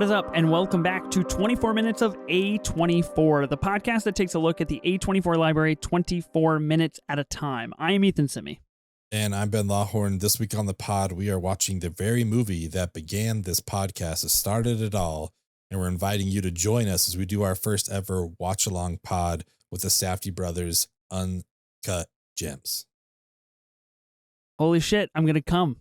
What is up, and welcome back to 24 Minutes of A24, the podcast that takes a look at the A24 library 24 minutes at a time. I am Ethan Simi. And I'm Ben Lawhorn. This week on the pod, we are watching the very movie that began this podcast, that started it all, and we're inviting you to join us as we do our first ever watch-along pod with the Safdie brothers, Uncut Gems. Holy shit, I'm going to come.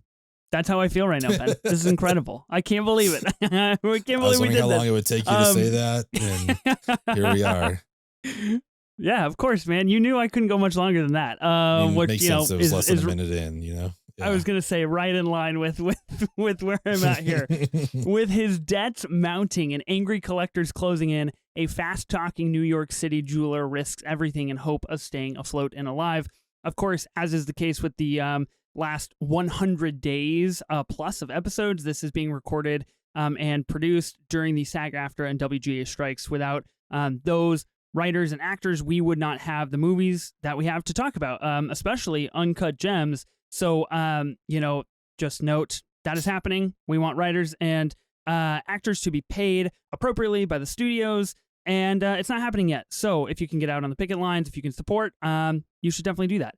That's how I feel right now, Ben. This is incredible. I can't believe it. I can't believe we did this. I was wondering how long it would take you to say that, and here we are. Yeah, of course, man. You knew I couldn't go much longer than that. Which, makes sense. It was less than a minute in, you know? Yeah. I was going to say right in line with where I'm at here. With his debts mounting and angry collectors closing in, a fast-talking New York City jeweler risks everything in hope of staying afloat and alive. Of course, as is the case with the last 100 days plus of episodes, this is being recorded and produced during the SAG-AFTRA and WGA strikes. Without those writers and actors, we would not have the movies that we have to talk about, especially Uncut Gems. So, just note that is happening. We want writers and actors to be paid appropriately by the studios, and it's not happening yet. So if you can get out on the picket lines, if you can support, you should definitely do that.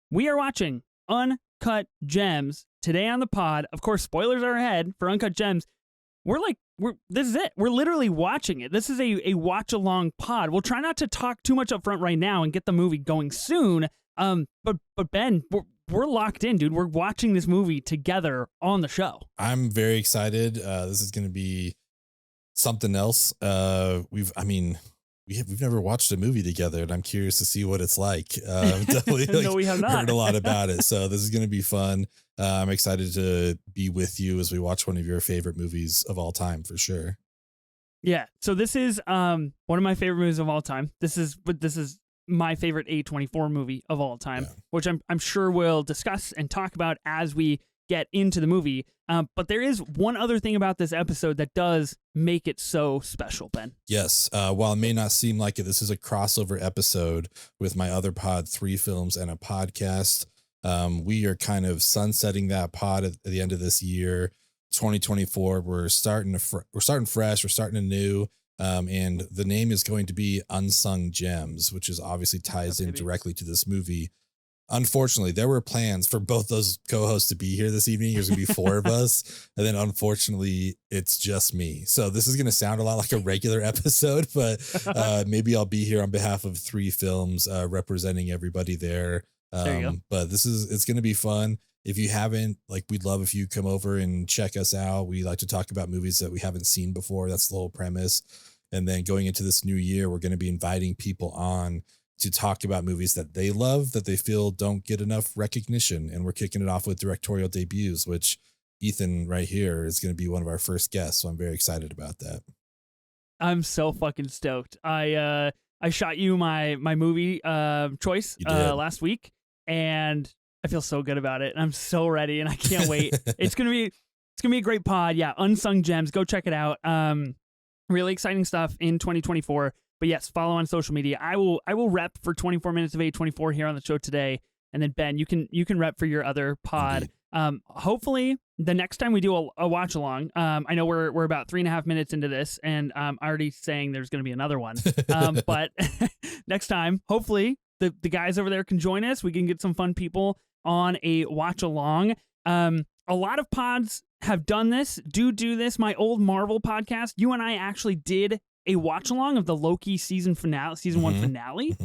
We are watching Uncut Gems today on the pod. Of course, spoilers are ahead for Uncut Gems. This is it. We're literally watching it. This is a watch along pod. We'll try not to talk too much up front right now and get the movie going soon. But Ben, we're locked in, dude. We're watching this movie together on the show. I'm very excited. This is going to be something else. We've never watched a movie together, and I'm curious to see what it's like. Definitely, no, we have not heard a lot about it, so this is going to be fun. I'm excited to be with you as we watch one of your favorite movies of all time, for sure. Yeah. So this is one of my favorite movies of all time. This is my favorite A24 movie of all time, which I'm sure we'll discuss and talk about as we get into the movie. But there is one other thing about this episode that does make it so special, Ben. Yes. While it may not seem like it, this is a crossover episode with my other pod, 3 Films and a Podcast. We are kind of sunsetting that pod at the end of this year, 2024. We're starting fresh. We're starting anew. And the name is going to be Unsung Gems, which is obviously ties in directly to this movie. Unfortunately, there were plans for both those co-hosts to be here this evening. There's going to be 4 of us. And then unfortunately, it's just me. So this is going to sound a lot like a regular episode, but maybe I'll be here on behalf of 3 Films, representing everybody there. There you go. But it's going to be fun. If you haven't, we'd love if you come over and check us out. We like to talk about movies that we haven't seen before. That's the whole premise. And then going into this new year, we're going to be inviting people on to talk about movies that they love, that they feel don't get enough recognition. And we're kicking it off with directorial debuts, which Ethan right here is going to be one of our first guests. So I'm very excited about that. I'm so fucking stoked. I shot you my movie choice last week, and I feel so good about it. And I'm so ready, and I can't wait. It's gonna be a great pod. Yeah, Unsung Gems. Go check it out. Really exciting stuff in 2024. But yes, follow on social media. I will rep for 24 minutes of A24 here on the show today, and then Ben, you can rep for your other pod. Hopefully, the next time we do a watch along, I know we're about 3.5 minutes into this, and I'm already saying there's going to be another one. But next time, hopefully, the guys over there can join us. We can get some fun people on a watch along. A lot of pods have done this. Do this. My old Marvel podcast, you and I actually did a watch along of the Loki season 1 finale,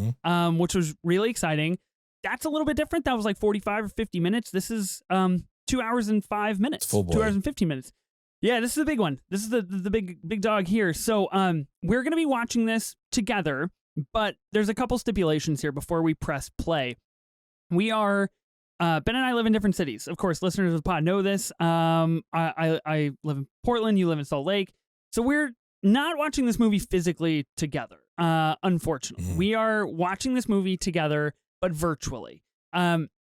which was really exciting. That's a little bit different. That was like 45 or 50 minutes. This is 2 hours and 5 minutes. Full boy. 2 hours and 15 minutes. Yeah, this is the big one. This is the big dog here. So we're going to be watching this together, but there's a couple stipulations here before we press play. We are Ben and I live in different cities. Of course, listeners of the pod know this. I live in Portland. You live in Salt Lake. So we're not watching this movie physically together, unfortunately. We are watching this movie together, but virtually.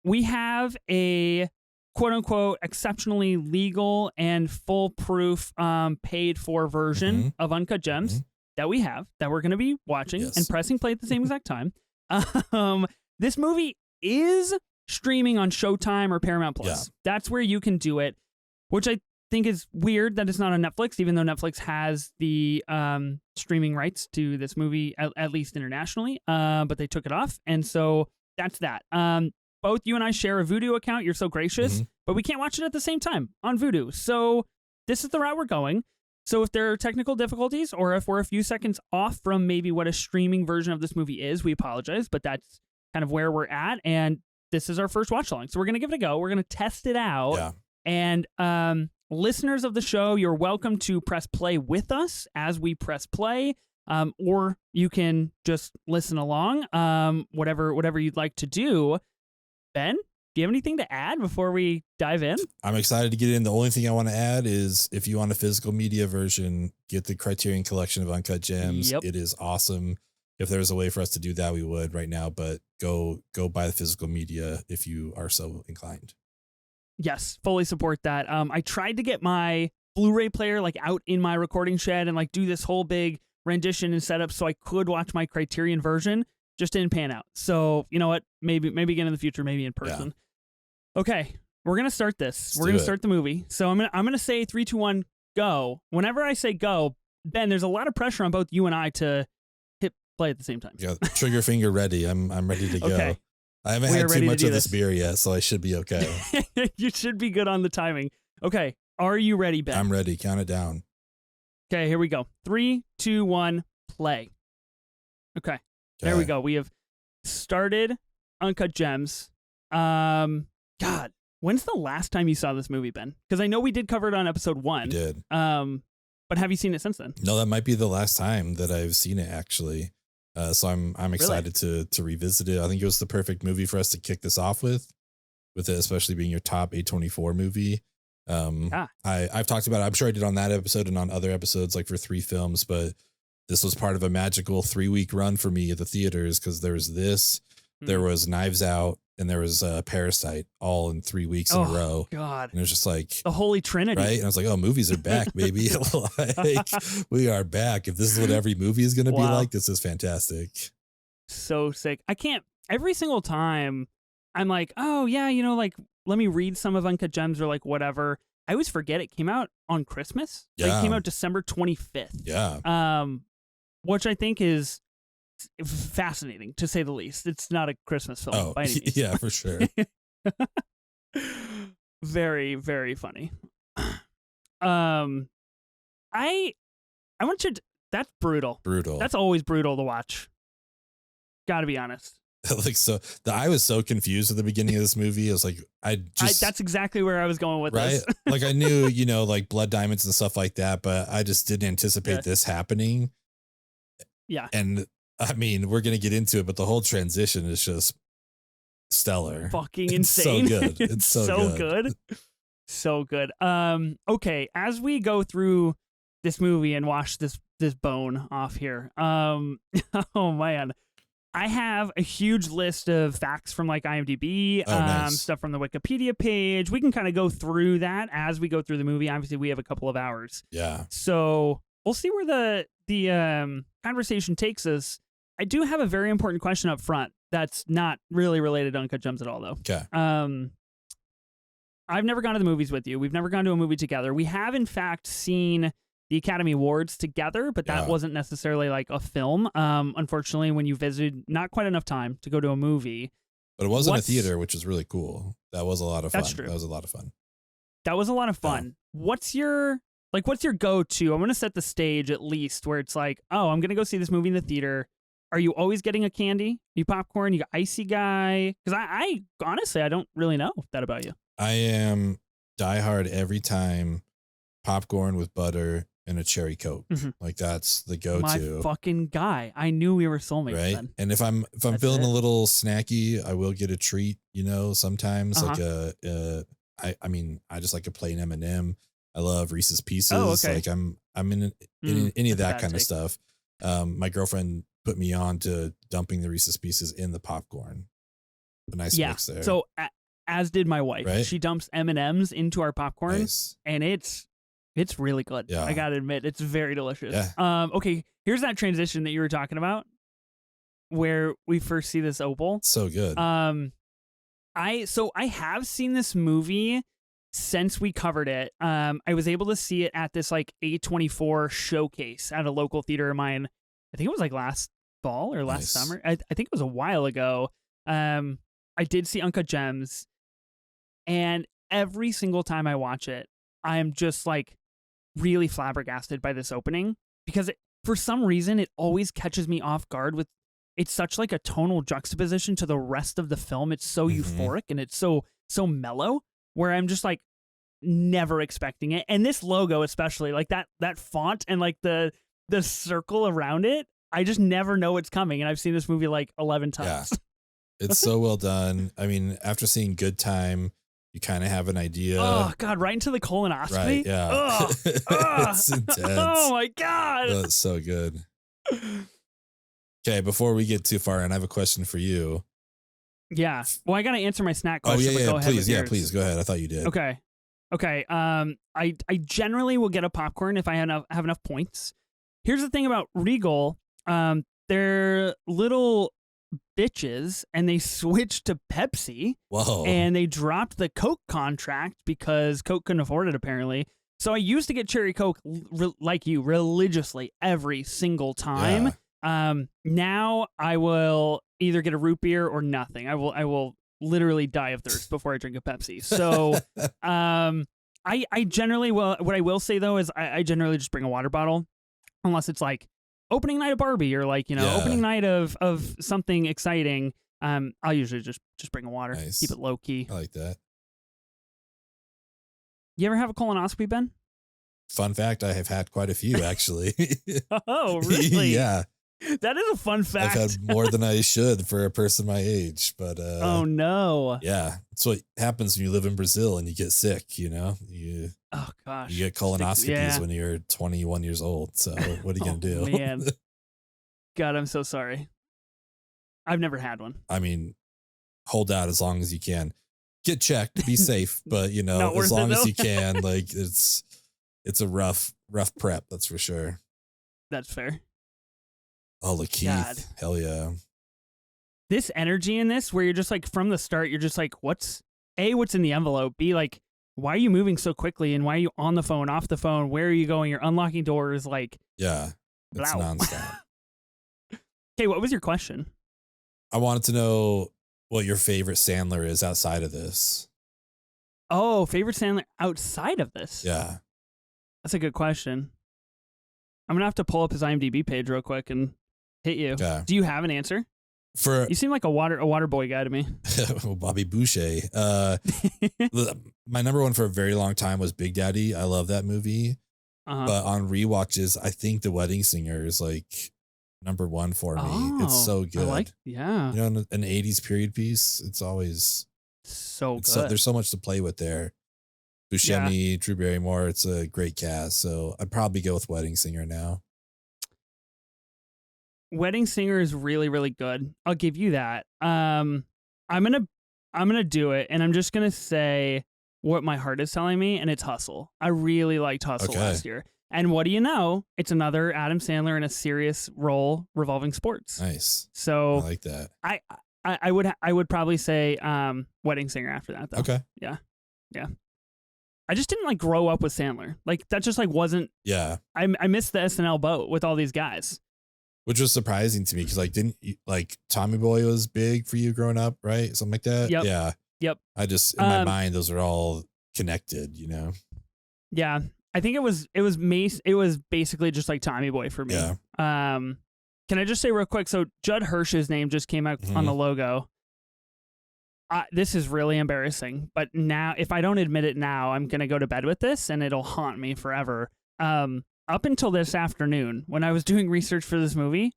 We have a quote-unquote exceptionally legal and foolproof paid-for version of Uncut Gems that we're going to be watching and pressing play at the same exact time. This movie is streaming on Showtime or Paramount Plus. Yeah. That's where you can do it, which think it's weird that it's not on Netflix, even though Netflix has the streaming rights to this movie, at least internationally. But they took it off, and so that's that. Both you and I share a Vudu account. You're so gracious, but we can't watch it at the same time on Vudu. So this is the route we're going. So if there are technical difficulties, or if we're a few seconds off from maybe what a streaming version of this movie is, we apologize, but that's kind of where we're at. And this is our first watch along. So we're going to give it a go. We're going to test it out. Yeah. And listeners of the show, you're welcome to press play with us as we press play. Or you can just listen along, whatever you'd like to do. Ben, do you have anything to add before we dive in? I'm excited to get in. The only thing I want to add is if you want a physical media version, get the Criterion collection of Uncut Gems. Yep. It is awesome. If there's a way for us to do that, we would right now, but go buy the physical media if you are so inclined. Yes, fully support that. I tried to get my Blu-ray player like out in my recording shed and like do this whole big rendition and setup so I could watch my Criterion version. Just didn't pan out. So you know what? Maybe again in the future, maybe in person. Yeah. Okay, we're gonna start this. We're gonna start the movie. So I'm gonna say 3, 2, 1, go. Whenever I say go, Ben, there's a lot of pressure on both you and I to hit play at the same time. Yeah, trigger finger ready. I'm ready to go. Okay. I haven't had too much of this beer yet, so I should be okay. You should be good on the timing. Okay, are you ready, Ben? I'm ready. Count it down. Okay, here we go. 3, 2, 1, play. Okay. There we go. We have started Uncut Gems. God, when's the last time you saw this movie, Ben? Because I know we did cover it on episode 1. We did. But have you seen it since then? No, that might be the last time that I've seen it, actually. So I'm excited to revisit it. I think it was the perfect movie for us to kick this off with it, especially being your top A24 movie. I've talked about it. I'm sure I did on that episode and on other episodes, like for 3 films, but this was part of a magical 3-week run for me at the theaters because there was this, there was Knives Out, and there was Parasite all in 3 weeks in a row. God. And it was just like the Holy Trinity. Right. And I was like, oh, movies are back, baby. Like, we are back. If this is what every movie is going to be like, this is fantastic. So sick. I can't, every single time I'm like, oh yeah, you know, like, let me read some of Uncut Gems or like whatever. I always forget it came out on Christmas. Yeah. Like, it came out December 25th. Yeah. Which I think is fascinating, to say the least. It's not a Christmas film by any means. Yeah, for sure. Very, very funny. I want you to, that's brutal. Brutal. That's always brutal to watch. Gotta be honest. Like, so I was so confused at the beginning of this movie. I was like, that's exactly where I was going with this. Like, I knew, you know, like blood diamonds and stuff like that, but I just didn't anticipate this happening. Yeah. And I mean, we're going to get into it, but the whole transition is just stellar. Fucking insane. It's so good. It's so good. So good. Okay. As we go through this movie and wash this bone off here. Oh man. I have a huge list of facts from like IMDb, nice. Stuff from the Wikipedia page. We can kind of go through that as we go through the movie. Obviously, we have a couple of hours. Yeah. So we'll see where the conversation takes us. I do have a very important question up front that's not really related to Uncut Gems at all, though. Okay. I've never gone to the movies with you. We've never gone to a movie together. We have, in fact, seen the Academy Awards together, but that wasn't necessarily like a film. Unfortunately, when you visited, not quite enough time to go to a movie. But it was in a theater, which was really cool. That was a lot of fun. That's true. That was a lot of fun. That was a lot of fun. Yeah. What's your go-to? I'm going to set the stage at least where it's like, oh, I'm going to go see this movie in the theater. Are you always getting a candy? You popcorn? You icy guy? Because I honestly, I don't really know that about you. I am diehard every time. Popcorn with butter and a cherry Coke. Mm-hmm. Like, that's the go-to. My fucking guy. I knew we were soulmates. Right. Then. And if I'm feeling a little snacky, I will get a treat, you know, sometimes like I mean, I just like a plain M&M. I love Reese's Pieces. Oh, okay. Like I'm in any of that kind of stuff. My girlfriend put me on to dumping the Reese's Pieces in the popcorn. A nice mix there. So as did my wife. Right? She dumps M&Ms into our popcorn, nice. And it's really good. Yeah. I gotta admit, it's very delicious. Yeah. Okay, here's that transition that you were talking about, where we first see this opal. So good. I have seen this movie since we covered it, I was able to see it at this like A24 showcase at a local theater of mine. I think it was like last fall or last summer. I think it was a while ago. I did see Uncut Gems, and every single time I watch it, I am just like really flabbergasted by this opening, because for some reason it always catches me off guard with it's such like a tonal juxtaposition to the rest of the film. It's so euphoric and it's so mellow, where I'm just like never expecting it. And this logo, especially like that font and like the circle around it, I just never know what's coming. And I've seen this movie like 11 times. Yeah. It's so well done. I mean, after seeing Good Time, you kind of have an idea. Oh God, right into the colonoscopy. Right, yeah. It's intense. Oh my God. That's so good. Okay, before we get too far, and I have a question for you. Yeah. Well, I got to answer my snack Oh question. yeah, But go ahead please, with yours. please go ahead. I thought you did. Okay. I generally will get a popcorn if I have enough points. Here's the thing about Regal. They're little bitches, and they switched to Pepsi. Whoa. And they dropped the Coke contract because Coke couldn't afford it, apparently. So I used to get cherry Coke like you religiously every single time. Yeah. Now I will either get a root beer or nothing. I will literally die of thirst before I drink a Pepsi. So I generally will. What I will say though is I generally just bring a water bottle, unless it's like opening night of Barbie or like opening night of something exciting. I'll usually just bring a water. Nice. Keep it low key. I like that. You ever have a colonoscopy, Ben? Fun fact, I have had quite a few actually. Oh, really? Yeah. That is a fun fact. I've had more than I should for a person my age, but oh no. Yeah, that's what happens when you live in Brazil and you get sick, Oh gosh. You get colonoscopies when you're 21 years old. So what are you going to do? Man. God, I'm so sorry. I've never had one. I mean, hold out as long as you can. Get checked, be safe, but as long as you can, like it's a rough prep, that's for sure. That's fair. Oh, Lakeith. God. Hell yeah. This energy in this, where you're just like, from the start, you're just like, what's in the envelope? B, like, why are you moving so quickly? And why are you on the phone, off the phone? Where are you going? You're unlocking doors. Like, yeah, it's nonstop. Okay, what was your question? I wanted to know what your favorite Sandler is outside of this. Oh, favorite Sandler outside of this? Yeah. That's a good question. I'm going to have to pull up his IMDb page real quick and hit you. Okay. Do you have an answer? You seem like a water boy guy to me. Bobby Boucher. My number one for a very long time was Big Daddy. I love that movie. But on rewatches, I think The Wedding Singer is like number one for me. It's so good. Yeah. An 80s period piece. It's always so good. There's so much to play with there. Buscemi, Drew Barrymore. It's a great cast. So I'd probably go with Wedding Singer now. Wedding Singer is really, really good. I'll give you that. I'm gonna do it, and I'm just gonna say what my heart is telling me, and it's Hustle. I really liked Hustle last year. And what do you know? It's another Adam Sandler in a serious role revolving sports. Nice. So I like that. I would probably say Wedding Singer after that though. Okay. Yeah. I just didn't like grow up with Sandler. Like that just like wasn't. Yeah. I missed the SNL boat with all these guys. Which was surprising to me because like didn't you, like Tommy Boy was big for you growing up, right? Something like that. Yep. Yeah. Yep. I just in my mind those are all connected, Yeah. I think it was basically just like Tommy Boy for me. Yeah. Can I just say real quick? So Judd Hirsch's name just came out on the logo. This is really embarrassing, but now if I don't admit it now, I'm gonna go to bed with this and it'll haunt me forever. Up until this afternoon, when I was doing research for this movie,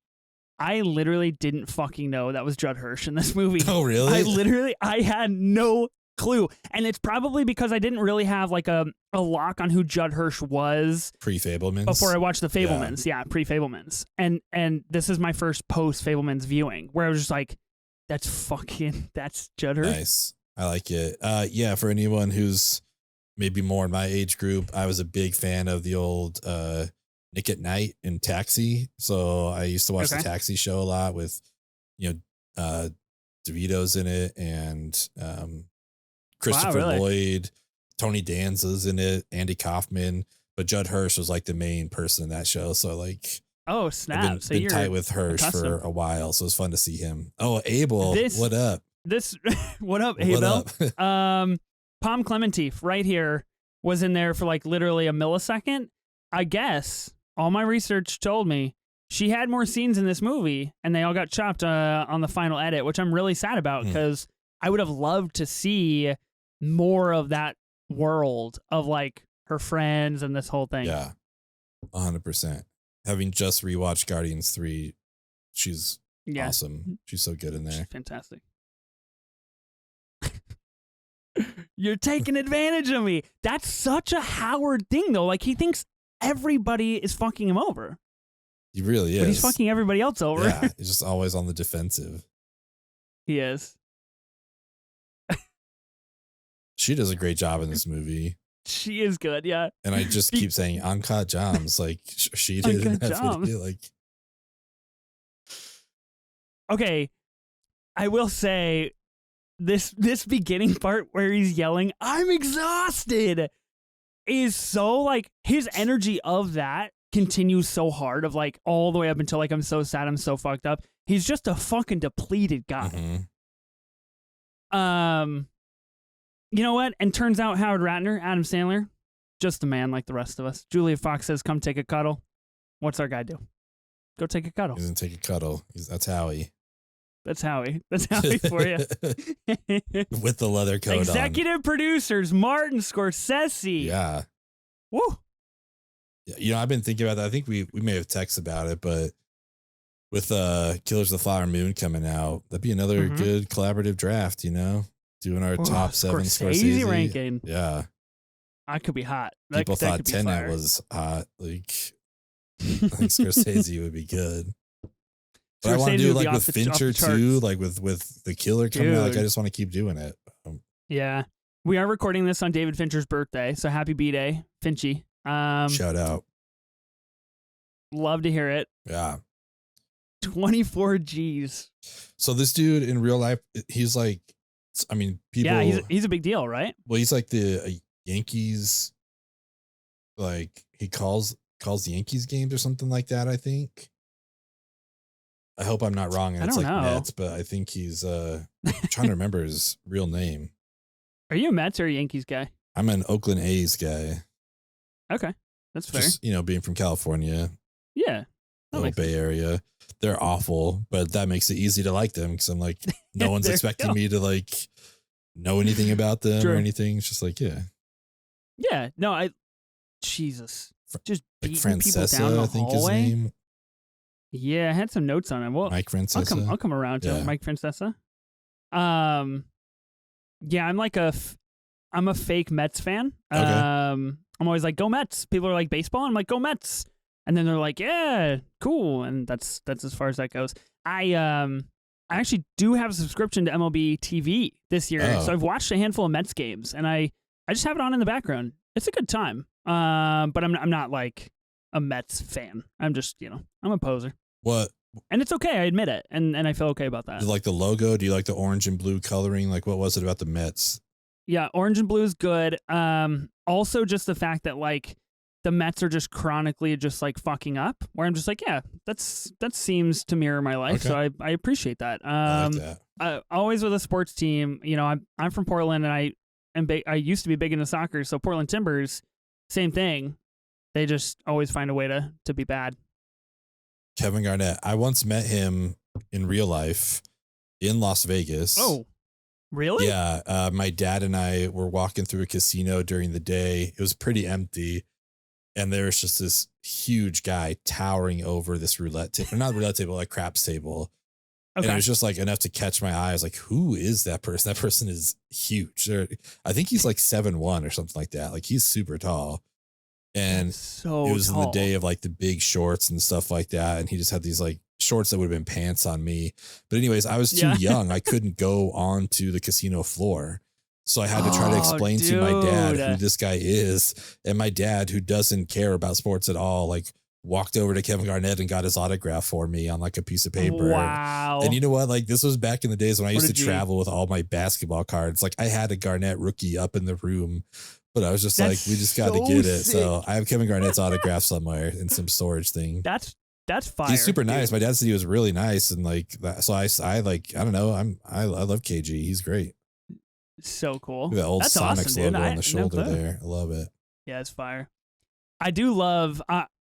I literally didn't fucking know that was Judd Hirsch in this movie. Oh, really? I had no clue. And it's probably because I didn't really have like a lock on who Judd Hirsch was pre-Fablemans before I watched the Fablemans. Yeah, pre-Fablemans. And this is my first post-Fablemans viewing where I was just like, that's Judd Hirsch. Nice. I like it. Yeah, for anyone who's maybe more in my age group, I was a big fan of the old Nick at Night and Taxi. So I used to watch the Taxi show a lot with, DeVito's in it and Christopher Lloyd. Tony Danza's in it, Andy Kaufman, but Judd Hirsch was like the main person in that show. So like, Oh, snap. I've been tight with Hirsch for a while. So it was fun to see him. Oh, Abel, what up? What up, Abel? Palm Clementif right here was in there for like literally a millisecond. I guess all my research told me she had more scenes in this movie and they all got chopped on the final edit, which I'm really sad about because I would have loved to see more of that world of like her friends and this whole thing. Yeah, 100%. Having just rewatched Guardians 3, she's awesome. She's so good in there. She's fantastic. You're taking advantage of me. That's such a Howard thing, though. Like, he thinks everybody is fucking him over. He really is. But he's fucking everybody else over. Yeah, he's just always on the defensive. He is. She does a great job in this movie. She is good, yeah. And I just keep saying Uncut Gems, like she did in that video. Like, okay, I will say this beginning part where he's yelling, "I'm exhausted," is so like his energy of that continues so hard of like all the way up until like I'm so sad, I'm so fucked up. He's just a fucking depleted guy. You know what? And turns out Howard Ratner, Adam Sandler, just a man like the rest of us. Julia Fox says, "Come take a cuddle." What's our guy do? Go take a cuddle. He doesn't take a cuddle. That's Howie. That's Howie. That's Howie for you. With the leather coat Executive producers, Martin Scorsese. Yeah. Woo. Yeah, you know, I've been thinking about that. I think we may have texted about it, but with Killers of the Flower Moon coming out, that'd be another good collaborative draft, you know? Doing our top 7 Scorsese ranking. Yeah. I could be hot. People thought Tenet was hot. Like, I think Scorsese would be good. But I want to do like with Fincher too, like with The Killer coming out. Like, I just want to keep doing it. Yeah. We are recording this on David Fincher's birthday, so happy B-Day, Finchy. Shout out. Love to hear it. Yeah. 24 G's. So this dude in real life, he's like, I mean, people. Yeah, he's a big deal, right? Well, he's like the Yankees. Like he calls the Yankees games or something like that. I think. I hope I'm not wrong. And it's like Mets, but I think he's I'm trying to remember his real name. Are you a Mets or a Yankees guy? I'm an Oakland A's guy. Okay, that's fair. Just, you know, being from California. Yeah. Little Bay Area. They're awful, but that makes it easy to like them because I'm like, no one's expecting me to like know anything about them or anything. It's just like, yeah. Yeah. No, Jesus. Just like beating people down the I think hallway. his name. Yeah, I had some notes on it. Well, Mike Francesa. I'll come around to Mike Francesa. Yeah, I'm a fake Mets fan. Okay. I'm always like, go Mets. People are like, baseball. I'm like, go Mets. And then they're like, yeah, cool. And that's as far as that goes. I actually do have a subscription to MLB TV this year. Oh. So I've watched a handful of Mets games and I just have it on in the background. It's a good time. But I'm not like a Mets fan. I'm just, I'm a poser. What? And it's okay. I admit it. And I feel okay about that. Do you like the logo? Do you like the orange and blue coloring? Like, what was it about the Mets? Yeah, orange and blue is good. Also, just the fact that like the Mets are just chronically just like fucking up. Where I'm just like, yeah, that seems to mirror my life. Okay. So I appreciate that. I like that. Always with a sports team. I'm from Portland, and I used to be big into soccer. So Portland Timbers, same thing. They just always find a way to be bad. Kevin Garnett. I once met him in real life in Las Vegas. Oh, really? Yeah. My dad and I were walking through a casino during the day. It was pretty empty. And there was just this huge guy towering over this roulette table, not roulette table, like craps table. Okay. And it was just like enough to catch my eye. I was like, who is that person? That person is huge. I think he's like 7'1" or something like that. Like he's super tall. And so it was tall. in the day of like the big shorts and stuff like that. And he just had these like shorts that would have been pants on me. But anyways, I was too young. I couldn't go on to the casino floor. So I had to try to explain to my dad who this guy is. And my dad, who doesn't care about sports at all, like walked over to Kevin Garnett and got his autograph for me on like a piece of paper. Wow. And you know what? Like this was back in the days when I used to travel with all my basketball cards. Like I had a Garnett rookie up in the room But I was just That's like, we just got to so get it. sick. So I have Kevin Garnett's autograph somewhere in some storage thing. That's fire. He's super nice. Dude. My dad said he was really nice and like that. So I like, I don't know. I love KG. He's great. So cool. The old That's Sonics awesome, dude. logo on the shoulder No there. I love it. Yeah, it's fire. I do love.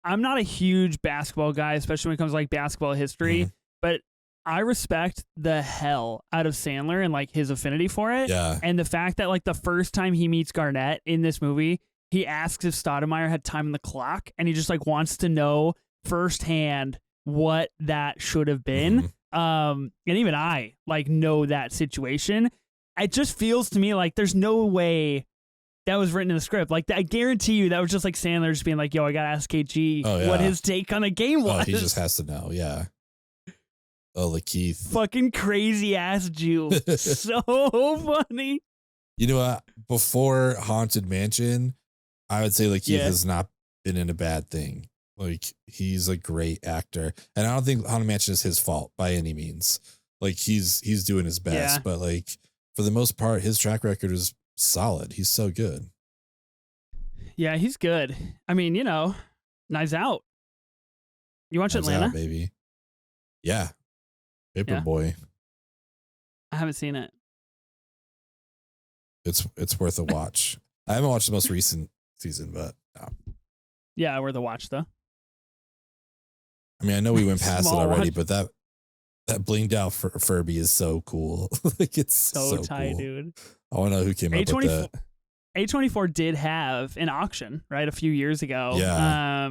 I'm not a huge basketball guy, especially when it comes to like basketball history, but I respect the hell out of Sandler and like his affinity for it. Yeah. And the fact that like the first time he meets Garnett in this movie, he asks if Stoudemire had time on the clock, and he just like wants to know firsthand what that should have been. And even I like know that situation. It just feels to me like there's no way that was written in the script. Like, I guarantee you that was just like Sandler just being like, yo, I got to ask KG what his take on the game was. Oh, he just has to know. Yeah. Oh, Lakeith. Fucking crazy ass Jew. So funny. You know what? Before Haunted Mansion, I would say Lakeith has not been in a bad thing. Like, he's a great actor. And I don't think Haunted Mansion is his fault by any means. Like, he's doing his best. But, like, for the most part, his track record is solid. He's so good. Yeah, he's good. I mean, you know, Knives Out. You watch Knives Atlanta? Out, baby. Yeah. Paperboy. I haven't seen it. It's worth a watch. I haven't watched the most recent season, but no. Yeah, worth a watch though. I mean, I know we went past it already, watch. but that blinged out Furby is so cool. Like, it's so tight, cool. dude. I want to know who came up with that. A24 did have an auction, right, a few years ago. Yeah.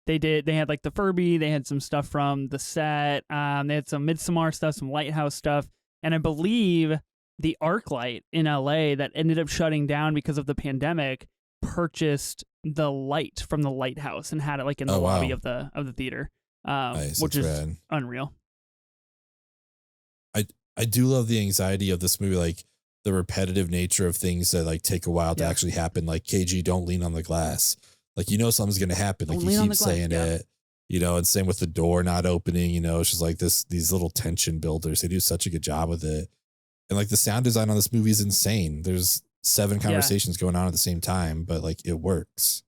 They had like the Furby, they had some stuff from the set, they had some Midsommar stuff, some Lighthouse stuff, and I believe the ArcLight in LA that ended up shutting down because of the pandemic purchased the light from the Lighthouse and had it like in the lobby of the theater, Nice. which is rad. unreal. I do love the anxiety of this movie, like the repetitive nature of things that like take a while to actually happen. Like, KG, don't lean on the glass. Like, you know, something's going to happen. Like, he keeps saying it, you know, and same with the door not opening, you know, it's just like these little tension builders. They do such a good job with it. And like the sound design on this movie is insane. There's 7 conversations going on at the same time, but like it works.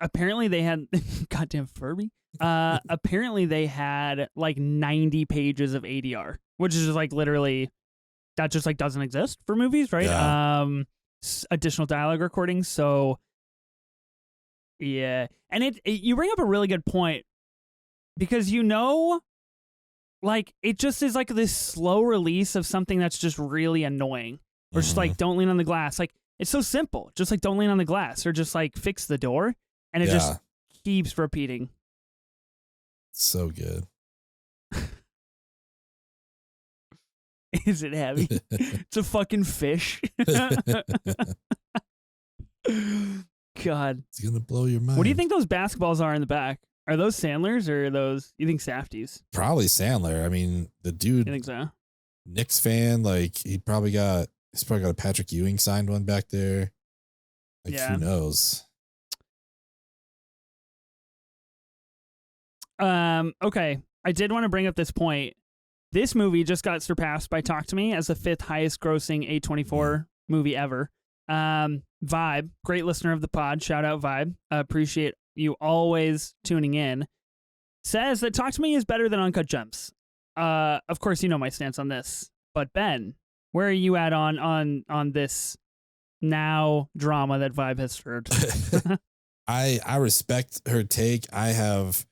Apparently they had goddamn Furby. Apparently they had like 90 pages of ADR, which is just like literally that just like doesn't exist for movies, right? Yeah. Additional dialogue recordings. So yeah, and you bring up a really good point because you know, like it just is like this slow release of something that's just really annoying. Or just like don't lean on the glass. Like it's so simple. Just like don't lean on the glass, or just like fix the door, and it just keeps repeating. So good. Is it heavy? It's a fucking fish. God. It's going to blow your mind. What do you think those basketballs are in the back? Are those Sandler's or are those, you think Safdie's? Probably Sandler. I mean, the dude, You think so? Knicks fan, like he's probably got a Patrick Ewing signed one back there. Like, who knows? Okay. I did want to bring up this point. This movie just got surpassed by Talk to Me as the 5th highest grossing A24 movie ever. Vibe, great listener of the pod. Shout out Vibe. Appreciate you always tuning in. Says that Talk to Me is better than Uncut Gems. Of course, you know my stance on this. But Ben, where are you at on this now drama that Vibe has stirred? I respect her take. I have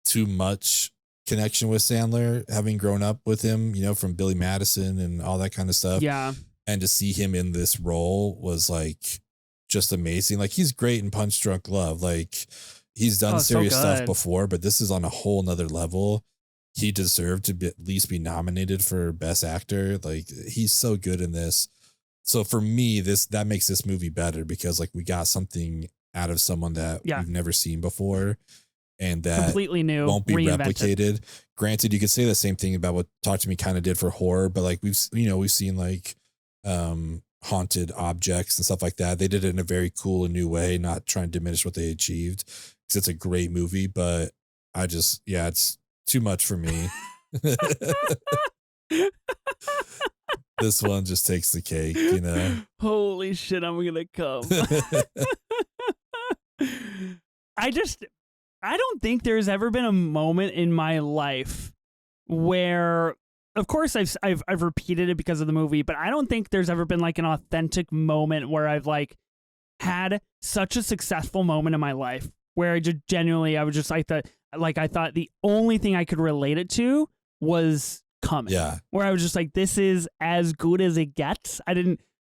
too much connection with Sandler, having grown up with him, you know, from Billy Madison and all that kind of stuff. Yeah. And to see him in this role was like just amazing. Like, he's great in Punch Drunk Love. Like, he's done serious stuff before, but this is on a whole nother level. He deserved to at least be nominated for Best Actor. Like, he's so good in this. So for me, that makes this movie better because like we got something out of someone that we've never seen before. And that completely new, won't be replicated. Granted, you could say the same thing about what Talk to Me kind of did for horror, but like we've seen like haunted objects and stuff like that. They did it in a very cool and new way, not trying to diminish what they achieved because it's a great movie. But I just, it's too much for me. This one just takes the cake, you know. Holy shit, I'm gonna come. I don't think there's ever been a moment in my life where, of course, I've repeated it because of the movie, but I don't think there's ever been like an authentic moment where I've like had such a successful moment in my life where I just genuinely, I was just like I thought the only thing I could relate it to was coming. Yeah. Where I was just like, this is as good as it gets.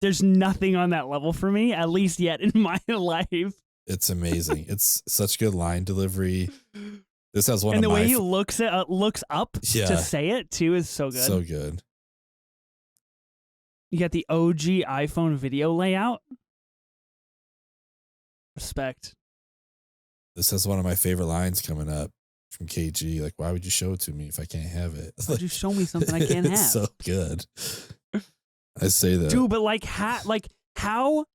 There's nothing on that level for me, at least yet in my life. It's amazing. It's such good line delivery. This has one and of the my way he looks up to say it too is so good. So good. You got the OG iPhone video layout. Respect. This has one of my favorite lines coming up from KG. Like, why would you show it to me if I can't have it? Why would you show me something I can't have? It's so good. I say that. Dude, but how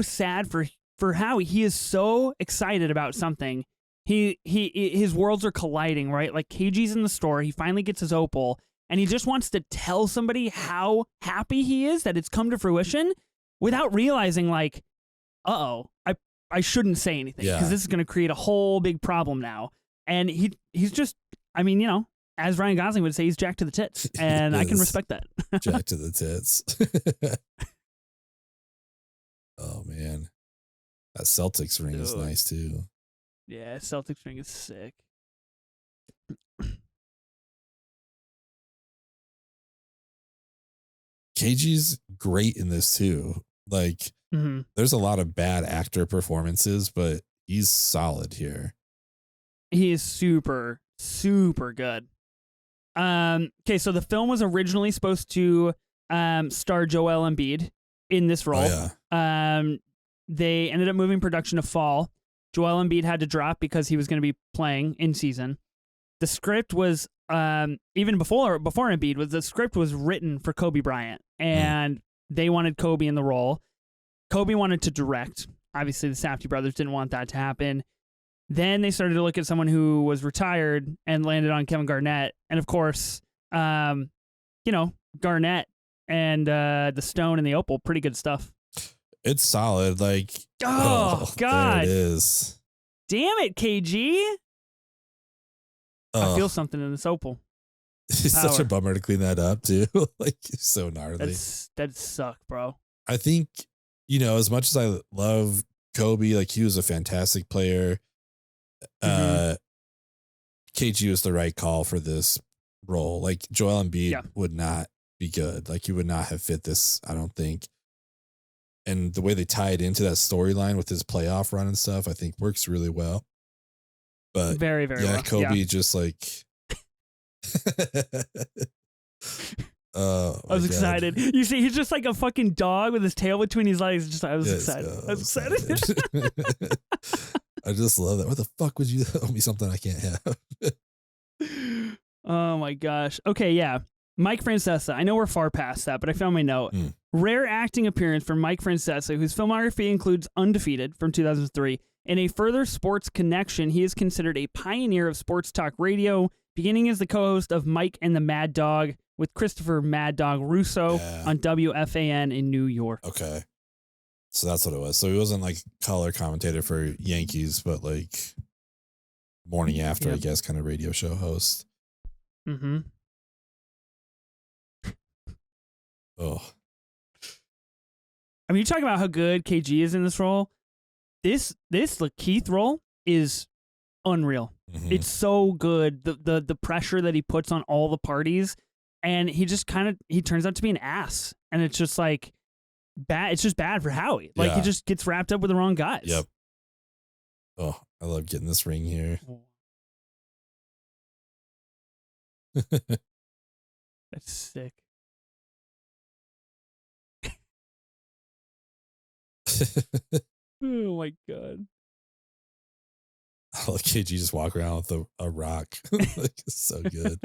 sad for Howie. He is so excited about something. His worlds are colliding, right? Like KG's in the store. He finally gets his Opal, and he just wants to tell somebody how happy he is that it's come to fruition without realizing, like, I shouldn't say anything because this is going to create a whole big problem now. And he's just, I mean, you know, as Ryan Gosling would say, he's jacked to the tits, and I can respect that. Jacked to the tits. Oh man, that Celtics ring is nice too. Yeah, Celtics ring is sick. KG's great in this too. Like, there's a lot of bad actor performances, but he's solid here. He is super, super good. Okay, so the film was originally supposed to star Joel Embiid in this role. Oh, yeah. They ended up moving production to fall. Joel Embiid had to drop because he was going to be playing in season. The script was even before Embiid the script was written for Kobe Bryant, and they wanted Kobe in the role. Kobe wanted to direct. Obviously, the Safdie brothers didn't want that to happen. Then they started to look at someone who was retired and landed on Kevin Garnett. And of course, Garnett and the Stone and the Opal, pretty good stuff. It's solid. Like, oh God, there it is. Damn it, KG. I feel something in this Opal. It's such a bummer to clean that up too. Like, it's so gnarly. That sucked, bro. I think, you know, as much as I love Kobe, like he was a fantastic player. KG was the right call for this role. Like Joel Embiid would not be good. Like he would not have fit this, I don't think. And the way they tie it into that storyline with his playoff run and stuff, I think works really well. But very, very well. Kobe just like I was excited. You see, he's just like a fucking dog with his tail between his legs. I was excited. I was excited. I just love that. What the fuck would you owe me something I can't have? Oh my gosh. Okay, yeah. Mike Francesa. I know we're far past that, but I found my note. Rare acting appearance from Mike Francesa, whose filmography includes Undefeated from 2003. In a further sports connection, he is considered a pioneer of sports talk radio, beginning as the co-host of Mike and the Mad Dog with Christopher Mad Dog Russo on WFAN in New York. Okay. So that's what it was. So he wasn't like color commentator for Yankees, but like morning after, I guess, kind of radio show host. Mm-hmm. Oh. I mean, you talk about how good KG is in this role. This Lakeith role is unreal. It's so good. The pressure that he puts on all the parties, and he just he turns out to be an ass, and it's just like bad. It's just bad for Howie. Like he just gets wrapped up with the wrong guys. Yep. Oh, I love getting this ring here. That's sick. Oh my God. I like KG just walk around with a rock. Like, it's so good.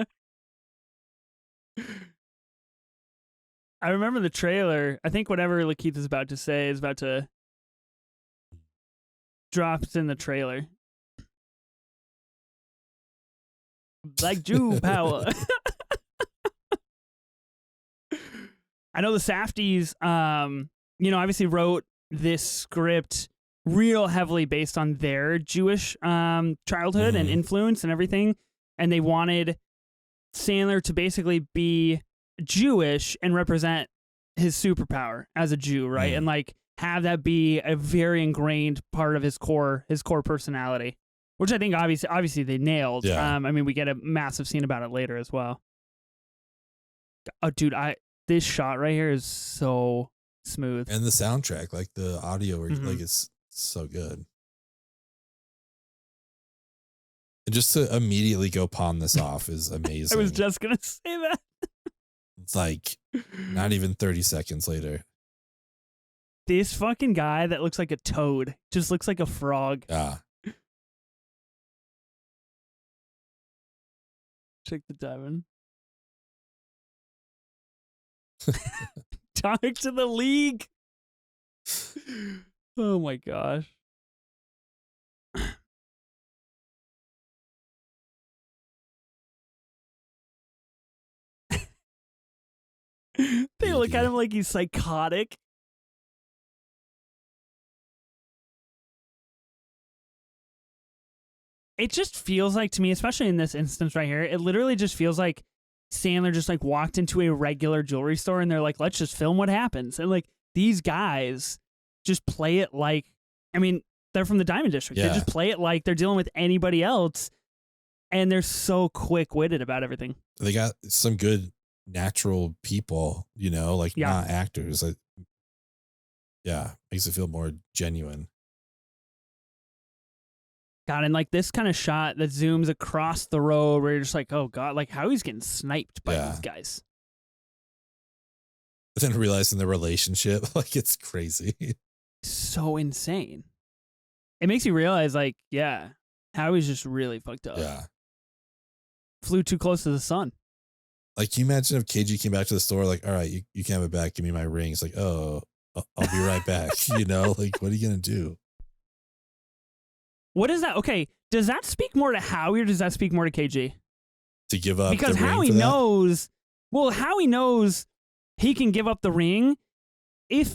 I remember the trailer. I think whatever Lakeith is about to say is about to drop in the trailer. Like Jew power. I know the Safdies, obviously wrote this script real heavily based on their Jewish childhood and influence and everything. And they wanted Sandler to basically be Jewish and represent his superpower as a Jew, right? And like have that be a very ingrained part of his core personality, which I think obviously they nailed. Yeah. We get a massive scene about it later as well. Oh, dude, this shot right here is so smooth. And the soundtrack, like the audio, like it's so good. And just to immediately go pawn this off is amazing. I was just gonna say that. It's like not even 30 seconds later. This fucking guy that looks like a toad just looks like a frog. Yeah. Check the diamond. Talk to the league. Oh my gosh. They look at him like he's psychotic. It just feels like to me, especially in this instance right here, it literally just feels like Sandler just like walked into a regular jewelry store and they're like, let's just film what happens. And like these guys just play it like, they're from the Diamond District. Yeah. They just play it like they're dealing with anybody else. And they're so quick-witted about everything. They got some good natural people, not actors. Makes it feel more genuine. God, and like this kind of shot that zooms across the road where you're just like, oh God, like how he's getting sniped by these guys. But then realizing the relationship, like it's crazy. So insane. It makes you realize like, Howie's just really fucked up. Yeah. Flew too close to the sun. Like, can you imagine if KG came back to the store, like, all right, you can have it back. Give me my ring. It's like, oh, I'll be right back. Like, what are you going to do? What is that? Okay. Does that speak more to Howie or does that speak more to KG? To give up because the ring Howie for that? knows, Howie knows he can give up the ring.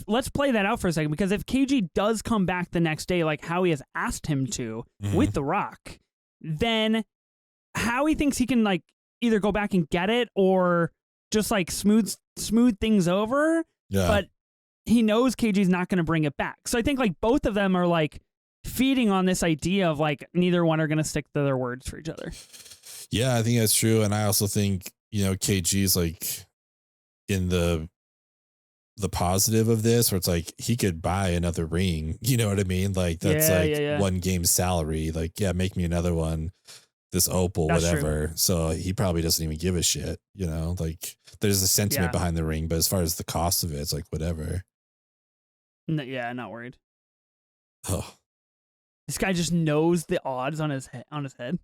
Let's play that out for a second, because if KG does come back the next day, like Howie has asked him to with The Rock, then Howie thinks he can like either go back and get it or just like smooth things over. Yeah. But he knows KG's not going to bring it back. So I think like both of them are like feeding on this idea of like neither one are going to stick to their words for each other. Yeah, I think that's true. And I also think, KG's like in the positive of this, where it's like he could buy another ring. You know what I mean? Like that's one game salary. Like, make me another one. This opal, that's whatever. True. So he probably doesn't even give a shit. Like there's a sentiment behind the ring, but as far as the cost of it, it's like whatever. No, not worried. Oh, this guy just knows the odds on his head.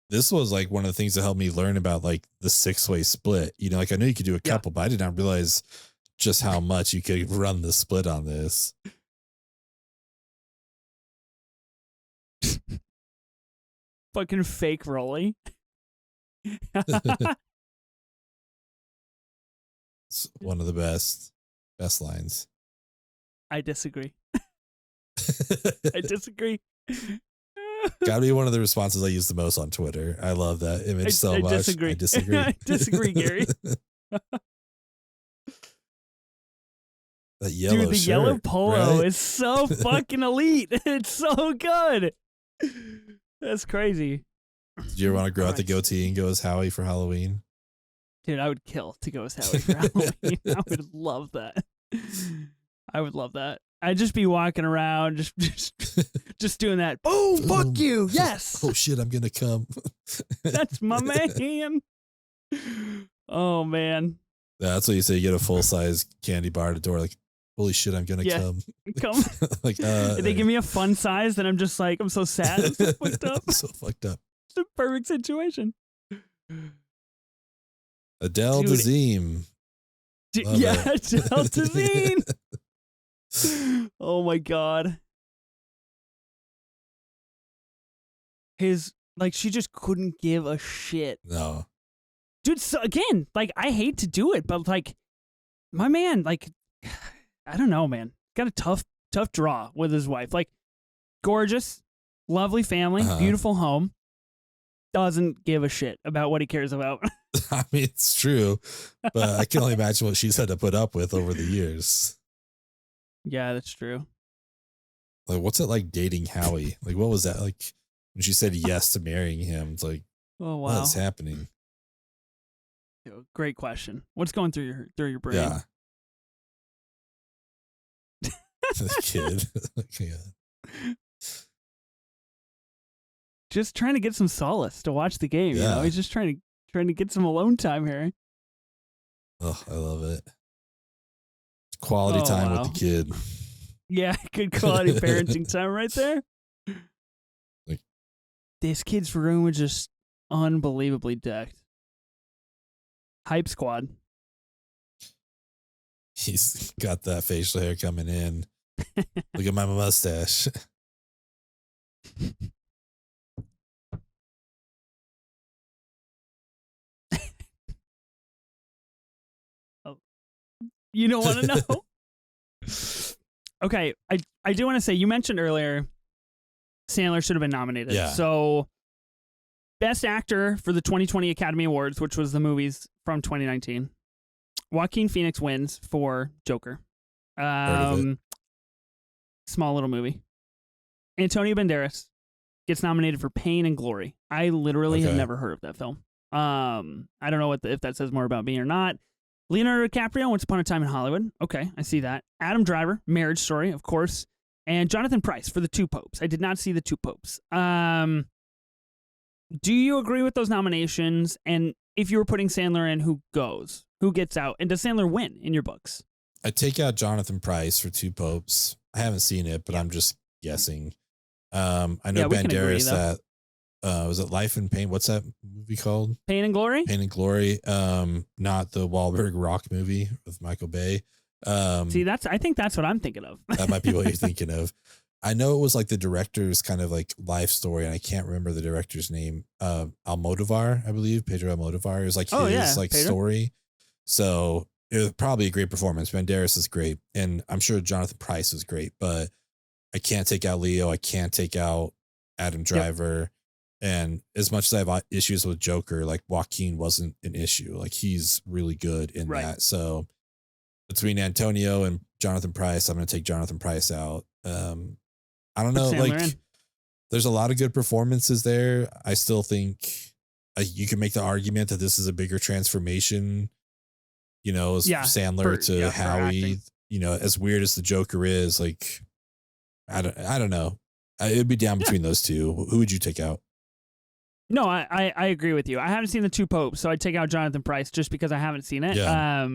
This was like one of the things that helped me learn about like the 6-way split. Like I knew you could do a couple, but I did not realize just how much you could run the split on this. Fucking fake Rolly. It's one of the best lines. I disagree. I disagree. Gotta be one of the responses I use the most on Twitter. I love that image so much. Disagree. I disagree. I disagree, Gary. That yellow Dude, the shirt, yellow polo right? is so fucking elite. It's so good. That's crazy. Did you ever want to grow out the goatee and go as Howie for Halloween? Dude, I would kill to go as Howie for Halloween. I would love that. I would love that. I'd just be walking around, just doing that. Boom, fuck you. Yes. Oh shit, I'm gonna come. That's my man. Oh man. That's what you say. You get a full size candy bar at the door. Like, holy shit, I'm gonna come. Come. Like, if they give me a fun size, then I'm just like, I'm so sad. I'm so fucked up. I'm so fucked up. It's a perfect situation. Adele Dazeem. Adele Dazeem. Oh my god. She just couldn't give a shit. No. dude. So again, like I hate to do it, but like my man, like I don't know, man. Got a tough draw with his wife. Like gorgeous, lovely family, beautiful home. Doesn't give a shit about what he cares about. I mean, it's true, but I can only imagine what she's had to put up with over the years. Yeah, that's true. Like, what's it like dating Howie? Like, what was that like when she said yes to marrying him? It's like, oh wow, what's happening? Great question. What's going through your brain? Yeah, the kid. Yeah. Just trying to get some solace to watch the game. You know, he's just trying to get some alone time here. Oh, I love it. Quality time with the kid. Yeah, good quality parenting time right there. Like, this kid's room was just unbelievably decked. Hype squad. He's got that facial hair coming in. Look at my mustache. Oh, you don't want to know? Okay, I do want to say, you mentioned earlier Sandler should have been nominated. Yeah. So, Best Actor for the 2020 Academy Awards, which was the movies from 2019. Joaquin Phoenix wins for Joker. Small little movie. Antonio Banderas gets nominated for Pain and Glory. I literally have never heard of that film. I don't know if that says more about me or not. Leonardo DiCaprio, Once Upon a Time in Hollywood. Okay, I see that. Adam Driver, Marriage Story, of course. And Jonathan Pryce for The Two Popes. I did not see The Two Popes. Do you agree with those nominations? And if you were putting Sandler in, who goes? Who gets out? And does Sandler win in your books? I take out Jonathan Pryce for Two Popes. I haven't seen it, but I'm just guessing. I know Banderas that was it Life and Pain? What's that movie called? Pain and Glory? Pain and Glory. Not the Wahlberg Rock movie with Michael Bay. See, I think that's what I'm thinking of. That might be what you're thinking of. I know it was like the director's kind of like life story, and I can't remember the director's name. Almodovar, I believe. Pedro Almodovar. It was like his Pedro. Story. So it was probably a great performance. Banderas is great, and I'm sure Jonathan Pryce was great, but I can't take out Leo. I can't take out Adam Driver. Yep. And as much as I have issues with Joker, like Joaquin wasn't an issue. Like he's really good in that. So between Antonio and Jonathan Pryce, I'm going to take Jonathan Pryce out. I don't know. Like there's a lot of good performances there. I still think you can make the argument that this is a bigger transformation, you know, Sandler to Howie, you know, as weird as the Joker is, like, I don't know. It'd be down between those two. Who would you take out? No, I agree with you. I haven't seen The Two Popes, so I'd take out Jonathan Pryce just because I haven't seen it. Yeah.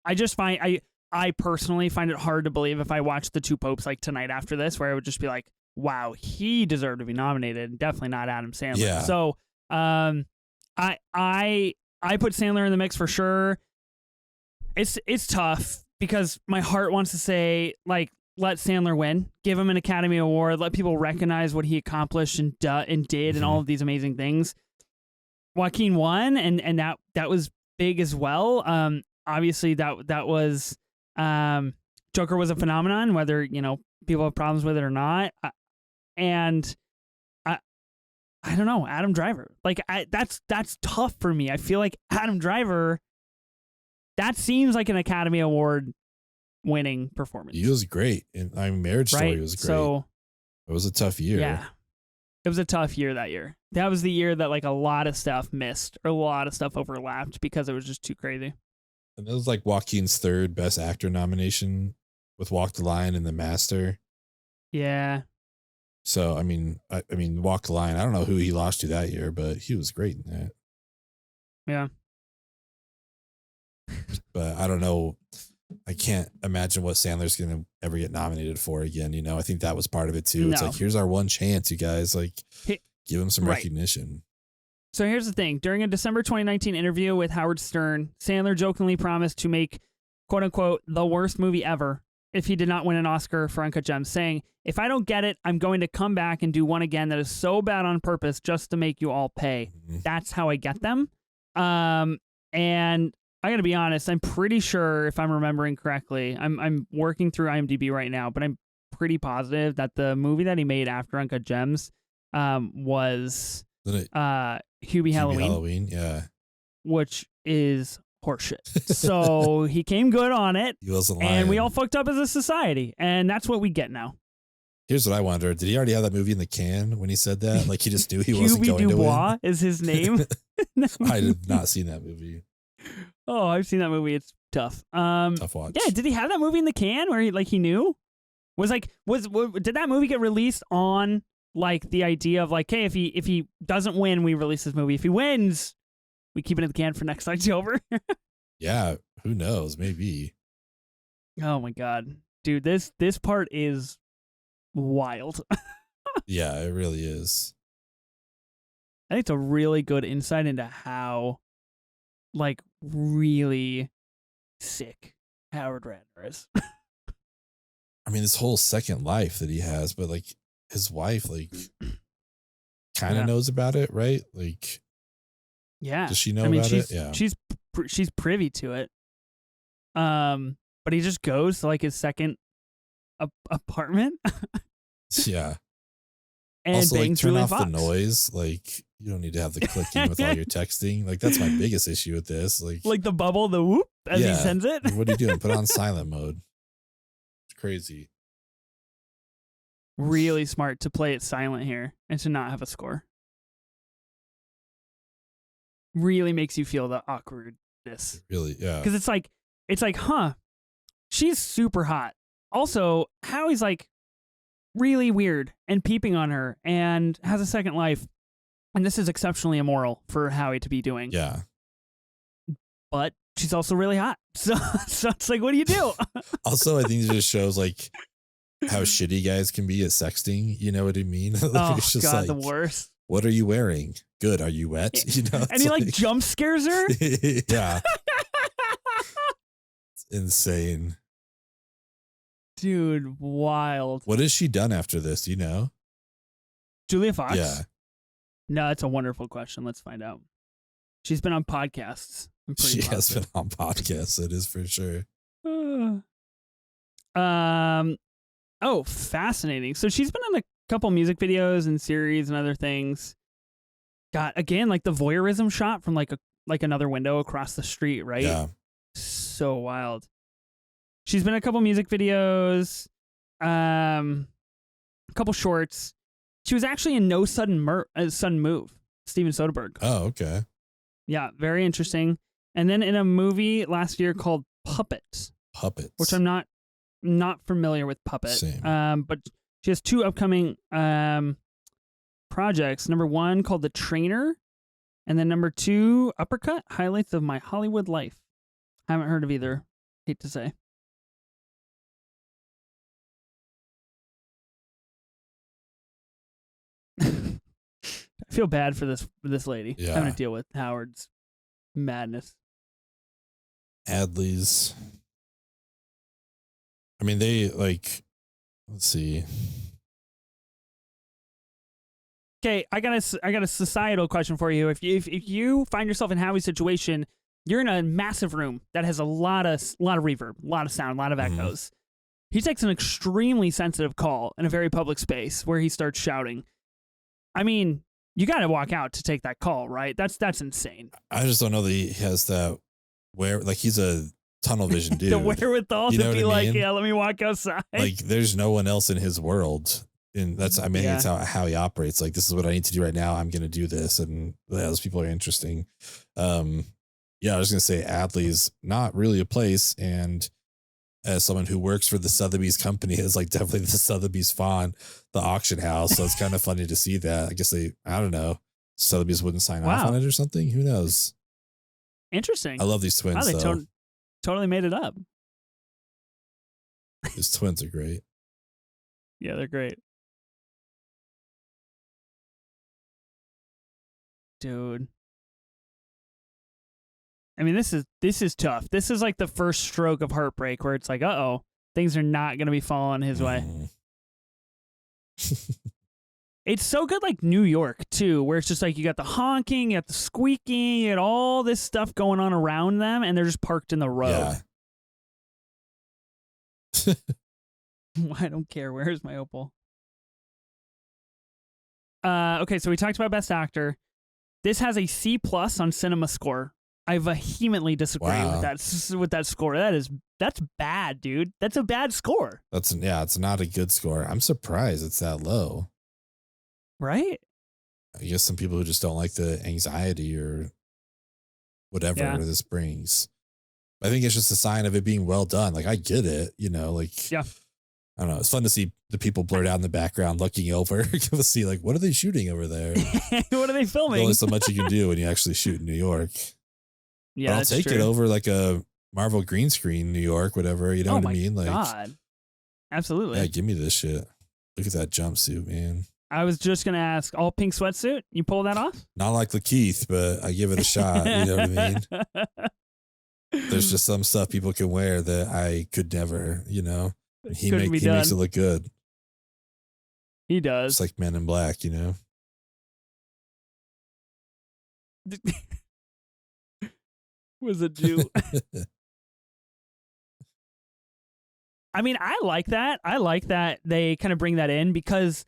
I just find I personally find it hard to believe if I watch The Two Popes like tonight after this, where I would just be like, wow, he deserved to be nominated. Definitely not Adam Sandler. Yeah. So I put Sandler in the mix for sure. It's tough because my heart wants to say, like, let Sandler win, give him an Academy Award, let people recognize what he accomplished and did and all of these amazing things. Joaquin won, and that was big as well. Obviously that was Joker was a phenomenon, whether, you know, people have problems with it or not. And I don't know, Adam Driver. Like that's tough for me. I feel like Adam Driver, that seems like an Academy Award winning performance. He was great. And Marriage Story was great. So it was a tough year. Yeah. It was a tough year that year. That was the year that like a lot of stuff missed or a lot of stuff overlapped because it was just too crazy. And that was like Joaquin's third Best Actor nomination with Walk the Line and The Master. Yeah. So I mean Walk the Line, I don't know who he lost to that year, but he was great in that. Yeah. But I don't know. I can't imagine what Sandler's going to ever get nominated for again. You know, I think that was part of it too. It's like, here's our one chance, you guys. Like, give him some recognition. So here's the thing. During a December 2019 interview with Howard Stern, Sandler jokingly promised to make, quote unquote, the worst movie ever if he did not win an Oscar for Uncut Gems, saying, if I don't get it, I'm going to come back and do one again that is so bad on purpose just to make you all pay. Mm-hmm. That's how I get them. And I gotta be honest, I'm pretty sure, if I'm remembering correctly, I'm working through IMDb right now, but I'm pretty positive that the movie that he made after Uncut Gems was Hubie Halloween, yeah, which is horseshit. So he came good on it, he wasn't lying. and we all fucked up as a society, and that's what we get now. Here's what I wonder: did he already have that movie in the can when he said that? Like he just knew he wasn't Hubie going Dubois to win? is his name. I have not seen that movie. Oh, I've seen that movie. It's tough. Tough watch. Yeah, did he have that movie in the can where he knew? Did that movie get released on like the idea of like, hey, if he doesn't win, we release this movie. If he wins, we keep it in the can for next October. Yeah, who knows? Maybe. Oh my god, dude, this part is wild. Yeah, it really is. I think it's a really good insight into how, like, really sick Howard Ratner is. I mean, this whole second life that he has, but like his wife, like, kind of knows about it, right? Like, yeah, does she know about it? Yeah, she's privy to it. But he just goes to like his second apartment. Yeah. And also, bangs like, turn Julia off Fox. the noise. Like, you don't need to have the clicking with all your texting. Like, that's my biggest issue with this. Like the bubble, the whoop as he sends it. What are you doing? Put on silent mode. It's crazy. Really smart to play it silent here and to not have a score. Really makes you feel the awkwardness. Really, yeah. Because it's like, huh, she's super hot. Also, Howie's like really weird and peeping on her and has a second life. And this is exceptionally immoral for Howie to be doing. Yeah. But she's also really hot. So it's like, what do you do? Also, I think it just shows like how shitty guys can be at sexting. You know what I mean? Like, Oh, it's just God, like, the worst. What are you wearing? Good. Are you wet? You know, And he like jump scares her. Yeah. It's insane. Dude, wild. What has she done after this? Do you know? Julia Fox? Yeah. No, that's a wonderful question. Let's find out. She's been on podcasts. She has been on podcasts, it is for sure. Oh, fascinating. So she's been in a couple music videos and series and other things. Got, again, like the voyeurism shot from like another window across the street, right? Yeah. So wild. She's been in a couple music videos, a couple shorts. She was actually in No Sudden Move, Steven Soderbergh. Oh, okay. Yeah, very interesting. And then in a movie last year called Puppet. Puppets. Which I'm not familiar with Puppet. Same. But she has two upcoming projects. Number one called The Trainer, and then number two, Uppercut, Highlights of My Hollywood Life. Haven't heard of either. Hate to say. I feel bad for this lady having to deal with Howard's madness. Adley's. I mean, they like. Let's see. Okay, I got a societal question for you. If you find yourself in Howie's situation, you're in a massive room that has a lot of reverb, a lot of sound, a lot of echoes. He takes an extremely sensitive call in a very public space where he starts shouting. I mean, you got to walk out to take that call, right? That's insane. I just don't know that he has that he's a tunnel vision dude. The wherewithal to be like, yeah, let me walk outside. Like, there's no one else in his world. And that's, I mean, it's how he operates. Like, this is what I need to do right now. I'm going to do this. And those people are interesting. Yeah, I was going to say Adley's not really a place. And as someone who works for the Sotheby's company, is like definitely the Sotheby's Fawn, the auction house. So it's kind of funny to see that. I guess I don't know, Sotheby's wouldn't sign off on it or something. Who knows? Interesting. I love these twins. They totally made it up. These twins are great. Yeah, they're great. Dude. I mean, this is tough. This is like the first stroke of heartbreak where it's like, things are not going to be falling his way. It's so good, like New York too, where it's just like you got the honking, you got the squeaking, you got all this stuff going on around them, and they're just parked in the road. Yeah. I don't care. Where's my opal? Okay, so we talked about Best Actor. This has a C+ on Cinema Score. I vehemently disagree with that score. That's bad, dude. That's a bad score. It's not a good score. I'm surprised it's that low. Right? I guess some people who just don't like the anxiety or whatever this brings. I think it's just a sign of it being well done. Like, I get it, like, yeah. I don't know. It's fun to see the people blurred out in the background looking over to see, like, what are they shooting over there? What are they filming? There's only so much you can do when you actually shoot in New York. Yeah, but I'll take it over like a Marvel green screen, New York, whatever. You know what I mean? Like, God. Absolutely. Yeah, give me this shit. Look at that jumpsuit, man. I was just going to ask, all pink sweatsuit? You pull that off? Not like Lakeith, but I give it a shot. You know what I mean? There's just some stuff people can wear that I could never, He makes it look good. He does. It's like Men in Black, Was a Jew. I mean, I like that. I like that they kind of bring that in because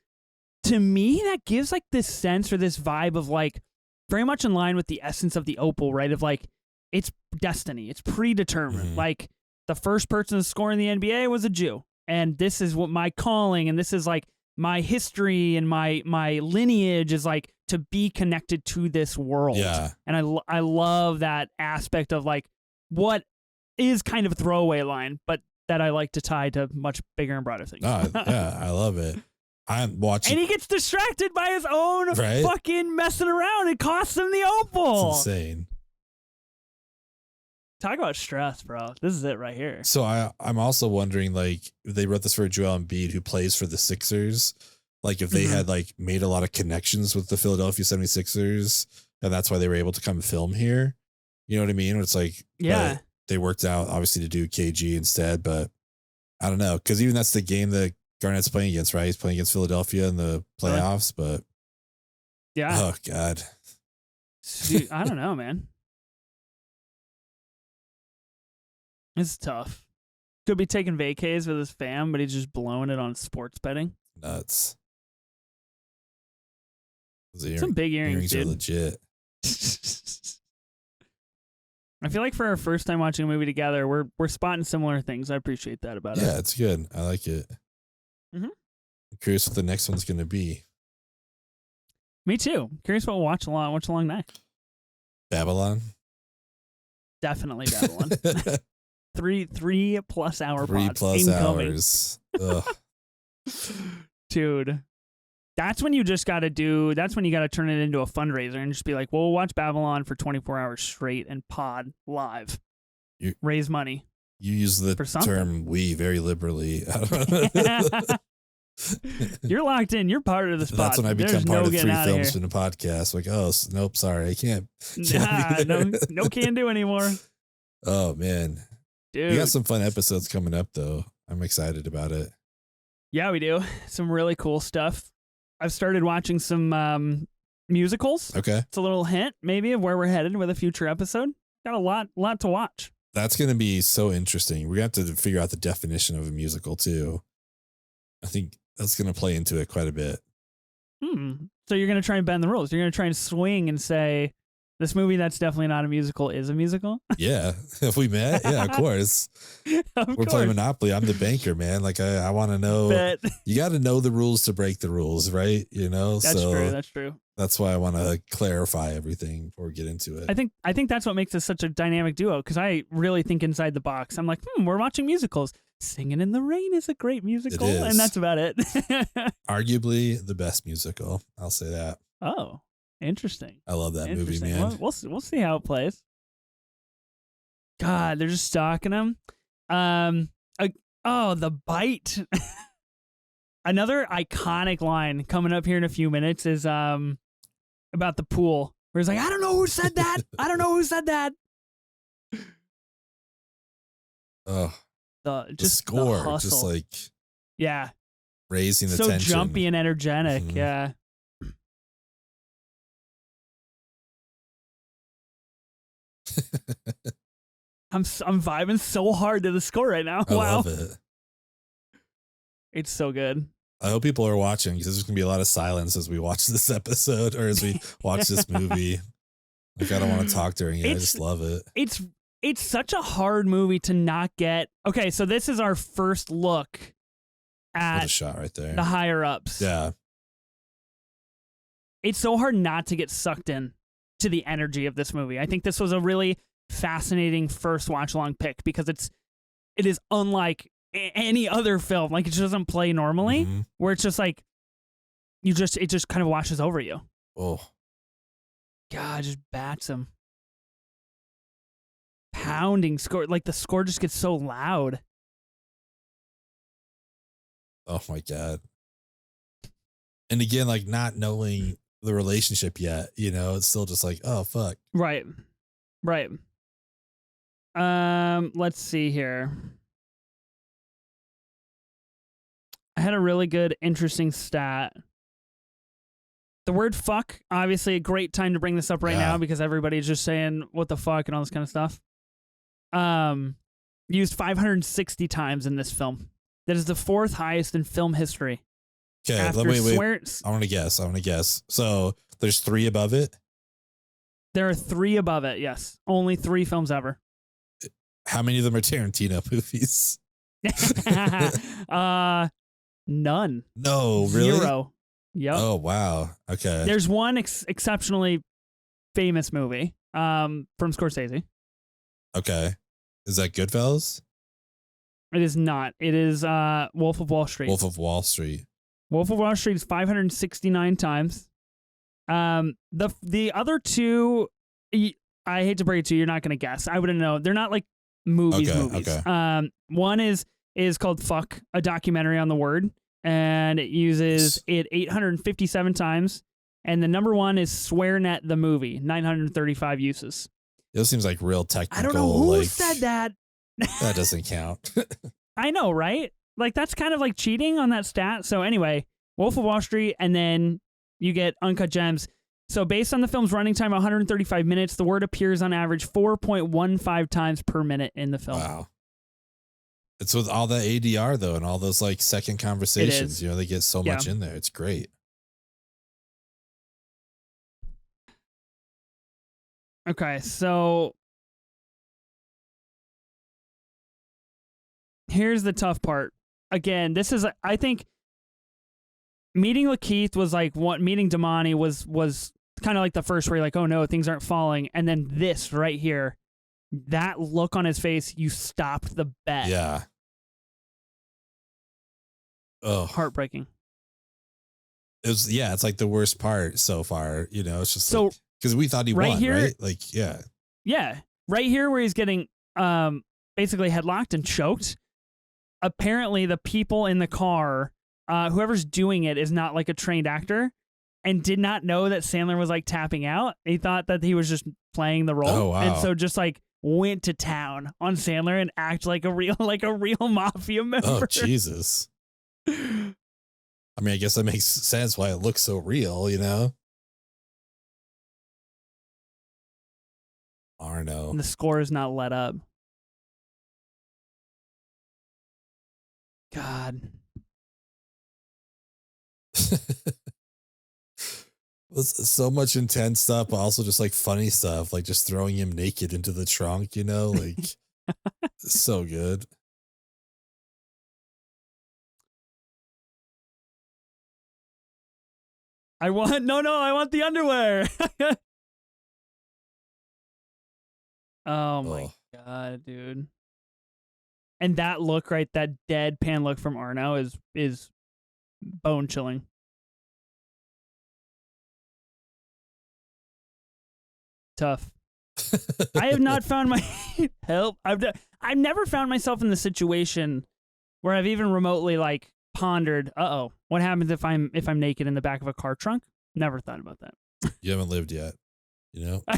to me, that gives like this sense or this vibe of like very much in line with the essence of the opal, right? Of like, it's destiny. It's predetermined. Mm-hmm. Like the first person to score in the NBA was a Jew. And this is what my calling, and this is like my history and my lineage is like to be connected to this world. Yeah. And I love that aspect of like what is kind of a throwaway line, but that I like to tie to much bigger and broader things. Yeah, I love it. I'm watching. And he gets distracted by his own fucking messing around. It costs him the opal. It's insane. Talk about stress, bro. This is it right here. So I'm also wondering, like, if they wrote this for Joel Embiid, who plays for the Sixers, like if they had like made a lot of connections with the Philadelphia 76ers, and that's why they were able to come film here. You know what I mean? It's like, they worked out obviously to do KG instead, but I don't know. Because even that's the game that Garnett's playing against, right? He's playing against Philadelphia in the playoffs, but oh God. Dude, I don't know, man. It's tough. Could be taking vacays with his fam, but he's just blowing it on sports betting. Nuts. Some big earrings, dude. Are legit. I feel like for our first time watching a movie together, we're spotting similar things. I appreciate that about it. Yeah, it's good. I like it. Mm-hmm. I'm curious what the next one's going to be. Me too. Curious what we'll watch along next. Babylon. Definitely Babylon. 3+ hour 3+ hours. Ugh. Dude, that's when you just got to turn it into a fundraiser and just be like, well, we'll watch Babylon for 24 hours straight and pod live. Raise money. You use the term "we" very liberally. You're locked in. You're part of the spot. That's when I become part of 3 films in a podcast. Like, oh, nope, sorry, I can't. No can do anymore. Oh, man. Dude. We got some fun episodes coming up, though. I'm excited about it. Yeah, we do. Some really cool stuff. I've started watching some musicals. Okay. It's a little hint, maybe, of where we're headed with a future episode. Got a lot to watch. That's going to be so interesting. We're going to have to figure out the definition of a musical, too. I think that's going to play into it quite a bit. So you're going to try and bend the rules. You're going to try and swing and say, this movie that's definitely not a musical is a musical? Yeah. If we met, yeah, of course. We're playing Monopoly. I'm the banker, man. Like, I want to know. You got to know the rules to break the rules, right? That's true. That's why I want to clarify everything before we get into it. I think that's what makes us such a dynamic duo, because I really think inside the box. I'm like, we're watching musicals. Singing in the Rain is a great musical, and that's about it. Arguably the best musical. I'll say that. Oh, interesting. I love that movie, man. We'll see how it plays. God, they're just stalking him. The bite. Another iconic line coming up here in a few minutes is about the pool, where he's like, I don't know who said that. I don't know who said that. Oh, the score, just like raising the tension. So jumpy and energetic. Mm-hmm. Yeah. I'm vibing so hard to the score right now. I Wow. love it. It's so good. I hope people are watching because there's going to be a lot of silence as we watch this episode or as we watch this movie. Like, I don't want to talk during it. I just love it. It's such a hard movie to not get. Okay, so this is our first look at What a shot right there. the higher ups. Yeah. It's so hard not to get sucked in to the energy of this movie. I think this was a really fascinating first watch along pick because it is unlike any other film. Like, it just doesn't play normally, where it's just like it just kind of washes over you. Oh. God, just bats him. Pounding score, like the score just gets so loud. Oh my God. And again, like, not knowing the relationship yet, it's still just like, oh fuck. Right. Let's see here. I had a really good, interesting stat. The word fuck, obviously a great time to bring this up right now because everybody's just saying what the fuck and all this kind of stuff. Used 560 times in this film. That is the fourth highest in film history. Okay, wait. I want to guess. So there's 3 above it? There are 3 above it, yes. Only 3 films ever. How many of them are Tarantino movies? None. No, really? 0. Yep. Oh, wow. Okay. There's one exceptionally famous movie from Scorsese. Okay. Is that Goodfellas? It is not. It is Wolf of Wall Street. Wolf of Wall Street. Wolf of Wall Street is 569 times. The other 2, I hate to break it to you, you're not going to guess. I wouldn't know. They're not like movies. Okay. One is called Fuck, a documentary on the word, and it uses it 857 times. And the number 1 is SwearNet the movie, 935 uses. It seems like real technical. I don't know who said that. That doesn't count. I know, right? Like, that's kind of like cheating on that stat. So anyway, Wolf of Wall Street, and then you get Uncut Gems. So based on the film's running time, 135 minutes, the word appears on average 4.15 times per minute in the film. Wow. It's with all that ADR, though, and all those, like, second conversations. They get so much in there. It's great. Okay, so here's the tough part. Again, this is, I think, meeting Lakeith was like what meeting Damani was kind of like the first where you're like, oh no, things aren't falling. And then this right here, that look on his face, you stopped the bet. Yeah. Oh, heartbreaking. It's like the worst part so far. It's just so because we thought he right won, here, right? Like, yeah, right here where he's getting basically headlocked and choked. Apparently, the people in the car, whoever's doing it, is not like a trained actor, and did not know that Sandler was like tapping out. He thought that he was just playing the role, oh, wow. And so just like went to town on Sandler and act like a real mafia member. Oh, Jesus. I mean, I guess that makes sense why it looks so real, Arno. And the score is not let up. God. So much intense stuff, but also just like funny stuff, like just throwing him naked into the trunk, like so good. I want the underwear. Oh my God, dude. And that look, right, that deadpan look from Arno is bone chilling. Tough. I have not found my help. I've never found myself in the situation where I've even remotely like pondered, what happens if I'm naked in the back of a car trunk? Never thought about that. You haven't lived yet, I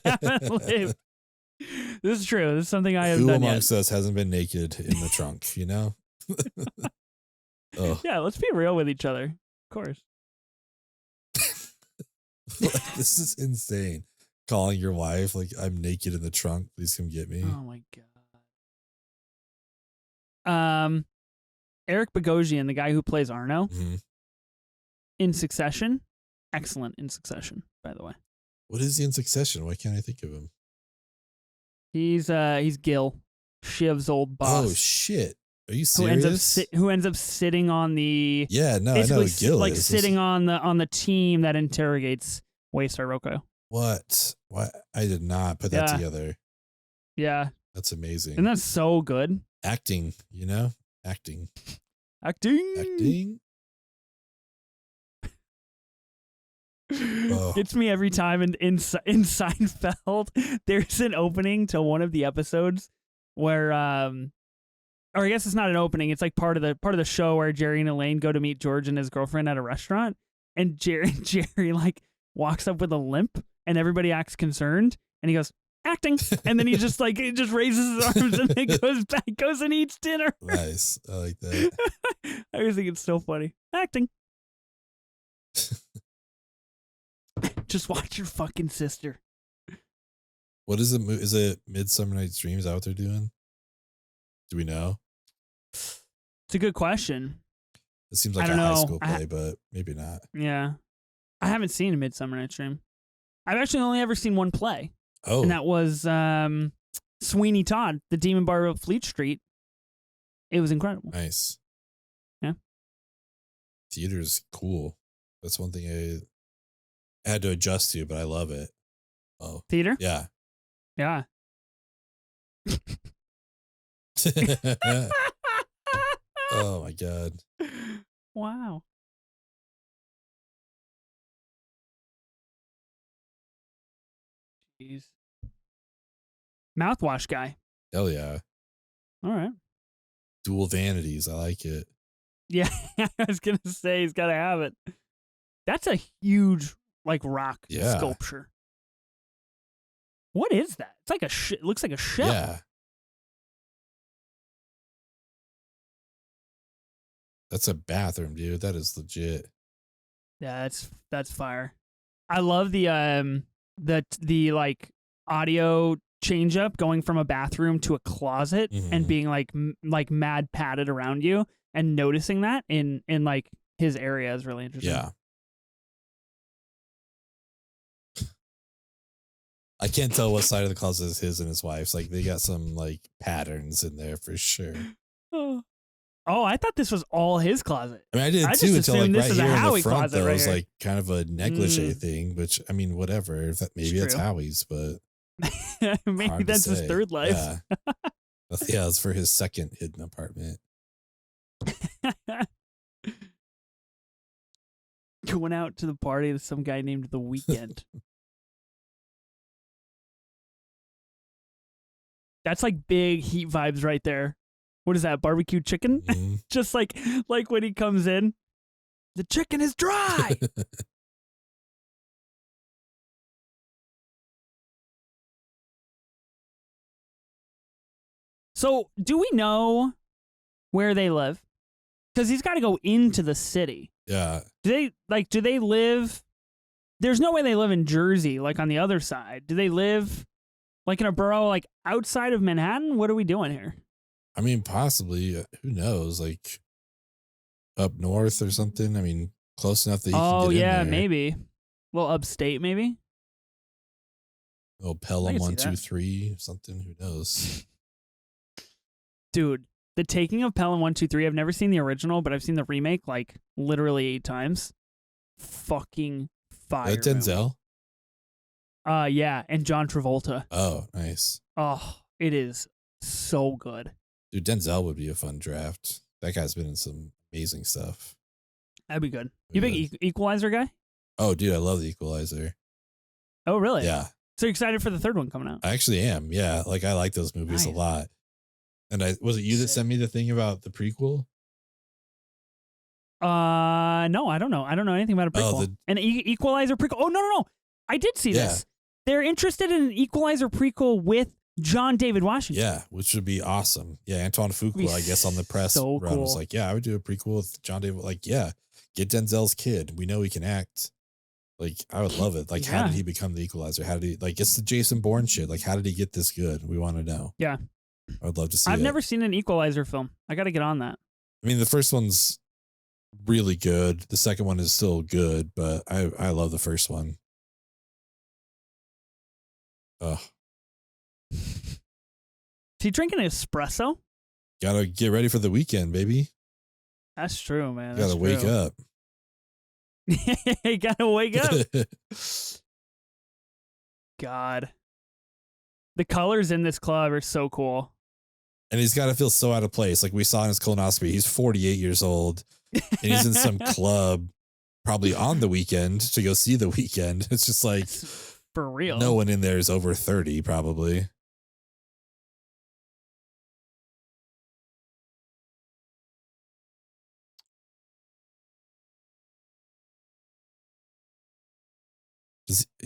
haven't lived. This is true. This is something I haven't done yet. Who amongst us hasn't been naked in the trunk, Oh. Yeah, let's be real with each other. Of course. This is insane. calling your wife like, I'm naked in the trunk. Please come get me. Oh my god. Eric Bogosian, the guy who plays Arno in Succession, excellent in Succession, by the way. What is he in Succession? Why can't I think of him? He's Gil, Shiv's old boss. Oh shit! Are you serious? Who ends up sitting on the I know Gil like is. sitting on the team that interrogates Waystar Roko. What? I did not put that together. Yeah, that's amazing. And that's so good. Acting, acting. Gets me every time in Seinfeld. There's an opening to one of the episodes where or I guess it's not an opening, it's like part of the show where Jerry and Elaine go to meet George and his girlfriend at a restaurant, and Jerry like walks up with a limp and everybody acts concerned and he goes, acting, and then he just raises his arms and then goes and eats dinner. Nice. I like that. I always think it's so funny. Acting. Just watch your fucking sister. What is it? Is it Midsummer Night's Dream? Is that what they're doing? Do we know? It's a good question. It seems like a high school play, but maybe not. Yeah. I haven't seen a Midsummer Night's Dream. I've actually only ever seen one play. Oh. And that was Sweeney Todd, the Demon Bar of Fleet Street. It was incredible. Nice. Yeah. Theater's cool. That's one thing I had to adjust to, but I love it. Oh. Theater? Yeah. Yeah. Oh my god. Wow. Jeez. Mouthwash guy. Hell yeah. All right. Dual vanities. I like it. Yeah, I was going to say he's got to have it. That's a huge rock sculpture. What is that? It's like it looks like a shell. Yeah. That's a bathroom, dude. That is legit. Yeah, that's fire. I love the audio change up going from a bathroom to a closet and being like mad padded around you, and noticing that in like his area is really interesting. Yeah. I can't tell what side of the closet is his and his wife's. Like, they got some patterns in there for sure. Oh, I thought this was all his closet. I mean, I did too, until right here in the front, though, it was like kind of a negligee thing, which, I mean, whatever. Maybe it's Howie's, but maybe that's his third life. Yeah. Yeah, it's for his second hidden apartment. Going out to the party with some guy named The Weeknd. That's like big Heat vibes right there. What is that, barbecue chicken? Mm-hmm. Just like when he comes in, the chicken is dry. So, do we know where they live? Because he's got to go into the city. Yeah. Do they live? There's no way they live in Jersey, like on the other side. Do they live like in a borough like outside of Manhattan? What are we doing here? I mean, possibly. Who knows? Like up north or something. I mean, close enough that you can get in there. Maybe. Well, upstate, maybe. Oh, Pelham 123, something. Who knows? Dude, the taking of Pelham 123. I've never seen the original, but I've seen the remake like literally 8 times. Fucking fire. Is that Denzel? Yeah, and John Travolta. Oh, nice. Oh, it is so good. Dude, Denzel would be a fun draft. That guy's been in some amazing stuff. That'd be good. You big Equalizer guy? Oh, dude, I love the Equalizer. Oh, really? Yeah. So you're excited for the third one coming out? I actually am. Yeah, like I like those movies a lot. And was it you that sent me the thing about the prequel? No, I don't know. I don't know anything about a prequel. An Equalizer prequel. Oh, no. I did see this. They're interested in an Equalizer prequel with John David Washington. Yeah, which would be awesome. Yeah, Antoine Fuqua, I guess, on the press run was like, yeah, I would do a prequel with John David. Like, yeah, get Denzel's kid. We know he can act. Like, I would love it. Like, how did he become the Equalizer? How did he, like, it's the Jason Bourne shit. Like, how did he get this good? We want to know. Yeah. I would love to see I've it. never seen an Equalizer film. I got to get on that. I mean, the first one's really good. The second one is still good, but I love the first one. Oh. Is he drinking an espresso? Gotta get ready for the weekend, baby. That's true, man. Gotta wake up. You gotta wake up. God. The colors in this club are so cool. And he's got to feel so out of place. Like we saw in his colonoscopy, he's 48 years old and he's in some club probably on the weekend to go see The Weeknd. It's just like, for real. No one in there is over 30 probably.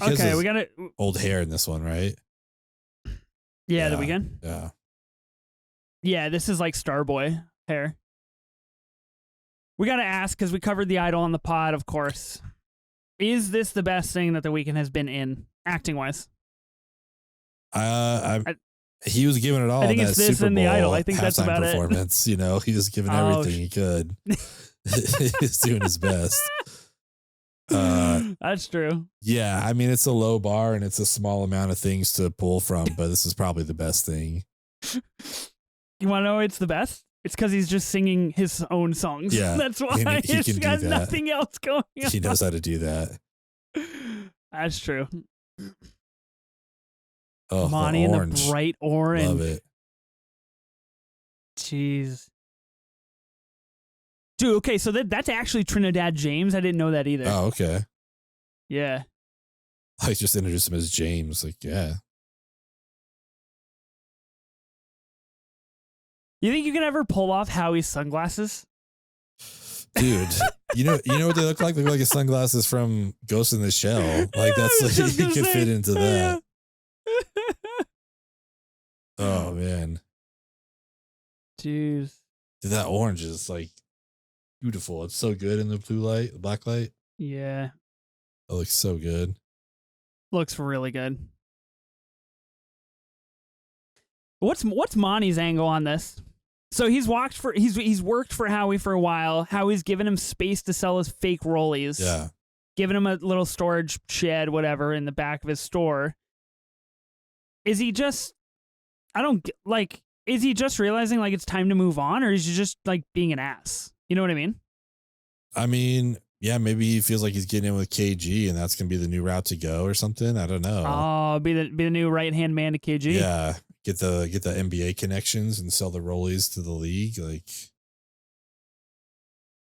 Okay, we got it. Old hair in this one, right? Yeah, The Weeknd. Yeah. Yeah, this is like Starboy hair. We got to ask, because we covered The Idol on the pod, of course. Is this the best thing that The Weeknd has been in, acting-wise? He was giving it all. I think it's this and The Idol. I think that's about performance. You know, he was giving everything he could. He's doing his best. That's true. Yeah, I mean, it's a low bar and it's a small amount of things to pull from, but this is probably the best thing. You want to know it's the best? It's because he's just singing his own songs. Yeah, that's why he's got nothing else going on. He knows how to do that. That's true. Oh, Monty in the bright orange. Love it. Jeez. Dude, okay, so that's actually Trinidad James. I didn't know that either. Oh, okay. Yeah. I just introduced him as James. Like, yeah. You think you can ever pull off Howie's sunglasses? Dude, you know what they look like? They look like his sunglasses from Ghost in the Shell. Like, that's like, he could fit into that. Oh, man. Jeez. Dude, that orange is like beautiful. It's so good in the blue light, the black light. Yeah. It looks so good. Looks really good. What's Monty's angle on this? So he's worked for Howie for a while. Howie's given him space to sell his fake rollies. Yeah. Giving him a little storage shed, whatever, in the back of his store. Is he just is he just realizing like it's time to move on, or is he just like being an ass? You know what I mean? I mean, yeah, maybe he feels like he's getting in with KG and that's going to be the new route to go or something. I don't know. Oh, be the new right-hand man to KG. Yeah. Get the NBA connections and sell the rollies to the league. Like,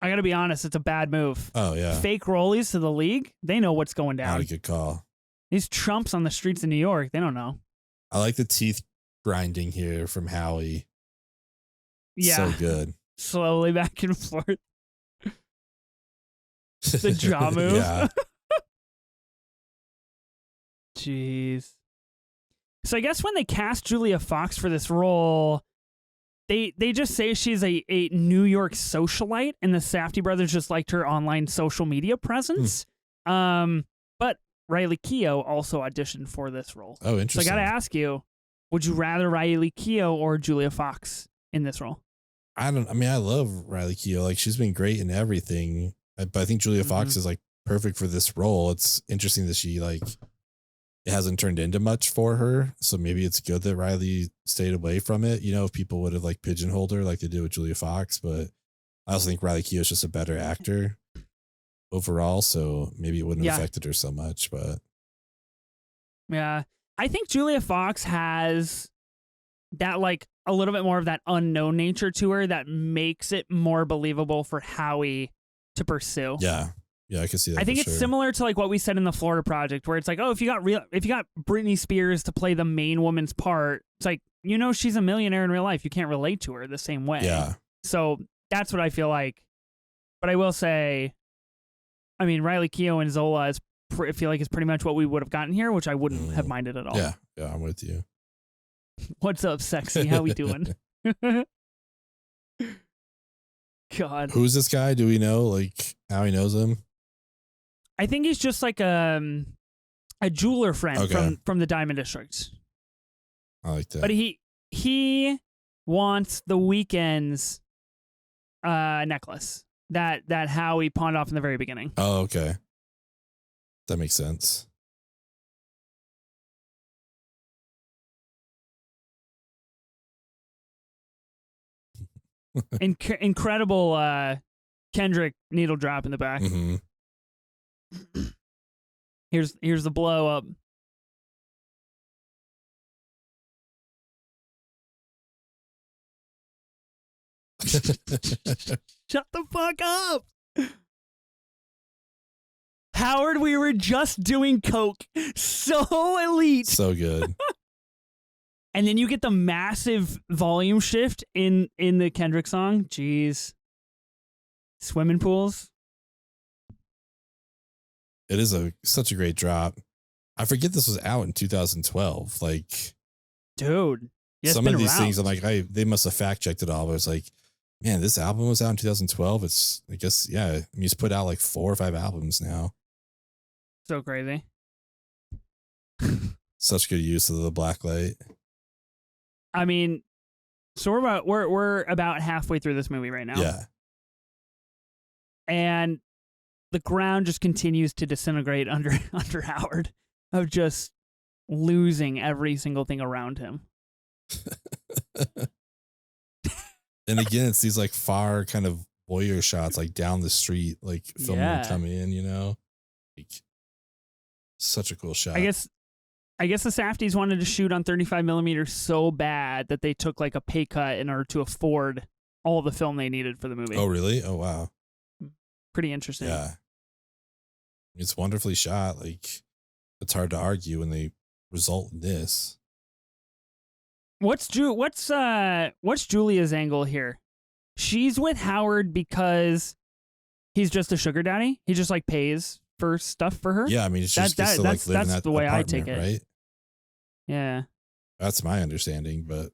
I got to be honest, it's a bad move. Oh, yeah. Fake rollies to the league, they know what's going down. Not a good call. These chumps on the streets of New York, they don't know. I like the teeth grinding here from Howie. Yeah. So good. Slowly back and forth. The jaw move. Yeah. Jeez. So I guess when they cast Julia Fox for this role, they just say she's a New York socialite, and the Safdie brothers just liked her online social media presence. But Riley Keough also auditioned for this role. Oh, interesting. So I got to ask you, would you rather Riley Keough or Julia Fox in this role? I love Riley Keough. Like, she's been great in everything. But I think Julia Fox is like perfect for this role. It's interesting that she it hasn't turned into much for her. So maybe it's good that Riley stayed away from it. You know, if people would have like pigeonholed her like they did with Julia Fox, but I also think Riley Keough is just a better actor overall. So maybe it wouldn't have affected her so much, but yeah, I think Julia Fox has that like a little bit more of that unknown nature to her that makes it more believable for Howie to pursue. Yeah. Yeah, I can see that. I think it's similar to like what we said in the Florida Project, where it's like, oh, if you got Britney Spears to play the main woman's part, it's like, you know, she's a millionaire in real life. You can't relate to her the same way. Yeah. So that's what I feel like. But I will say, I mean, Riley Keough and Zola I feel like is pretty much what we would have gotten here, which I wouldn't have minded at all. Yeah. Yeah, I'm with you. What's up, sexy? How we doing? God. Who's this guy? Do we know like how he knows him? I think he's just like a jeweler friend from the Diamond District. I like that. But he wants the Weeknd's necklace that Howie pawned off in the very beginning. Oh, okay. That makes sense. Incredible Kendrick needle drop in the back. Mm-hmm. Here's the blow up. Shut the fuck up. Howard, we were just doing coke. So elite. So good. And then you get the massive volume shift in the Kendrick song. Jeez. Swimming pools. It is such a great drop. I forget this was out in 2012. Like, dude, yeah, some of these things, I'm like, they must have fact checked it all. But it's like, man, this album was out in 2012. It's, I guess, yeah. I mean, he's put out like 4 or 5 albums now. So crazy. Such good use of the black light. I mean, so we're about halfway through this movie right now. Yeah. And the ground just continues to disintegrate under Howard, of just losing every single thing around him. And again, it's these like far kind of voyeur shots, like down the street, like filming them come in, you know, like such a cool shot. I guess the Safdies wanted to shoot on 35 millimeters so bad that they took like a pay cut in order to afford all the film they needed for the movie. Oh, really? Oh, wow. Pretty interesting. Yeah. It's wonderfully shot. Like, it's hard to argue when they result in this. What's Julia's angle here? She's with Howard because he's just a sugar daddy. He just like pays for stuff for her. Yeah, I mean, it's just to like live in that the way I take it, right? Yeah, that's my understanding. But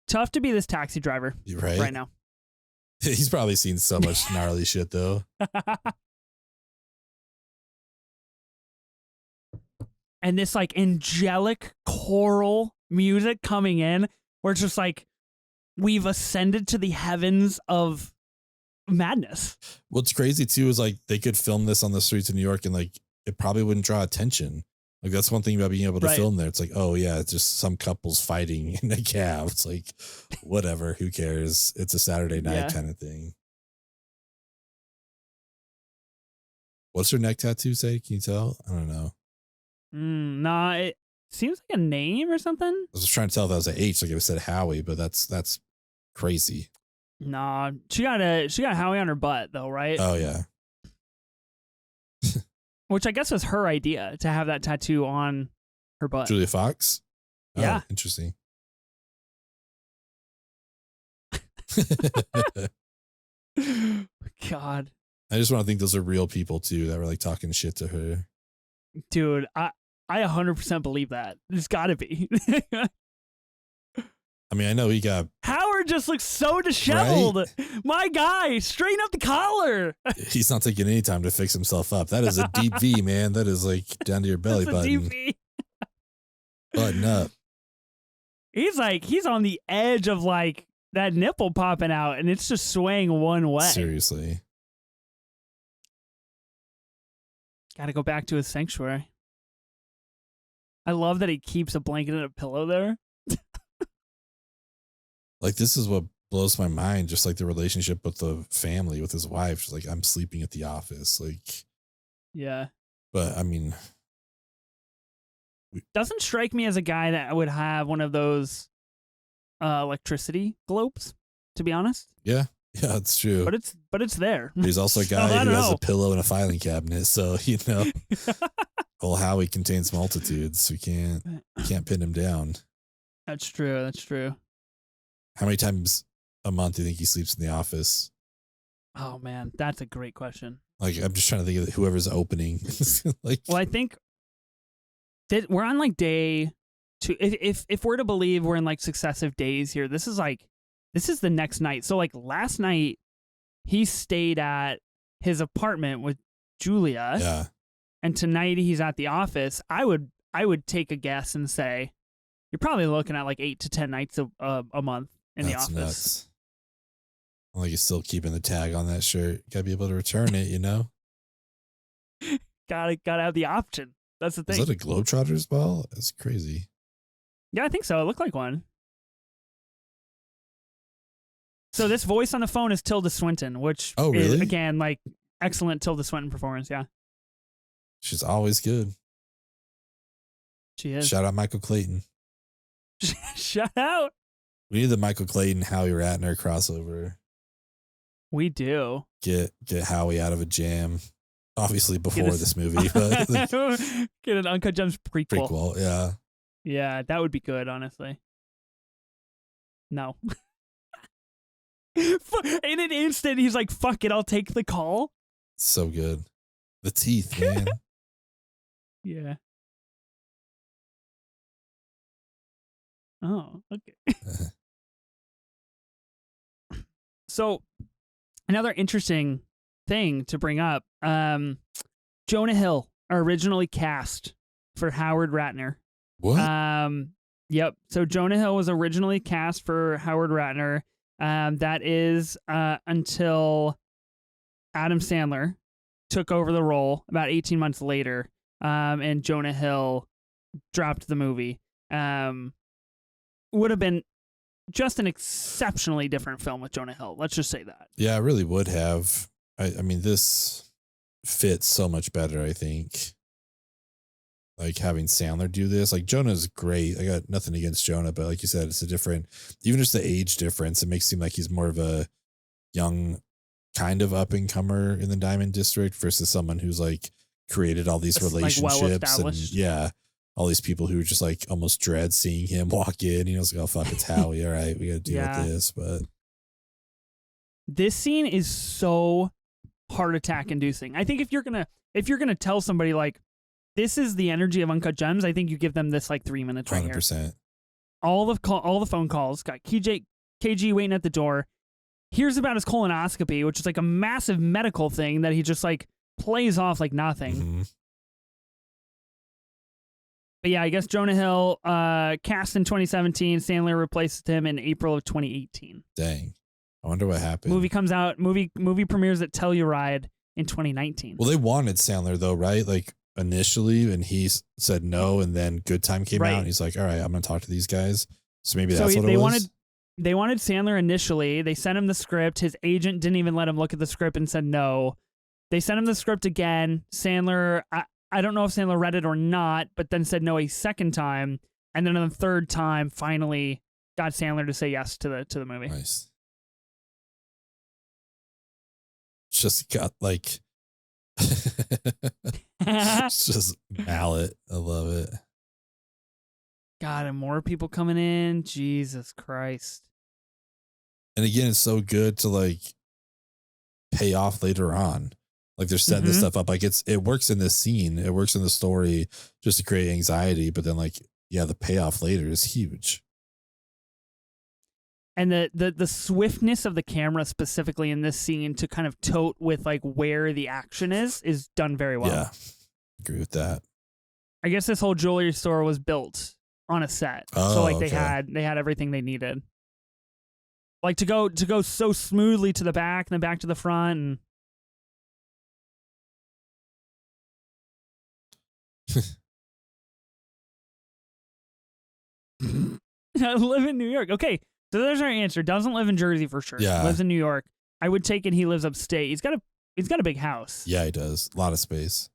tough to be this taxi driver right now. He's probably seen so much gnarly shit though. And this like angelic choral music coming in, where it's just like we've ascended to the heavens of madness. What's crazy too is like they could film this on the streets of New York and like it probably wouldn't draw attention. Like that's one thing about being able to film there. It's like, oh yeah, it's just some couples fighting in a cab. It's like, whatever, who cares? It's a Saturday night kind of thing. What's her neck tattoo say? Can you tell? I don't know. Nah, it seems like a name or something. I was trying to tell if that was an H, like it said Howie, but that's crazy. Nah, she got Howie on her butt though, right? Oh yeah. Which I guess was her idea to have that tattoo on her butt. Julia Fox? Oh, yeah. Interesting. God. I just want to think those are real people too that were like talking shit to her. Dude, I 100% believe that. There's got to be. I mean, I know he got... Howard just looks so disheveled. Right? My guy, straighten up the collar. He's not taking any time to fix himself up. That is a deep V, man. That is like down to your belly button. Deep V. Button up. He's on the edge of like that nipple popping out and it's just swaying one way. Seriously. Got to go back to his sanctuary. I love that he keeps a blanket and a pillow there. Like, this is what blows my mind. Just like the relationship with the family, with his wife. Just like, I'm sleeping at the office. Like, yeah. But I mean, doesn't strike me as a guy that would have one of those electricity globes, to be honest. Yeah. Yeah, it's true. But it's there. He's also a guy who has a pillow and a filing cabinet. So, you know, well, Howie contains multitudes. We can't pin him down. That's true. That's true. How many times a month do you think he sleeps in the office? Oh man, that's a great question. Like, I'm just trying to think of whoever's opening. Like, well, I think that we're on like day 2. If we're to believe we're in like successive days here, this is the next night. So like last night he stayed at his apartment with Julia. Yeah. And tonight he's at the office. I would take a guess and say you're probably looking at like 8 to 10 nights a month in the office. Nuts. Like he's still keeping the tag on that shirt. Gotta be able to return it, you know? Gotta have the option. That's the thing. Is that a Globetrotters ball? That's crazy. Yeah, I think so. It looked like one. So this voice on the phone is Tilda Swinton, which is, again, like, excellent Tilda Swinton performance, yeah. She's always good. She is. Shout out Michael Clayton. Shout out. We need the Michael Clayton, Howie Ratner crossover. We do. Get Howie out of a jam. Obviously before this movie, but get an Uncut Gems prequel. Prequel, yeah. Yeah, that would be good, honestly. No. In an instant, he's like, fuck it, I'll take the call. So good. The teeth, man. Yeah. Oh, okay. So, another interesting thing to bring up. Jonah Hill originally cast for Howard Ratner. What? Yep. So Jonah Hill was originally cast for Howard Ratner. That is until Adam Sandler took over the role about 18 months later, and Jonah Hill dropped the movie. Would have been just an exceptionally different film with Jonah Hill. Let's just say that. Yeah, I really would have. I mean, this fits so much better, I think. Like having Sandler do this. Like Jonah's great. I got nothing against Jonah, but like you said, it's a different, even just the age difference, it makes it seem like he's more of a young kind of up and comer in the Diamond District versus someone who's like created all these relationships and yeah, all these people who just like almost dread seeing him walk in. You know, it's like, oh fuck, it's Howie. All right, we got to deal with this. But this scene is so heart attack inducing. I think if you're gonna tell somebody like this is the energy of Uncut Gems, I think you give them this like 3 minutes right 100%. here. All the phone calls got KG waiting at the door. Hears about his colonoscopy, which is like a massive medical thing that he just like plays off like nothing. Mm-hmm. But yeah, I guess Jonah Hill cast in 2017. Sandler replaced him in April of 2018. Dang. I wonder what happened. Movie comes out, movie premieres at Telluride in 2019. Well, they wanted Sandler though, right? Like initially, and he said no, and then Good Time came out, and he's like, all right, I'm going to talk to these guys. So maybe that's what it was. They wanted Sandler initially. They sent him the script. His agent didn't even let him look at the script and said no. They sent him the script again. Sandler, I don't know if Sandler read it or not, but then said no a second time. And then on the third time, finally got Sandler to say yes to the movie. Nice. Just got like, it's just mallet. I love it. God, and more people coming in. Jesus Christ. And again, it's so good to like pay off later on. Like they're setting this stuff up. Like it works in this scene. It works in the story just to create anxiety. But then like, yeah, the payoff later is huge. And the swiftness of the camera specifically in this scene to kind of tote with like where the action is done very well. Yeah, agree with that. I guess this whole jewelry store was built on a set. Oh, so like okay. they had everything they needed. Like to go so smoothly to the back and then back to the front. And I live in New York. Okay, so there's our answer. Doesn't live in Jersey for sure. Yeah. Lives in New York. I would take it he lives upstate. He's got a big house. Yeah, he does. A lot of space.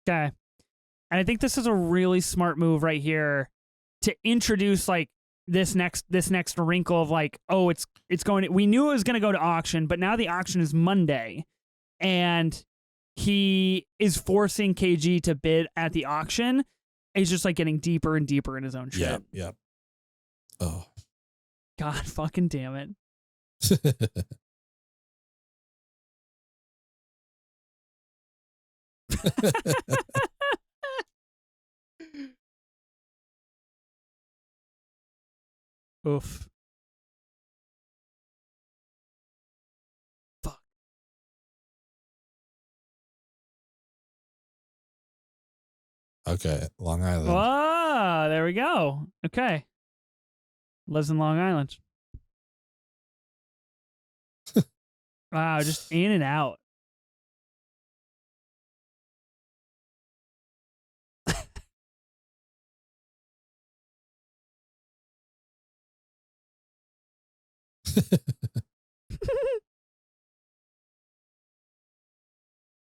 Okay. And I think this is a really smart move right here to introduce like this next wrinkle of like, oh, it's going to, we knew it was going to go to auction, but now the auction is Monday and he is forcing KG to bid at the auction. He's just like getting deeper and deeper in his own shit. Yep. Oh. God fucking damn it. Oof. Okay, Long Island. Oh, there we go. Okay. Lives in Long Island. Wow, just in and out.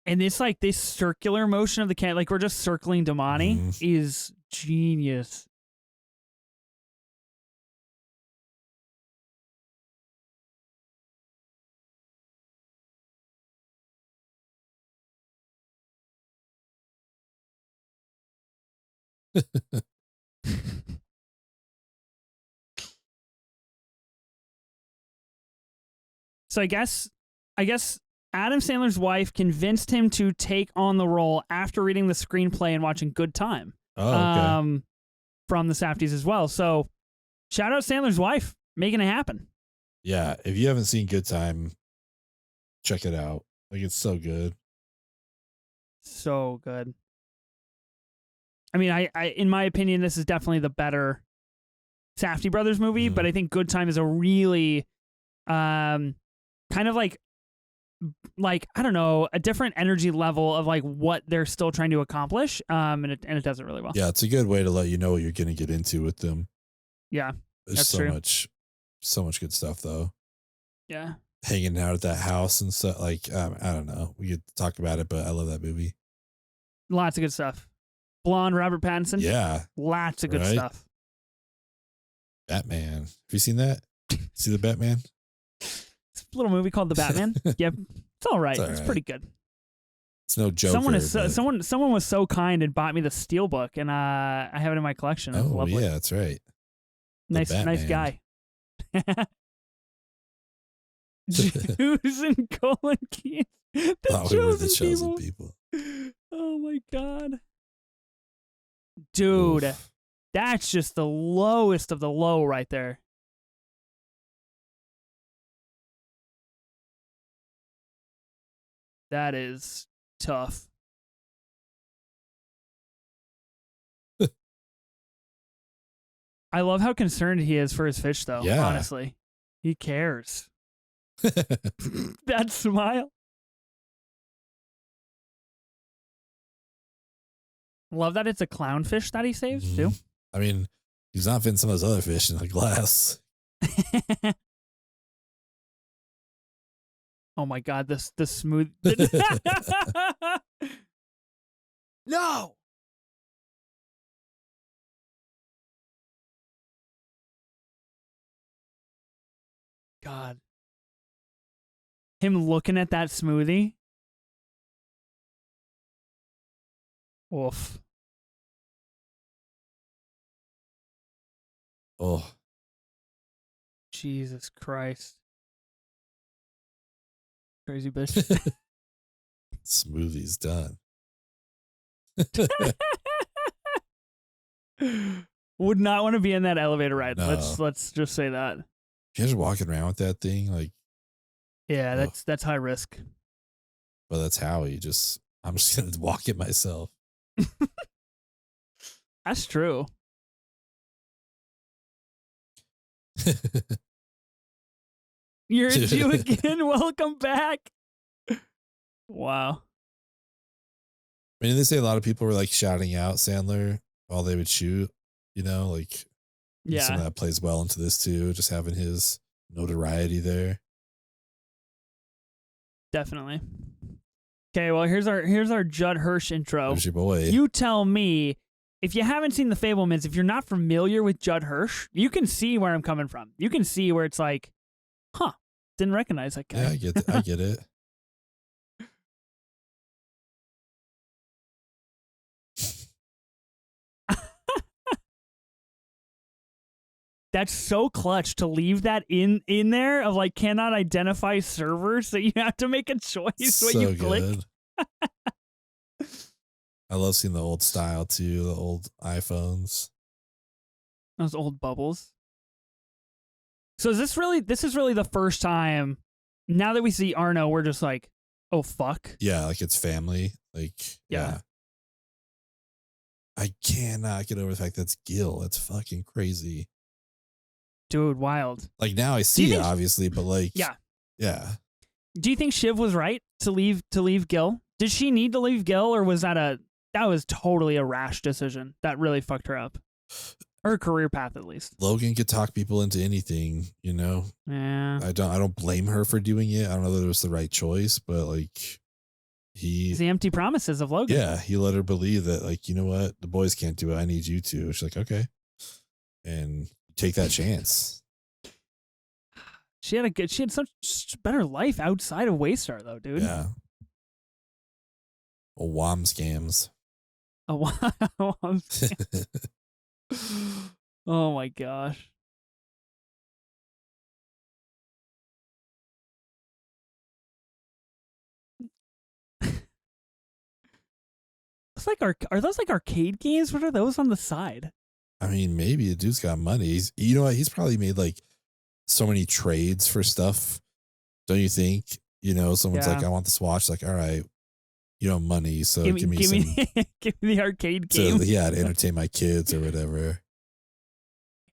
And it's like this circular motion of the cat, like we're just circling Damani, is genius. So I guess Adam Sandler's wife convinced him to take on the role after reading the screenplay and watching Good Time. Oh, okay. From the Safdies as well. So shout out Sandler's wife making it happen. Yeah, if you haven't seen Good Time, check it out. Like, it's so good. So good. I mean, I in my opinion, this is definitely the better Safdie Brothers movie, but I think Good Time is a really kind of like I don't know, a different energy level of like what they're still trying to accomplish, and it does it really well. Yeah, it's a good way to let you know what you're going to get into with them. Yeah, there's so much good stuff though. Yeah, hanging out at that house and stuff. Like, I don't know, we could talk about it, but I love that movie. Lots of good stuff. Blonde Robert Pattinson. Yeah, lots of good stuff. Batman. Have you seen that? See the Batman? It's a little movie called The Batman. Yep, it's all right. It's pretty good. It's no joke. Someone was so kind and bought me the Steelbook, and I have it in my collection. It's lovely. Yeah, that's right. Nice guy. Jews and colon keys. The chosen people. Oh my god, dude, oof. That's just the lowest of the low right there. That is tough. I love how concerned he is for his fish, though. Yeah. Honestly, he cares. That smile. Love that it's a clownfish that he saves, too. I mean, he's not fitting some of those other fish in a glass. Oh my god, the smooth. No. God. Him looking at that smoothie. Oof. Oh. Jesus Christ. Crazy bitch. Smoothie's done. Would not want to be in that elevator ride. No. Let's just say that. You're just walking around with that thing, like. Yeah, that's high risk. But that's how I'm just gonna walk it myself. That's true. You're a Jew again. Welcome back. Wow. I mean, they say a lot of people were like shouting out Sandler while they would shoot, like some of that plays well into this too, just having his notoriety there. Definitely. Okay, well, here's our Judd Hirsch intro. There's your boy. You tell me, if you haven't seen The Fabelmans, if you're not familiar with Judd Hirsch, you can see where I'm coming from. You can see where it's like, huh, didn't recognize that guy. Yeah, I get it. That's so clutch to leave that in there of like cannot identify servers, so you have to make a choice when you click. I love seeing the old style too, the old iPhones. Those old bubbles. So this is really the first time now that we see Arno, we're just like, oh fuck. Yeah, like it's family. Like yeah. I cannot get over the fact that's Gil. That's fucking crazy. Dude, wild. Like now I see it obviously, but like, yeah. Do you think Shiv was right to leave Gil? Did she need to leave Gil, or was that was totally a rash decision that really fucked her up? Her career path, at least. Logan could talk people into anything, you know. Yeah. I don't blame her for doing it. I don't know that it was the right choice, but like it's the empty promises of Logan. Yeah, he let her believe that, like, you know what, the boys can't do it. I need you to. She's like, okay, and take that chance. She had such better life outside of Waystar, though, dude. Yeah. WOM scams. WOM scams. Oh my gosh. It's like are those like arcade games? What are those on the side? I mean, maybe the dude's got money. You know what? He's probably made like so many trades for stuff. Don't you think? You know, someone's like, I want this watch. Like, all right, you know, money. So give me the arcade game. To entertain my kids or whatever.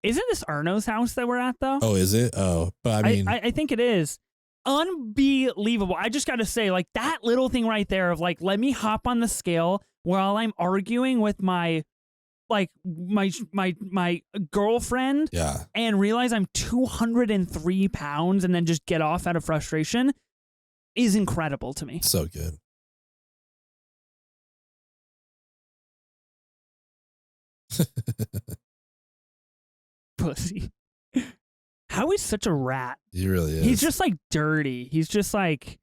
Isn't this Arno's house that we're at though? Oh, is it? Oh, but I mean, I think it is. Unbelievable. I just got to say, like, that little thing right there of like, let me hop on the scale while I'm arguing with my girlfriend, and realize I'm 203 pounds and then just get off out of frustration is incredible to me. So good. Pussy. How is such a rat? He really is. He's just like dirty. He's just like.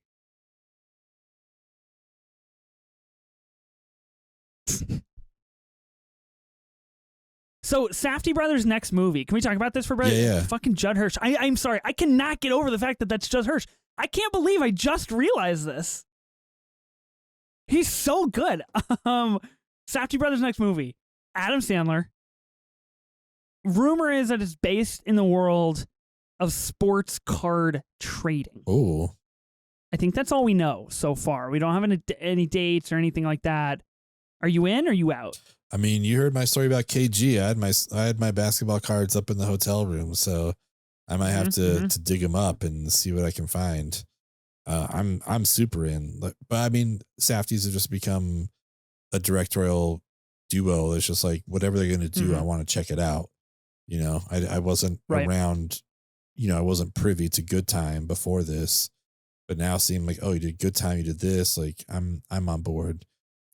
So, Safdie Brothers' next movie. Can we talk about this for a bit? Yeah. Fucking Judd Hirsch. I'm sorry. I cannot get over the fact that that's Judd Hirsch. I can't believe I just realized this. He's so good. Safdie Brothers' next movie. Adam Sandler. Rumor is that it's based in the world of sports card trading. Oh. I think that's all we know so far. We don't have any dates or anything like that. Are you in or are you out? I mean, you heard my story about KG. I had my basketball cards up in the hotel room, so I might have to dig them up and see what I can find. I'm super in, but I mean, Safdies have just become a directorial duo. It's just like whatever they're going to do, I want to check it out. You know, I wasn't around. You know, I wasn't privy to Good Time before this, but now seeing like, oh, you did Good Time, you did this. Like, I'm on board.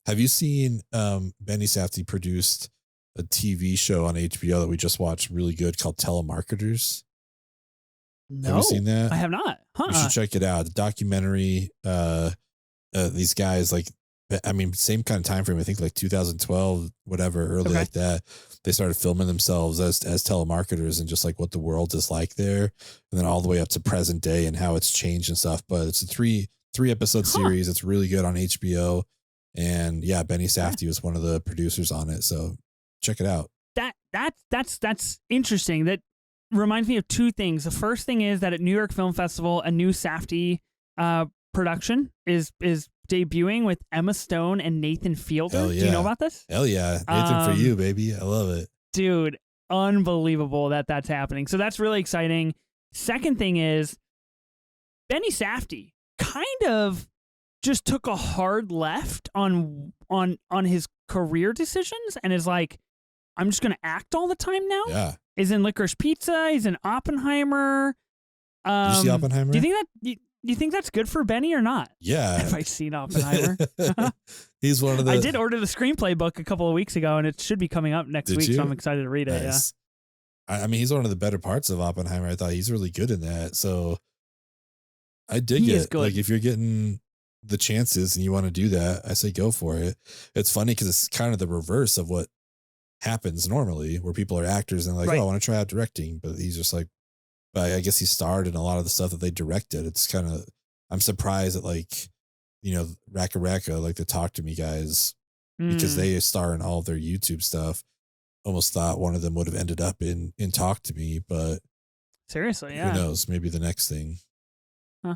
Have you seen Benny Safdie produced a TV show on HBO that we just watched, really good, called Telemarketers? No, have you seen that? I have not. You should check it out. The documentary. These guys, like, I mean, same kind of time frame. I think like 2012, whatever, early like that. They started filming themselves as telemarketers and just like what the world is like there, and then all the way up to present day and how it's changed and stuff. But it's a three episode series. It's really good on HBO. And yeah, Benny Safdie was one of the producers on it, so check it out. That's interesting. That reminds me of two things. The first thing is that at New York Film Festival, a new Safdie production is debuting with Emma Stone and Nathan Fielder. Hell yeah. Do you know about this? Hell yeah, Nathan for you, baby. I love it, dude. Unbelievable that's happening. So that's really exciting. Second thing is Benny Safdie kind of just took a hard left on his career decisions and is like, I'm just gonna act all the time now. Yeah. Is in Licorice Pizza. He's in Oppenheimer. Did you see Oppenheimer? Do you think that's good for Benny or not? Yeah. Have I seen Oppenheimer? He's one of the. I did order the screenplay book a couple of weeks ago, and it should be coming up next week. So I'm excited to read it. Nice. Yeah. I mean, he's one of the better parts of Oppenheimer. I thought he's really good in that. So I dig it. Good. Like if you're getting the chances and you want to do that, I say go for it. It's funny because it's kind of the reverse of what happens normally, where people are actors and like, oh, I want to try out directing, but he's just like, but I guess he starred in a lot of the stuff that they directed. It's kind of, I'm surprised that like, you know, Raka, like the Talk to Me guys, because they star in all of their YouTube stuff. Almost thought one of them would have ended up in Talk to Me, but seriously, yeah, who knows? Maybe the next thing. Huh?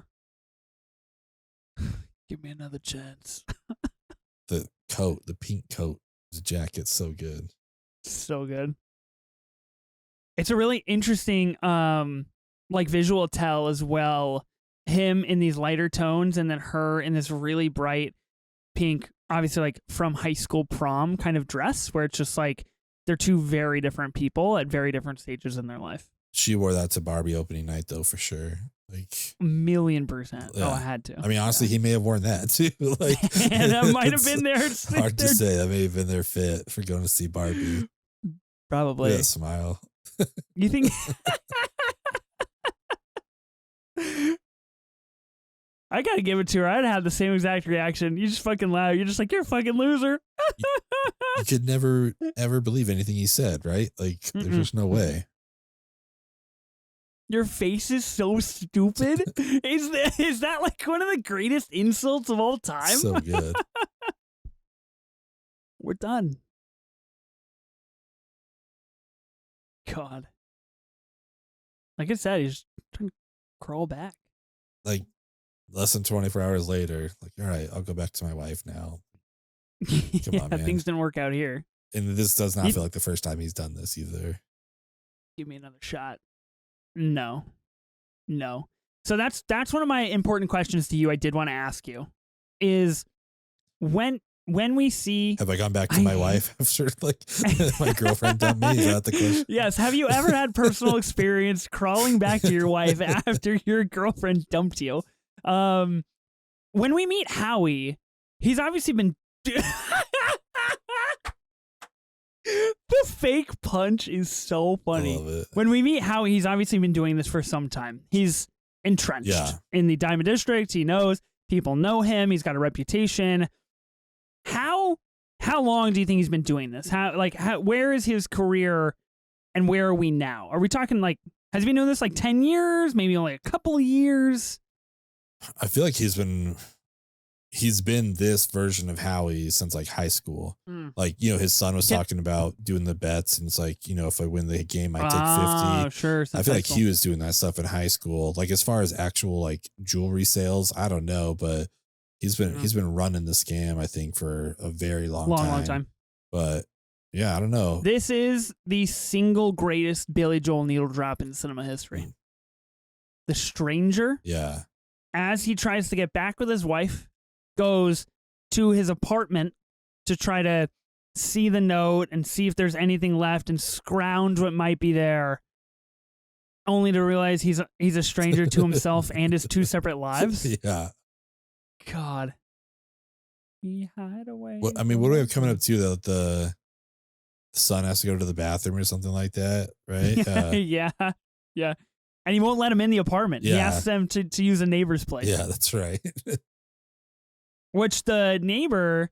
Give me another chance. The coat, the pink coat. His jacket's so good. So good. It's a really interesting like visual tell as well. Him in these lighter tones and then her in this really bright pink, obviously like from high school prom kind of dress, where it's just like they're two very different people at very different stages in their life. She wore that to Barbie opening night though, for sure. Like 1,000,000%. yeah. Oh, I had to. I mean, honestly, he may have worn that too. Like, and that might have been there. Hard to say. That may have been their fit for going to see Barbie. Probably. Yeah, smile. You think? I gotta give it to her. I'd have the same exact reaction. You just fucking laugh. You're just like, you're a fucking loser. You could never ever believe anything he said, right? Like, there's just no way. Your face is so stupid. Is that like one of the greatest insults of all time? So good. We're done. God. Like I said, he's trying to crawl back. Like, less than 24 hours later, like, all right, I'll go back to my wife now. Come on, man. Things didn't work out here. And this does not feel like the first time he's done this either. Give me another shot. No. So that's one of my important questions to you I did want to ask you is when we see... Have I gone back to my wife after like my girlfriend dumped me? Is that the question? Yes. Have you ever had personal experience crawling back to your wife after your girlfriend dumped you? When we meet Howie, he's obviously been... The fake punch is so funny. I love it. When we meet Howie, he's obviously been doing this for some time. He's entrenched in the Diamond District. He knows people know him. He's got a reputation. How long do you think he's been doing this? Where is his career and where are we now? Are we talking like, has he been doing this like 10 years? Maybe only a couple of years? I feel like he's been this version of Howie since like high school. Like, you know, his son was talking about doing the bets and it's like, you know, if I win the game, I take 50. Sure. I feel like he was doing that stuff in high school. Like as far as actual like jewelry sales, I don't know, but he's been running the scam, I think, for a very long time. But yeah, I don't know. This is the single greatest Billy Joel needle drop in cinema history. The Stranger. Yeah. As he tries to get back with his wife, goes to his apartment to try to see the note and see if there's anything left and scrounge what might be there, only to realize he's a stranger to himself and his two separate lives. Yeah. God. He hide away. Well, I mean, what do we have coming up too? That the son has to go to the bathroom or something like that, right? Yeah. And he won't let him in the apartment. Yeah. He asks them to use a neighbor's place. Yeah, that's right. Which the neighbor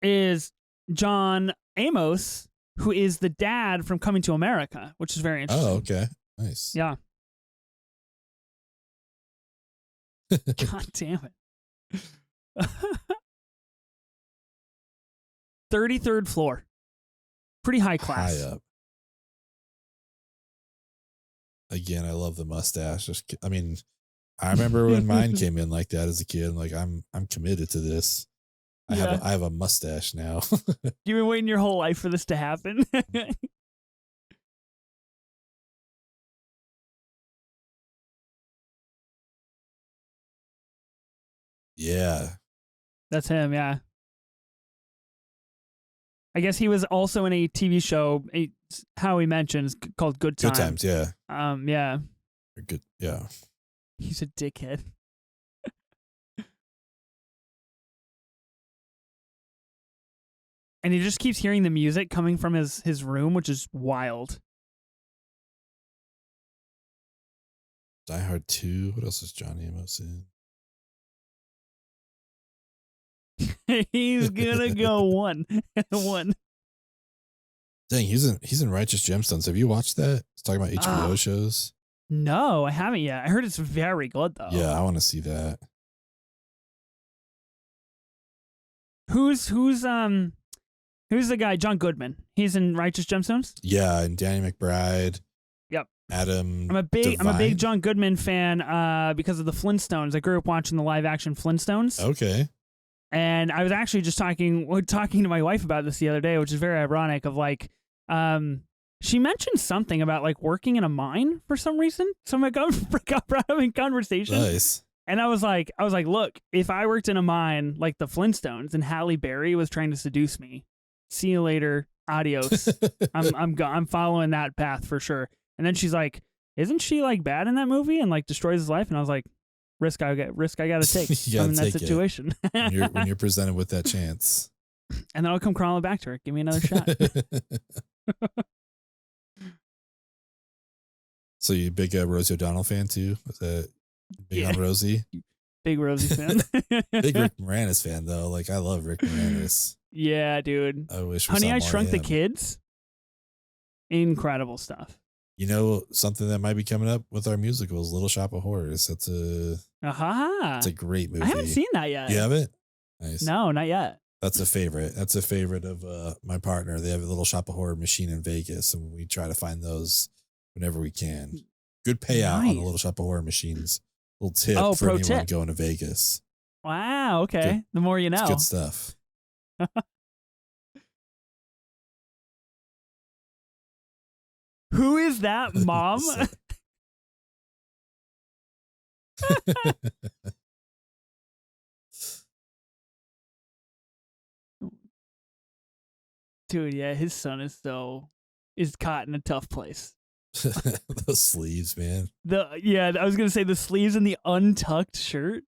is John Amos, who is the dad from Coming to America, which is very interesting. Oh, okay. Nice. Yeah. God damn it. 33rd floor. Pretty high class. High up. Again, I love the mustache. I mean, I remember when mine came in like that as a kid. Like, I'm committed to this. I have a mustache now. You've been waiting your whole life for this to happen. Yeah. That's him, yeah. I guess he was also in a TV show, how he mentions, called Good Times. Good Times, yeah. Yeah. Good, yeah. He's a dickhead. And he just keeps hearing the music coming from his room, which is wild. Die Hard 2. What else is Johnny Amos in? He's gonna go one. Dang, he's in Righteous Gemstones. Have you watched that? It's talking about HBO shows. No, I haven't yet. I heard it's very good though. Yeah, I want to see that. Who's the guy? John Goodman. He's in Righteous Gemstones? Yeah, and Danny McBride. Yep. Adam. I'm a big Devine. John Goodman fan because of the Flintstones. I grew up watching the live action Flintstones. Okay. And I was actually just talking to my wife about this the other day, which is very ironic. Of like, she mentioned something about like working in a mine for some reason. So I got brought up in conversation. Nice. And I was like, look, if I worked in a mine like the Flintstones and Halle Berry was trying to seduce me, see you later, adios. I'm following that path for sure. And then she's like, isn't she like bad in that movie and like destroys his life? And I was like, risk I got to take. I'm in that situation. when you're presented with that chance. And then I'll come crawling back to her. Give me another shot. So you a big Rosie O'Donnell fan too? Was that big on Rosie? Big Rosie fan. Big Rick Moranis fan though. Like I love Rick Moranis. Yeah, dude. I wish. Honey, I more Shrunk of the him. Kids. Incredible stuff. You know something that might be coming up with our musicals, Little Shop of Horrors. That's a great movie. I haven't seen that yet. You haven't? Nice. No, not yet. That's a favorite. That's a favorite of my partner. They have a Little Shop of Horror machine in Vegas, and we try to find those whenever we can. Good payout on the Little Shop of Horror machines. Little tip for anyone going to Vegas. Wow. Okay. Good. The more you know. It's good stuff. Who is that, Mom? Dude, yeah, his son is caught in a tough place. Those sleeves, man. I was gonna say the sleeves and the untucked shirt.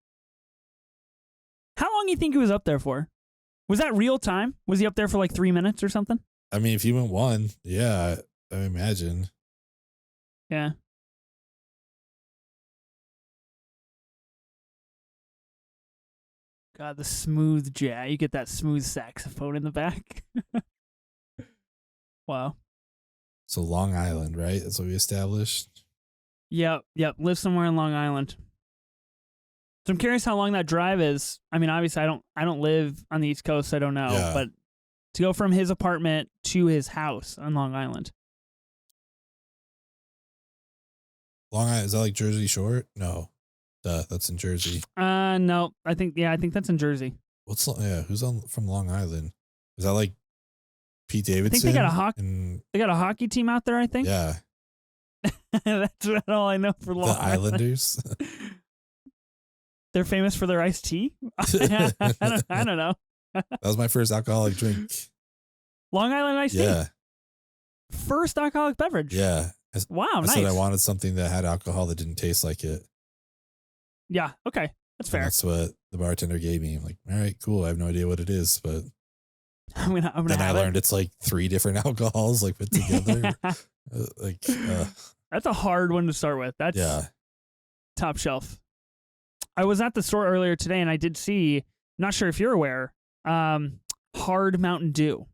How long do you think he was up there for? Was that real time? Was he up there for like 3 minutes or something? I mean, if he went one, yeah, I imagine. Yeah. God, the smooth jazz. You get that smooth saxophone in the back. Wow. So Long Island, right? That's what we established. Yep. Live somewhere in Long Island. So I'm curious how long that drive is. I mean, obviously, I don't live on the East Coast, so I don't know. Yeah. But to go from his apartment to his house on Long Island. Long Island, is that like Jersey Shore? No. That's in Jersey. No. I think that's in Jersey. Who's from Long Island? Is that like Pete Davidson? I think they got a hockey team out there, I think. Yeah. That's about all I know for Long Island. The Islanders. They're famous for their iced tea? I don't know. That was my first alcoholic drink. Long Island iced tea? Yeah. First alcoholic beverage? Yeah. Wow, I nice. said I wanted something that had alcohol that didn't taste like it. Yeah, okay. That's fair. And that's what the bartender gave me. I'm like, all right, cool. I have no idea what it is, but I'm gonna then I have learned it's like 3 different alcohols like put together. That's a hard one to start with. That's top shelf. I was at the store earlier today and I did see, I'm not sure if you're aware, Hard Mountain Dew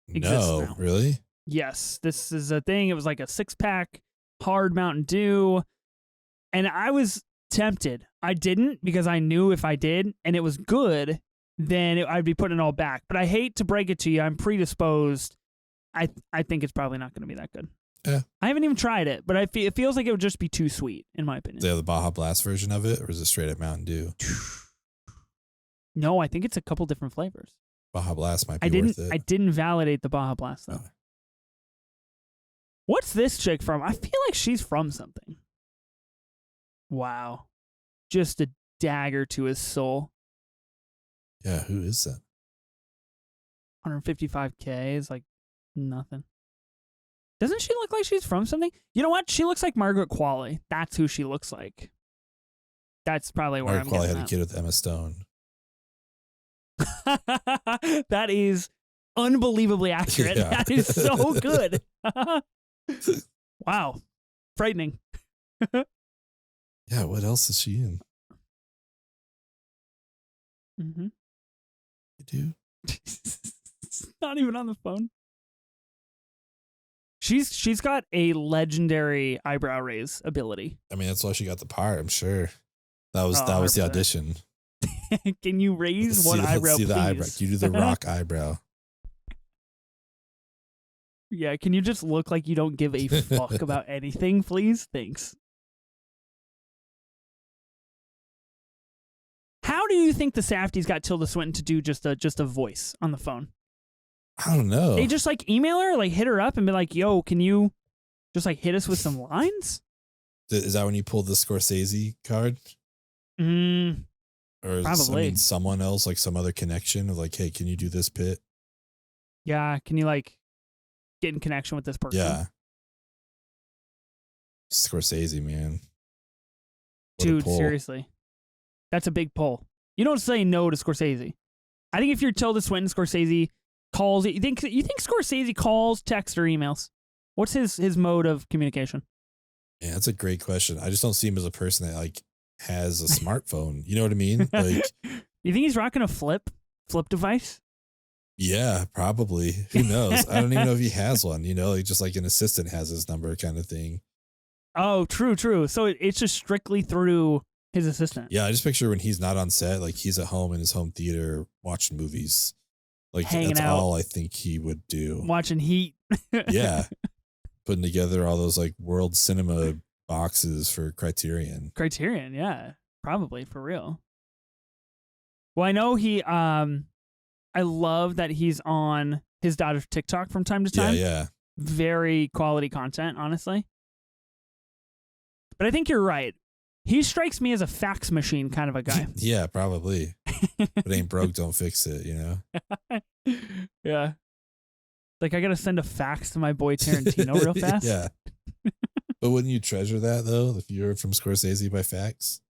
exists now. Really? Yes, this is a thing. It was like a 6-pack Hard Mountain Dew, and I was tempted. I didn't because I knew if I did and it was good, then I'd be putting it all back. But I hate to break it to you, I'm predisposed. I think it's probably not going to be that good. Yeah. I haven't even tried it, but it feels like it would just be too sweet, in my opinion. Do they have the Baja Blast version of it, or is it straight up Mountain Dew? No, I think it's a couple different flavors. Baja Blast might be worth it. I didn't validate the Baja Blast, though. Oh. What's this chick from? I feel like she's from something. Wow. Just a dagger to his soul. Yeah, who is that? 155K is like nothing. Doesn't she look like she's from something? You know what? She looks like Margaret Qualley. That's who she looks like. That's probably where Margaret Qualley had at. a kid with Emma Stone. That is unbelievably accurate. Yeah. That is so good. Wow. Frightening. Yeah, what else is she in? Mm-hmm. You do? Not even on the phone. She's got a legendary eyebrow raise ability. I mean, that's why she got the part, I'm sure. That was the audition. Can you raise one eyebrow, let's see please? the eyebrow. Can you do the rock eyebrow? Yeah, can you just look like you don't give a fuck about anything, please? Thanks. How do you think the Safdies got Tilda Swinton to do just a voice on the phone? I don't know. They just like email her, like hit her up and be like, yo, can you just like hit us with some lines? Is that when you pulled the Scorsese card? Or Probably. someone else, like some other connection of like, hey, can you do this bit? Yeah, can you like get in connection with this person? Yeah. Scorsese, man. What dude, seriously. That's a big pull. You don't say no to Scorsese. I think if you're Tilda Swinton, Scorsese calls. You think Scorsese calls, texts, or emails? What's his mode of communication? Yeah, that's a great question. I just don't see him as a person that like has a smartphone. You know what I mean? Like, you think he's rocking a flip device? Yeah, probably. Who knows? I don't even know if he has one. You know, like just like an assistant has his number kind of thing. Oh, true. So it's just strictly through his assistant. Yeah, I just picture when he's not on set, like he's at home in his home theater watching movies. Like hanging that's out, all I think he would do. Watching Heat. Yeah. Putting together all those like world cinema boxes for Criterion. Criterion, yeah. Probably for real. Well, I know he I love that he's on his daughter's TikTok from time to time. Yeah. Very quality content, honestly. But I think you're right. He strikes me as a fax machine kind of a guy. Yeah, probably. If it ain't broke, don't fix it, you know? Yeah. Like, I got to send a fax to my boy Tarantino real fast. Yeah. But wouldn't you treasure that, though, if you heard from Scorsese by fax?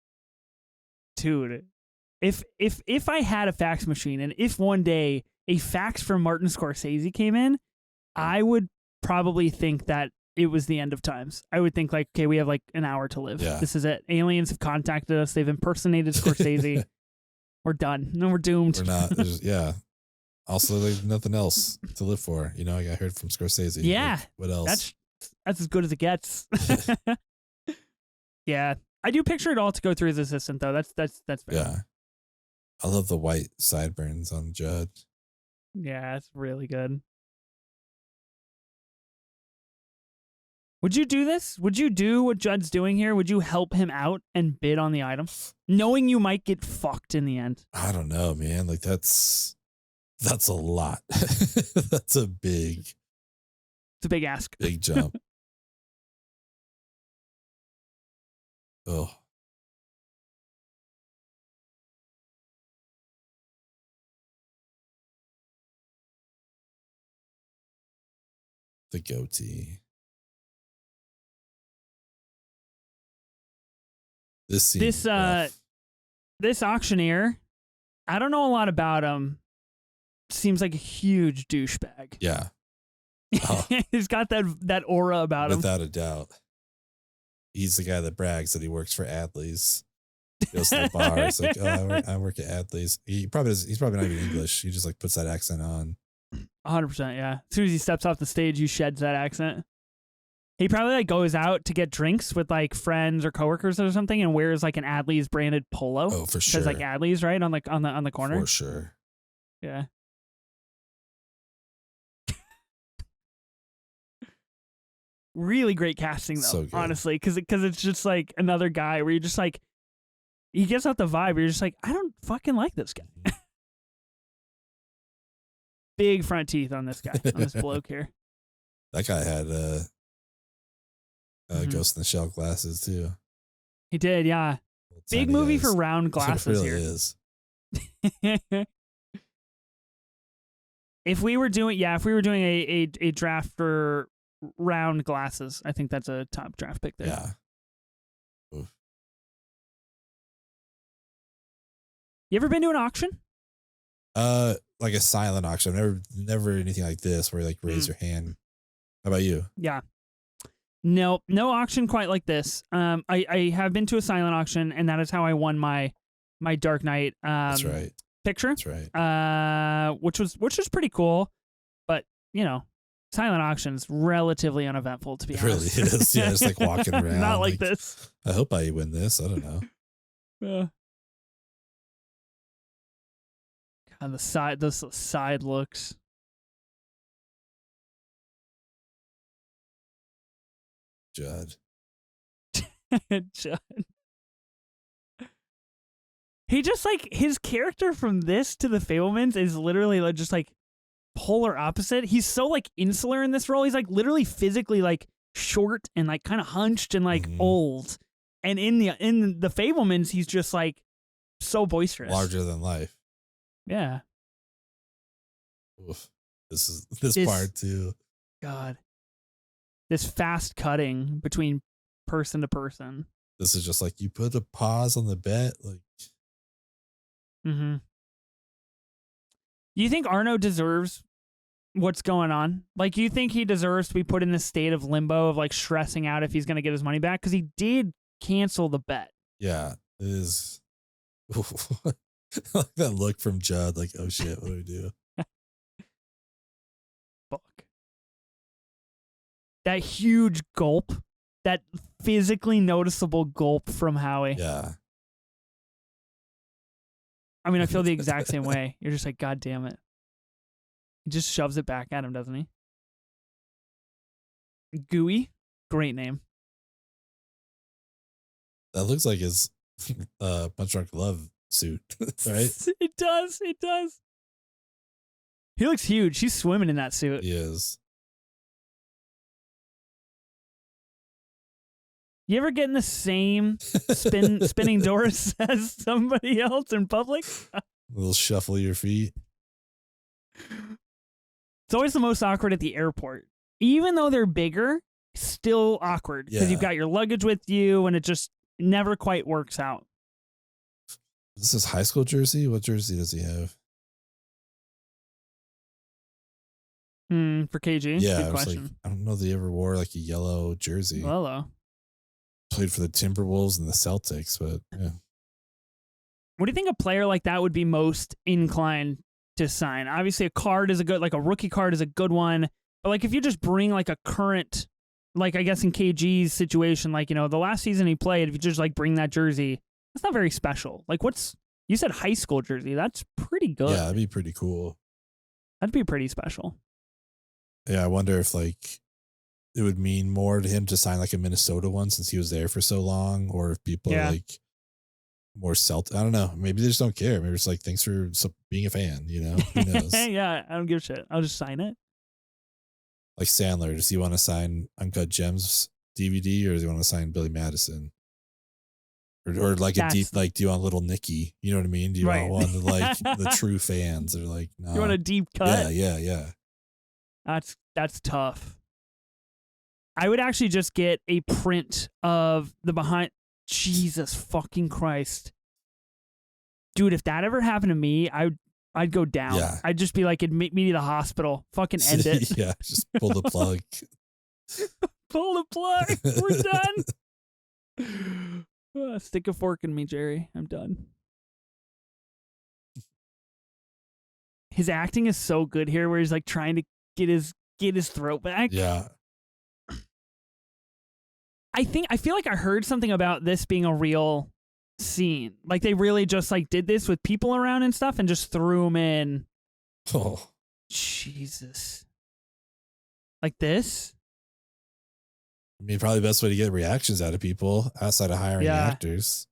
Dude, if I had a fax machine and if one day a fax from Martin Scorsese came in, I would probably think that it was the end of times. I would think like, okay, we have like an hour to live. Yeah. This is it. Aliens have contacted us. They've impersonated Scorsese. We're done. No, we're doomed. We're not. Yeah. Also, there's nothing else to live for. You know, I heard from Scorsese. Yeah. Like, what else? That's as good as it gets. Yeah. I do picture it all to go through his assistant though. That's fair. Yeah. I love the white sideburns on Judd. Yeah, it's really good. Would you do this? Would you do what Judd's doing here? Would you help him out and bid on the item, knowing you might get fucked in the end? I don't know, man. Like that's a lot. That's a big ask. Big jump. Oh. The goatee. This auctioneer, I don't know a lot about him. Seems like a huge douchebag. Yeah. Oh. He's got that aura about him. Without a doubt. He's the guy that brags that he works for Adley's. He goes to the bar. It's like, oh, I work at Adley's. He's probably not even English. He just like puts that accent on. 100%, yeah. As soon as he steps off the stage, he sheds that accent. He probably like goes out to get drinks with like friends or coworkers or something and wears like an Adley's branded polo. Oh, for sure. Says like Adley's, right? On the corner. For sure. Yeah. Really great casting though, So good. honestly, because it's just like another guy where you're just like, he gets out the vibe where you're just like, I don't fucking like this guy. Big front teeth on this guy, on this bloke here. That guy had Ghost in the Shell glasses too. He did, yeah. Big movie for round glasses it really here. Is. If we were doing a draft for round glasses, I think that's a top draft pick there. Yeah. Oof. You ever been to an auction? Like a silent auction. I've never anything like this where you like raise your hand. How about you? Yeah. No auction quite like this. I have been to a silent auction, and that is how I won my Dark Knight That's right. picture. That's right. Which was pretty cool, but you know, silent auction's relatively uneventful to be honest. It really is. Yeah, just like walking around. Not like this. I hope I win this. I don't know. God, those side looks. Judd. Judd. He just like his character from this to the Fablemans is literally like, just like polar opposite. He's so like insular in this role. He's like literally physically like short and like kind of hunched and like old. And in the Fablemans, he's just like so boisterous, larger than life. Yeah. Oof. This part too. God. This fast cutting between person to person. This is just like you put a pause on the bet, like. Mm-hmm. You think Arno deserves what's going on? Like, you think he deserves to be put in this state of limbo of like stressing out if he's going to get his money back? Because he did cancel the bet. Yeah, it is. Like that look from Judd, like, oh shit, what do we do? Fuck. That huge gulp, that physically noticeable gulp from Howie. Yeah. I mean, I feel the exact same way. You're just like, God damn it. He just shoves it back at him, doesn't he? Gooey. Great name. That looks like his Punch Drunk Love suit, right? It does. It does. He looks huge. He's swimming in that suit. He is. You ever get in the same spinning doors as somebody else in public? A little shuffle your feet. It's always the most awkward at the airport. Even though they're bigger, still awkward because you've got your luggage with you and it just never quite works out. Is this his high school jersey? What jersey does he have? For KG? Yeah, Good question. Like, I don't know if he ever wore like a yellow jersey. Hello. Played for the Timberwolves and the Celtics, but yeah. What do you think a player like that would be most inclined to sign? Obviously, a card is a good, like a rookie card is a good one. But like if you just bring like a current, like I guess in KG's situation, like, you know, the last season he played, if you just like bring that jersey, that's not very special. Like you said high school jersey, that's pretty good. Yeah, that'd be pretty cool. That'd be pretty special. Yeah, I wonder if like it would mean more to him to sign like a Minnesota one since he was there for so long, or if people are like more I don't know. Maybe they just don't care. Maybe it's like, thanks for being a fan, you know? Who knows? Yeah, I don't give a shit. I'll just sign it. Like Sandler, does he want to sign Uncut Gems DVD or does he want to sign Billy Madison? Or like a deep, like, do you want Little Nicky? You know what I mean? Do you want one of like the true fans? They're like, no. You want a deep cut? Yeah. That's tough. I would actually just get a print of the behind. Jesus fucking Christ. Dude, if that ever happened to me, I'd go down. Yeah. I'd just be like, admit me to the hospital. Fucking end it. Yeah, just pull the plug. Pull the plug. We're done. Stick a fork in me, Jerry. I'm done. His acting is so good here where he's like trying to get his throat back. Yeah. I feel like I heard something about this being a real scene. Like they really just like did this with people around and stuff and just threw him in. Oh. Jesus. Like this? I mean, probably the best way to get reactions out of people outside of hiring actors.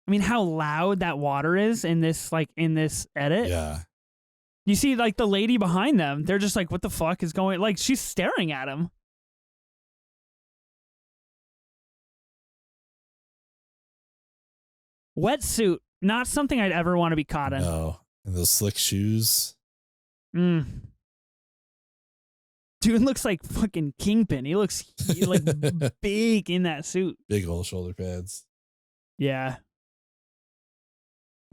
I mean, how loud that water is in this edit. Yeah. You see, like, the lady behind them, they're just like, what the fuck is going... Like, she's staring at him. Wetsuit. Not something I'd ever want to be caught in. No. And those slick shoes. Dude looks like fucking Kingpin. He looks like big in that suit. Big old shoulder pads. Yeah.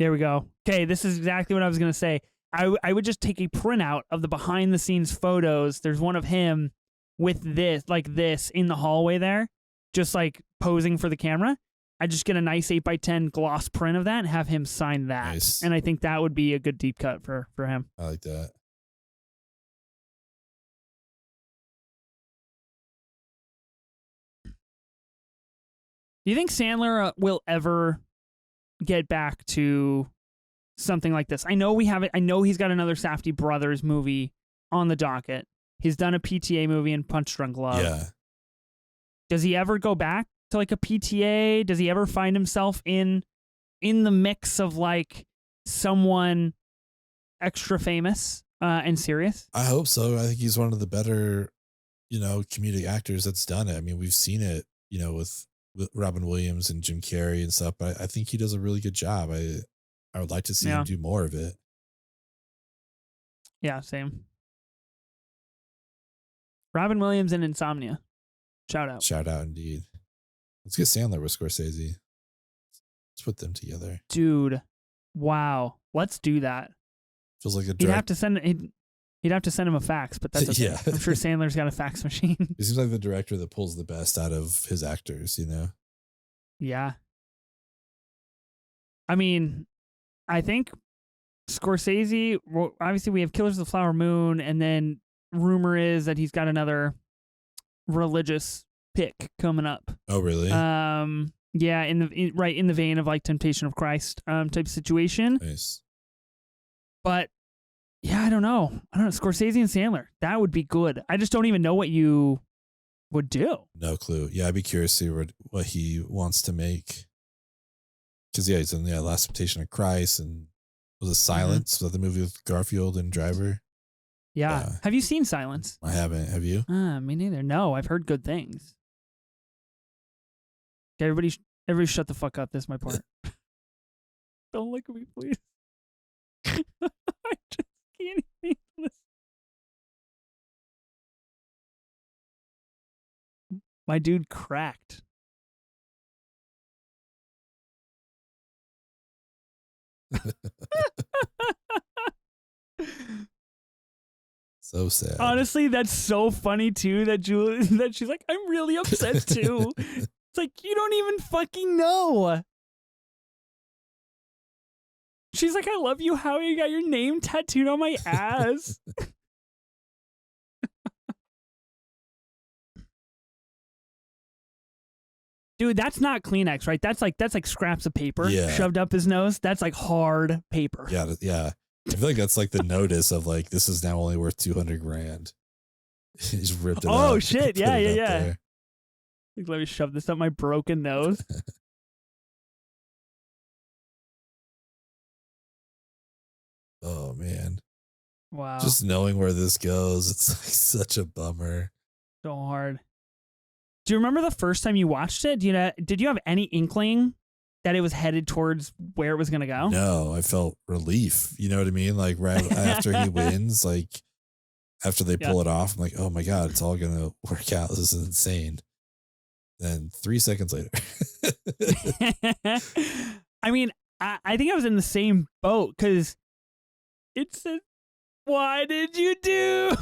There we go. Okay, this is exactly what I was going to say. I would just take a printout of the behind the scenes photos. There's one of him with this in the hallway there, just like posing for the camera. I just get a nice 8x10 gloss print of that and have him sign that. Nice. And I think that would be a good deep cut for him. I like that. Do you think Sandler will ever get back to something like this? I know we have it. I know he's got another Safdie Brothers movie on the docket. He's done a PTA movie in Punch Drunk Love. Yeah. Does he ever go back to like a PTA? Does he ever find himself in the mix of like someone extra famous and serious? I hope so. I think he's one of the better, comedic actors that's done it. I mean, we've seen it, with Robin Williams and Jim Carrey and stuff, but I think he does a really good job. I would like to see him do more of it. Yeah, same. Robin Williams and Insomnia. Shout out. Shout out indeed. Let's get Sandler with Scorsese. Let's put them together. Dude. Wow. Let's do that. Feels like a He'd have to send him a fax, but that's okay. Yeah. I'm sure Sandler's got a fax machine. He seems like the director that pulls the best out of his actors, Yeah. I mean, I think Scorsese, obviously we have Killers of the Flower Moon, and then rumor is that he's got another religious pick coming up. Oh, really? Yeah, in the vein of like Temptation of Christ type situation. Nice. But yeah, I don't know. Scorsese and Sandler, that would be good. I just don't even know what you would do. No clue. Yeah, I'd be curious to see what he wants to make. Because he's in the Last Temptation of Christ, and was it Silence? Was that the movie with Garfield and Driver? Yeah. Have you seen Silence? I haven't. Have you? Me neither. No, I've heard good things. Okay, everybody shut the fuck up. This is my part. Don't look at me, please. I just can't even listen. My dude cracked. So sad. Honestly, that's so funny too that she's like, I'm really upset too. It's like, you don't even fucking know. She's like, I love you, how you got your name tattooed on my ass. Dude, that's not Kleenex, right? That's like scraps of paper shoved up his nose. That's like hard paper. Yeah. I feel like that's like the notice of like, this is now only worth $200,000. He's ripped it out. Oh shit! Yeah. Like, let me shove this up my broken nose. Oh man. Wow. Just knowing where this goes, it's like such a bummer. So hard. Do you remember the first time you watched it? Did you have any inkling that it was headed towards where it was going to go? No, I felt relief. You know what I mean? Like right after he wins, like after they pull it off, I'm like, oh my God, it's all going to work out. This is insane. Then 3 seconds later. I mean, I think I was in the same boat because it said, why did you do?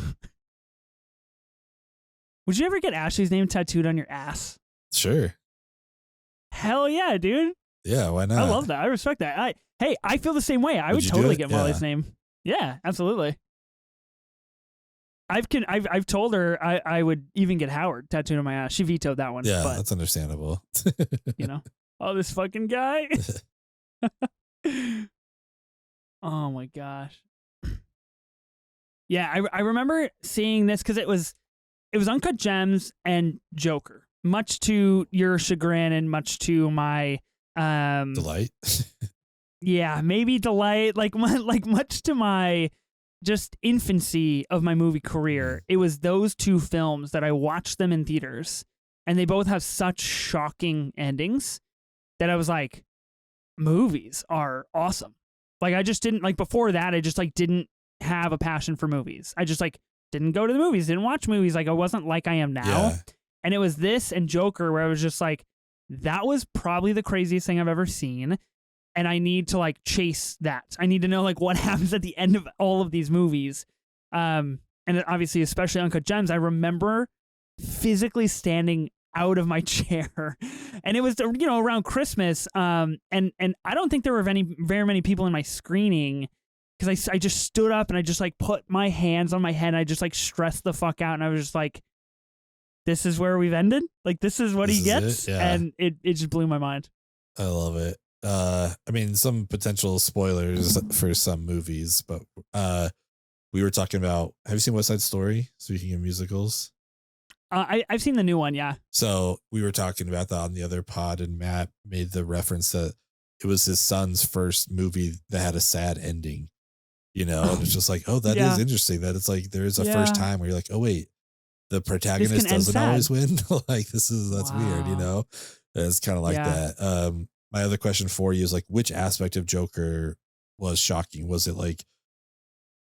Would you ever get Ashley's name tattooed on your ass? Sure. Hell yeah, dude. Yeah, why not? I love that. I respect that. I feel the same way. I would totally get Molly's name. Yeah, absolutely. I've told her I would even get Howard tattooed on my ass. She vetoed that one. Yeah, but, that's understandable. Oh, this fucking guy. Oh my gosh. Yeah, I remember seeing this because it was Uncut Gems and Joker. Much to your chagrin and much to my delight. Yeah, maybe delight. Like much to my just infancy of my movie career. It was those two films that I watched them in theaters, and they both have such shocking endings that I was like, movies are awesome. Like I just didn't before that. I just didn't have a passion for movies. I just didn't go to the movies, didn't watch movies. Like I wasn't like I am now. Yeah. And it was this and Joker where I was just like, that was probably the craziest thing I've ever seen. And I need to chase that. I need to know what happens at the end of all of these movies. And obviously, especially Uncut Gems, I remember physically standing out of my chair, and it was around Christmas. And I don't think there were very many people in my screening because I just stood up and I just put my hands on my head and I just stressed the fuck out, and I was just like, this is where we've ended. This is what he gets, and it just blew my mind. I love it. I mean, some potential spoilers for some movies, but we were talking about, have you seen West Side Story? Speaking of musicals. I've seen the new one. Yeah. So we were talking about that on the other pod, and Matt made the reference that it was his son's first movie that had a sad ending, you know, and it's just like, oh, that is interesting. That it's like there's a first time where you're like, oh wait, the protagonist doesn't always win. Like that's weird, you know. It's kind of like that. My other question for you is like, which aspect of Joker was shocking? Was it like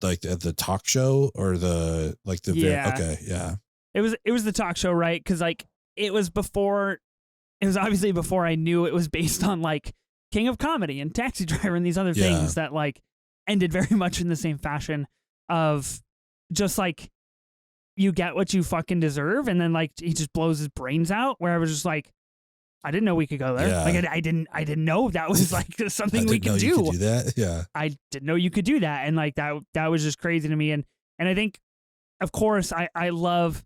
at the talk show or the okay, yeah. It was the talk show, right? Because like it was obviously before I knew it was based on like King of Comedy and Taxi Driver and these other things that like ended very much in the same fashion of just like you get what you fucking deserve, and then like he just blows his brains out. Where I was just like, I didn't know we could go there. Yeah. Like I didn't know that was like something we could do. You could do that. Yeah, I didn't know you could do that, and like that was just crazy to me. And I think, of course, I love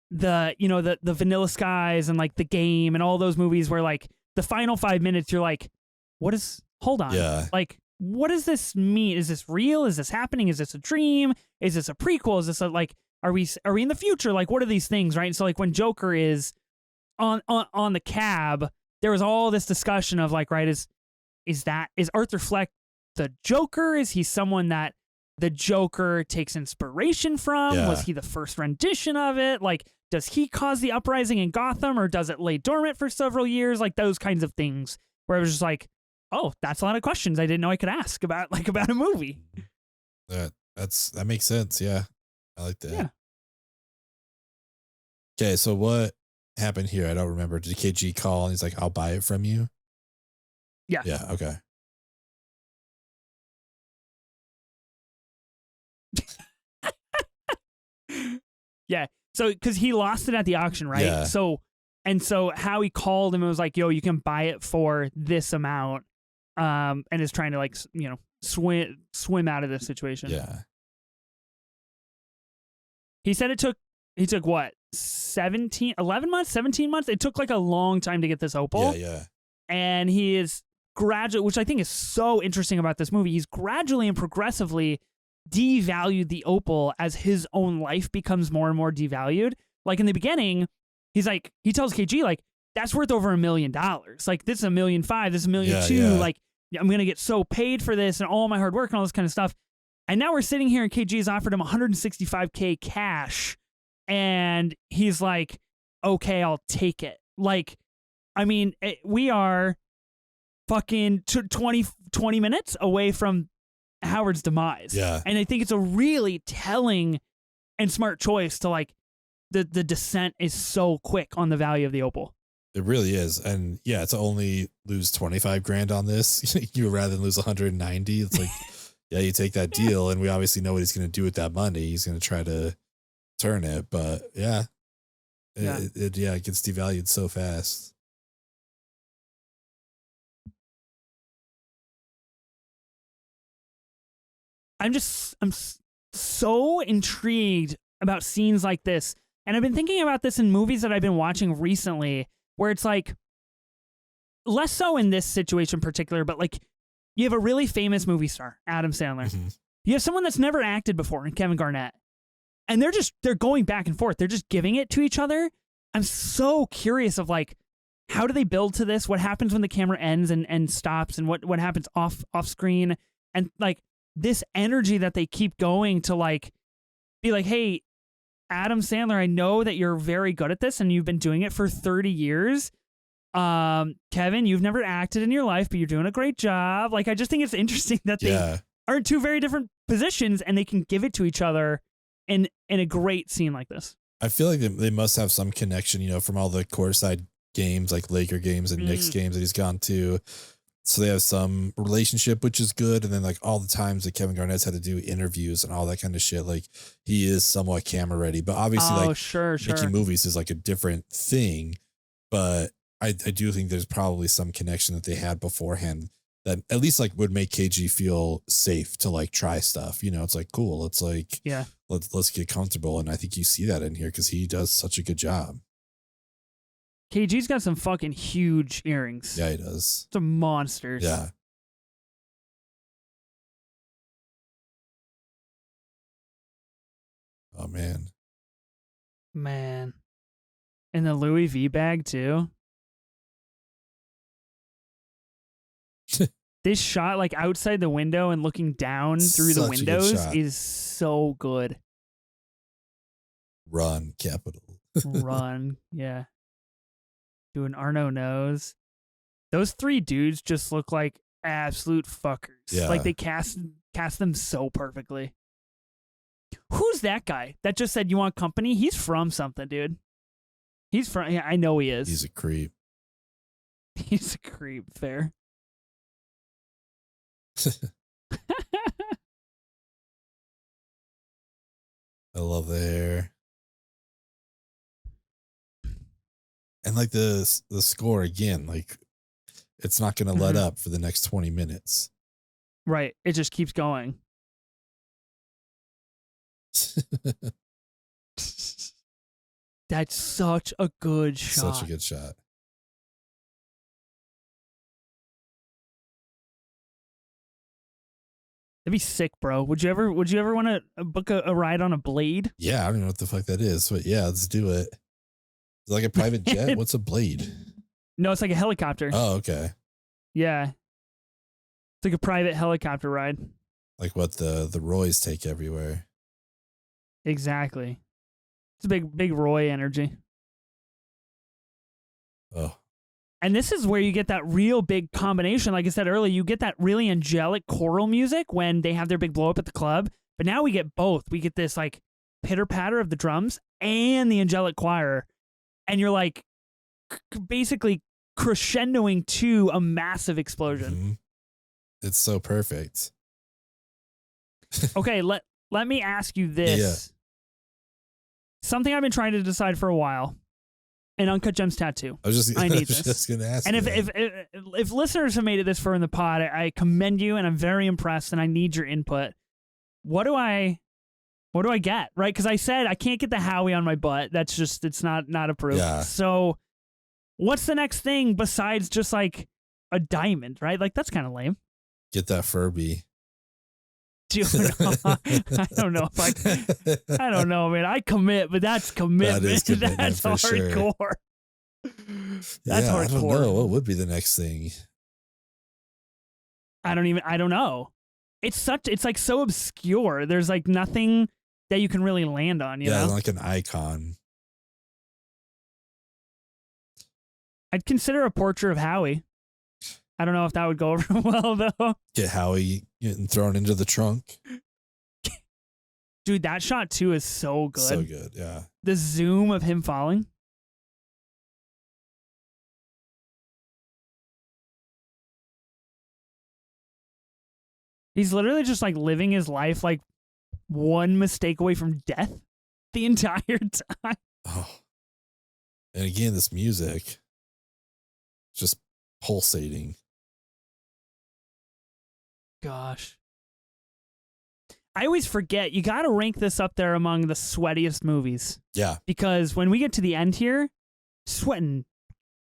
the the Vanilla Skies and like The Game and all those movies where like the final 5 minutes you're like, hold on, like what does this mean? Is this real? Is this happening? Is this a dream? Is this a prequel? Is this like are we in the future? Like what are these things, right? So like when Joker is on the cab, there was all this discussion of like, right, is Arthur Fleck the Joker? Is he someone that the Joker takes inspiration from? Was he the first rendition of it? Like, does he cause the uprising in Gotham, or does it lay dormant for several years? Like those kinds of things where I was just like, oh, that's a lot of questions I didn't know I could ask about a movie. That makes sense. Yeah. I like that. Yeah. Okay. So what happened here? I don't remember. Did KG call and he's like, I'll buy it from you? Yeah. Yeah. Okay. Yeah. So, because he lost it at the auction, right? Yeah. So how he called him and was like, yo, you can buy it for this amount, and is trying to like, swim out of this situation. Yeah. He said he took what, 11 months, 17 months? It took like a long time to get this opal. Yeah. And he is gradually, which I think is so interesting about this movie, he's gradually and progressively devalued the opal as his own life becomes more and more devalued. Like in the beginning, he tells KG like, that's worth over $1 million. Like this is $1.5 million, this is $1.2 million. Yeah. Like I'm gonna get so paid for this and all my hard work and all this kind of stuff. And now we're sitting here and KG has offered him $165K cash, and he's like, okay, I'll take it. Like, I mean, we are fucking 20 minutes away from Howard's demise. Yeah. And I think it's a really telling and smart choice to like the descent is so quick on the value of the opal. It really is. And yeah, to only lose 25 grand on this, you would rather than lose 190. It's like, yeah, you take that deal, and we obviously know what he's going to do with that money. He's going to try to turn it, but it gets devalued so fast. I'm so intrigued about scenes like this. And I've been thinking about this in movies that I've been watching recently, where it's like, less so in this situation in particular, but like you have a really famous movie star, Adam Sandler. Mm-hmm. You have someone that's never acted before, in Kevin Garnett. And they're going back and forth. They're just giving it to each other. I'm so curious of like, how do they build to this? What happens when the camera ends and stops, and what happens off screen? And like this energy that they keep going to like be like, hey, Adam Sandler, I know that you're very good at this and you've been doing it for 30 years. Kevin, you've never acted in your life, but you're doing a great job. Like, I just think it's interesting that they are in two very different positions and they can give it to each other in a great scene like this. I feel like they must have some connection, from all the courtside games, like Laker games and Knicks games that he's gone to. So they have some relationship, which is good. And then like all the times that Kevin Garnett's had to do interviews and all that kind of shit, like he is somewhat camera ready, but obviously making movies is like a different thing. But I do think there's probably some connection that they had beforehand that at least like would make KG feel safe to like try stuff. It's like, cool. It's like, let's get comfortable. And I think you see that in here because he does such a good job. KG's got some fucking huge earrings. Yeah, he does. Some monsters. Yeah. Oh, man. And the Louis V bag too. This shot, like outside the window and looking down through the Such a good windows, shot. is so good. Run, Capital. Run, yeah. Doing Arno nose. Those three dudes just look like absolute fuckers. Yeah. Like they cast them so perfectly. Who's that guy that just said you want company? He's from something, dude. He's from. Yeah, I know he is. He's a creep. He's a creep. Fair. I love the hair. And like the score again, like it's not going to let up for the next 20 minutes. Right. It just keeps going. That's such a good shot. Such a good shot. That'd be sick, bro. Would you ever want to book a ride on a Blade? Yeah, I don't know what the fuck that is, but yeah, let's do it. Is it like a private jet? What's a Blade? No, it's like a helicopter. Oh, okay. Yeah. It's like a private helicopter ride. Like what the Roys take everywhere. Exactly. It's a big Roy energy. Oh. And this is where you get that real big combination. Like I said earlier, you get that really angelic choral music when they have their big blow up at the club. But now we get both. We get this like pitter patter of the drums and the angelic choir. And you're like basically crescendoing to a massive explosion. Mm-hmm. It's so perfect. Okay, let me ask you this. Yeah. Something I've been trying to decide for a while. An Uncut Gems tattoo. I need this. Just gonna ask. And you if listeners have made it this far in the pod, I commend you, and I'm very impressed, and I need your input. What do I get? Right? Because I said I can't get the Howie on my butt. That's just it's not approved. Yeah. So, what's the next thing besides just like a diamond? Right? Like that's kind of lame. Get that Furby. Dude, I don't know if I don't know, man. I commit, but that's commitment. That is commitment that's for hardcore. Sure. That's hardcore. I don't know. What would be the next thing? I don't know. It's like so obscure. There's like nothing that you can really land on, you know? Like an icon. I'd consider a portrait of Howie. I don't know if that would go over well, though. Get Howie getting thrown into the trunk. Dude, that shot, too, is so good. So good, yeah. The zoom of him falling. He's literally just, like, living his life, like, one mistake away from death the entire time. Oh. And again, this music just pulsating. Gosh. I always forget, you got to rank this up there among the sweatiest movies. Yeah. Because when we get to the end here, sweating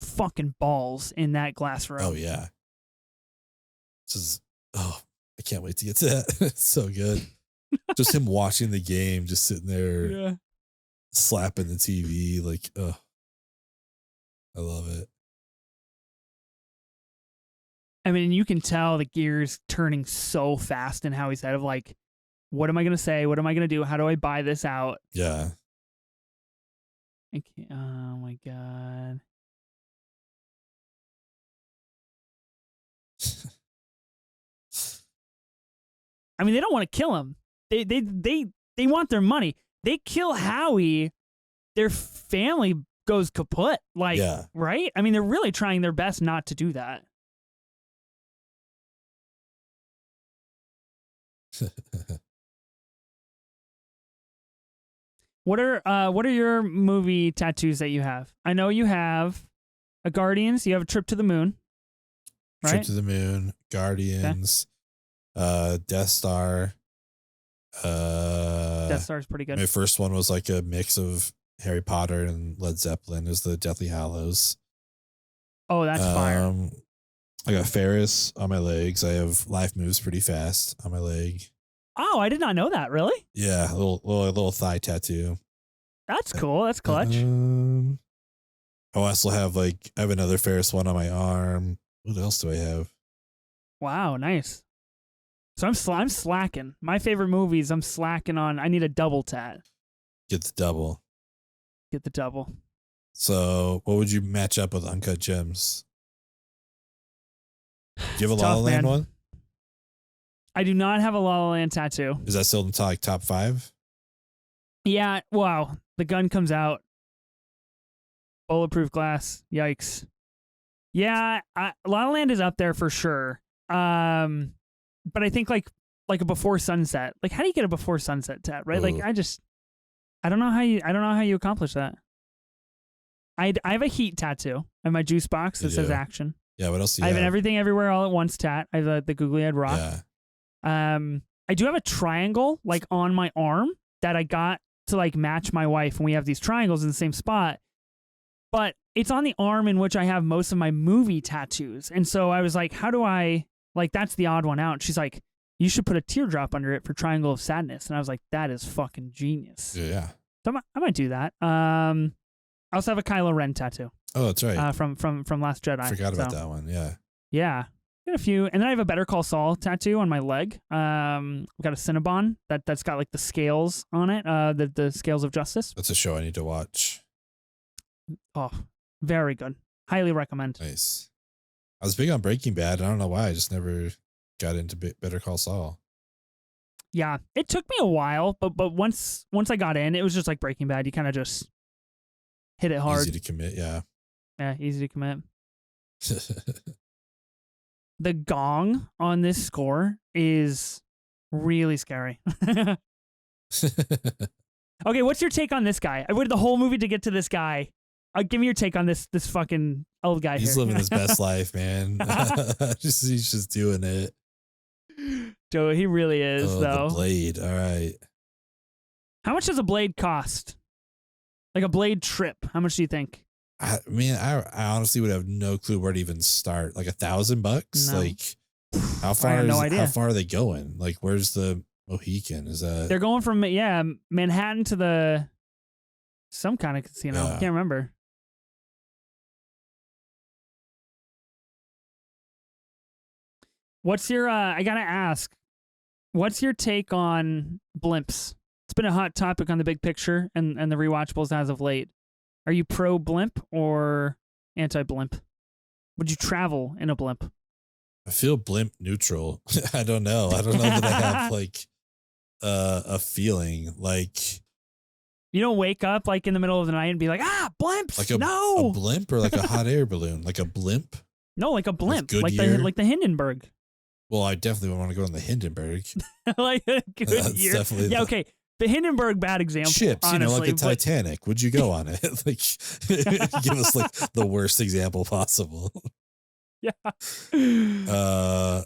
fucking balls in that glass room. Oh, yeah. This is, I can't wait to get to that. It's so good. Just him watching the game, just sitting there slapping the TV. Like, I love it. I mean, you can tell the gears turning so fast in how he's head of like, what am I going to say? What am I going to do? How do I buy this out? Yeah. I can't, oh my God. I mean, they don't want to kill him. They want their money. They kill Howie, their family goes kaput. Like, right? I mean, they're really trying their best not to do that. What are your movie tattoos that you have? I know you have a Guardians. You have a Trip to the Moon. Right? Trip to the Moon, Guardians, Death Star. Death Star's pretty good. My first one was like a mix of Harry Potter and Led Zeppelin. Is the Deathly Hallows. Oh, that's fire. I got Ferris on my legs. I have Life Moves Pretty Fast on my leg. Oh, I did not know that. Really? Yeah, a little thigh tattoo. That's cool. That's clutch. I also have I have another Ferris one on my arm. What else do I have? Wow, nice. So I'm slacking. My favorite movies, I'm slacking on. I need a double tat. Get the double. Get the double. So, what would you match up with Uncut Gems? Do you have a La La Tough, Land man. one? I do not have a La La Land tattoo. Is that still in the top 5? Yeah, wow. The gun comes out. Bulletproof glass. Yikes. Yeah, La La Land is up there for sure. But I think like a Before Sunset. Like, how do you get a Before Sunset tat, right? Ooh. Like, I don't know how you accomplish that. I have a Heat tattoo in my juice box that says action. Yeah, what else do you I have have? an Everything Everywhere All at Once tat. I have the googly eyed rock. Yeah. I do have a triangle like on my arm that I got to like match my wife, and we have these triangles in the same spot. But it's on the arm in which I have most of my movie tattoos. And so I was like, how do I, like, that's the odd one out. She's like, you should put a teardrop under it for Triangle of Sadness. And I was like, that is fucking genius. Yeah. So I might do that. I also have a Kylo Ren tattoo. Oh, that's right. From Last Jedi. I forgot about that one. Yeah. Yeah. Got a few. And then I have a Better Call Saul tattoo on my leg. I've got a Cinnabon that's got like the scales on it, the scales of justice. That's a show I need to watch. Oh, very good. Highly recommend. Nice. I was big on Breaking Bad. I don't know why. I just never got into Better Call Saul. Yeah, it took me a while, but once I got in, it was just like Breaking Bad. You kind of just hit it hard. Easy to commit, yeah. Yeah, easy to commit. The gong on this score is really scary. Okay, what's your take on this guy? I waited the whole movie to get to this guy. Give me your take on this fucking old guy. He's here. living his best life, man. He's just doing it. Dude, he really is, though. The blade. All right. How much does a blade cost? Like a blade trip. How much do you think? I honestly would have no clue where to even start. Like $1,000? No. Like, how far? I have no idea. How far are they going? Like, where's the Mohican? Is that? They're going from Manhattan to some kind of casino. Yeah. I can't remember. What's your? I gotta ask. What's your take on blimps? It's been a hot topic on the big picture and the rewatchables as of late. Are you pro blimp or anti blimp? Would you travel in a blimp? I feel blimp neutral. I don't know. I don't know that I have like a feeling like. You don't wake up like in the middle of the night and be like, blimps. Like no. a blimp or like a hot air balloon? Like a blimp? No, like a blimp. Like the Hindenburg. Well, I definitely want to go on the Hindenburg. Like a Goodyear. Definitely yeah, okay. The Hindenburg, bad example. Ships, honestly, like the Titanic. Would you go on it? Like, give us like the worst example possible. Yeah. I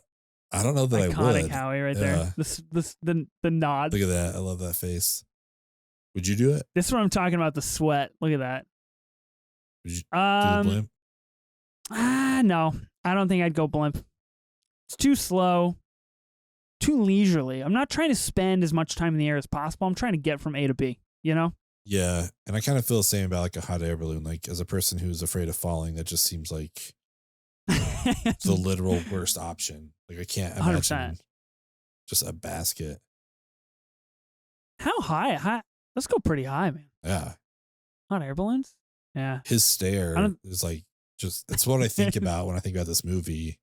don't know that Iconic I would. Howie right there. The nod. Look at that. I love that face. Would you do it? This is what I'm talking about. The sweat. Look at that. Would you do the blimp? No. I don't think I'd go blimp. It's too slow, too leisurely. I'm not trying to spend as much time in the air as possible. I'm trying to get from A to B, you know? Yeah. And I kind of feel the same about like a hot air balloon. Like as a person who's afraid of falling, that just seems like the literal worst option. Like I can't imagine 100%. just a basket. How high? Let's go pretty high, man. Yeah. Hot air balloons? Yeah. His stare is like just, it's what I think about when I think about this movie.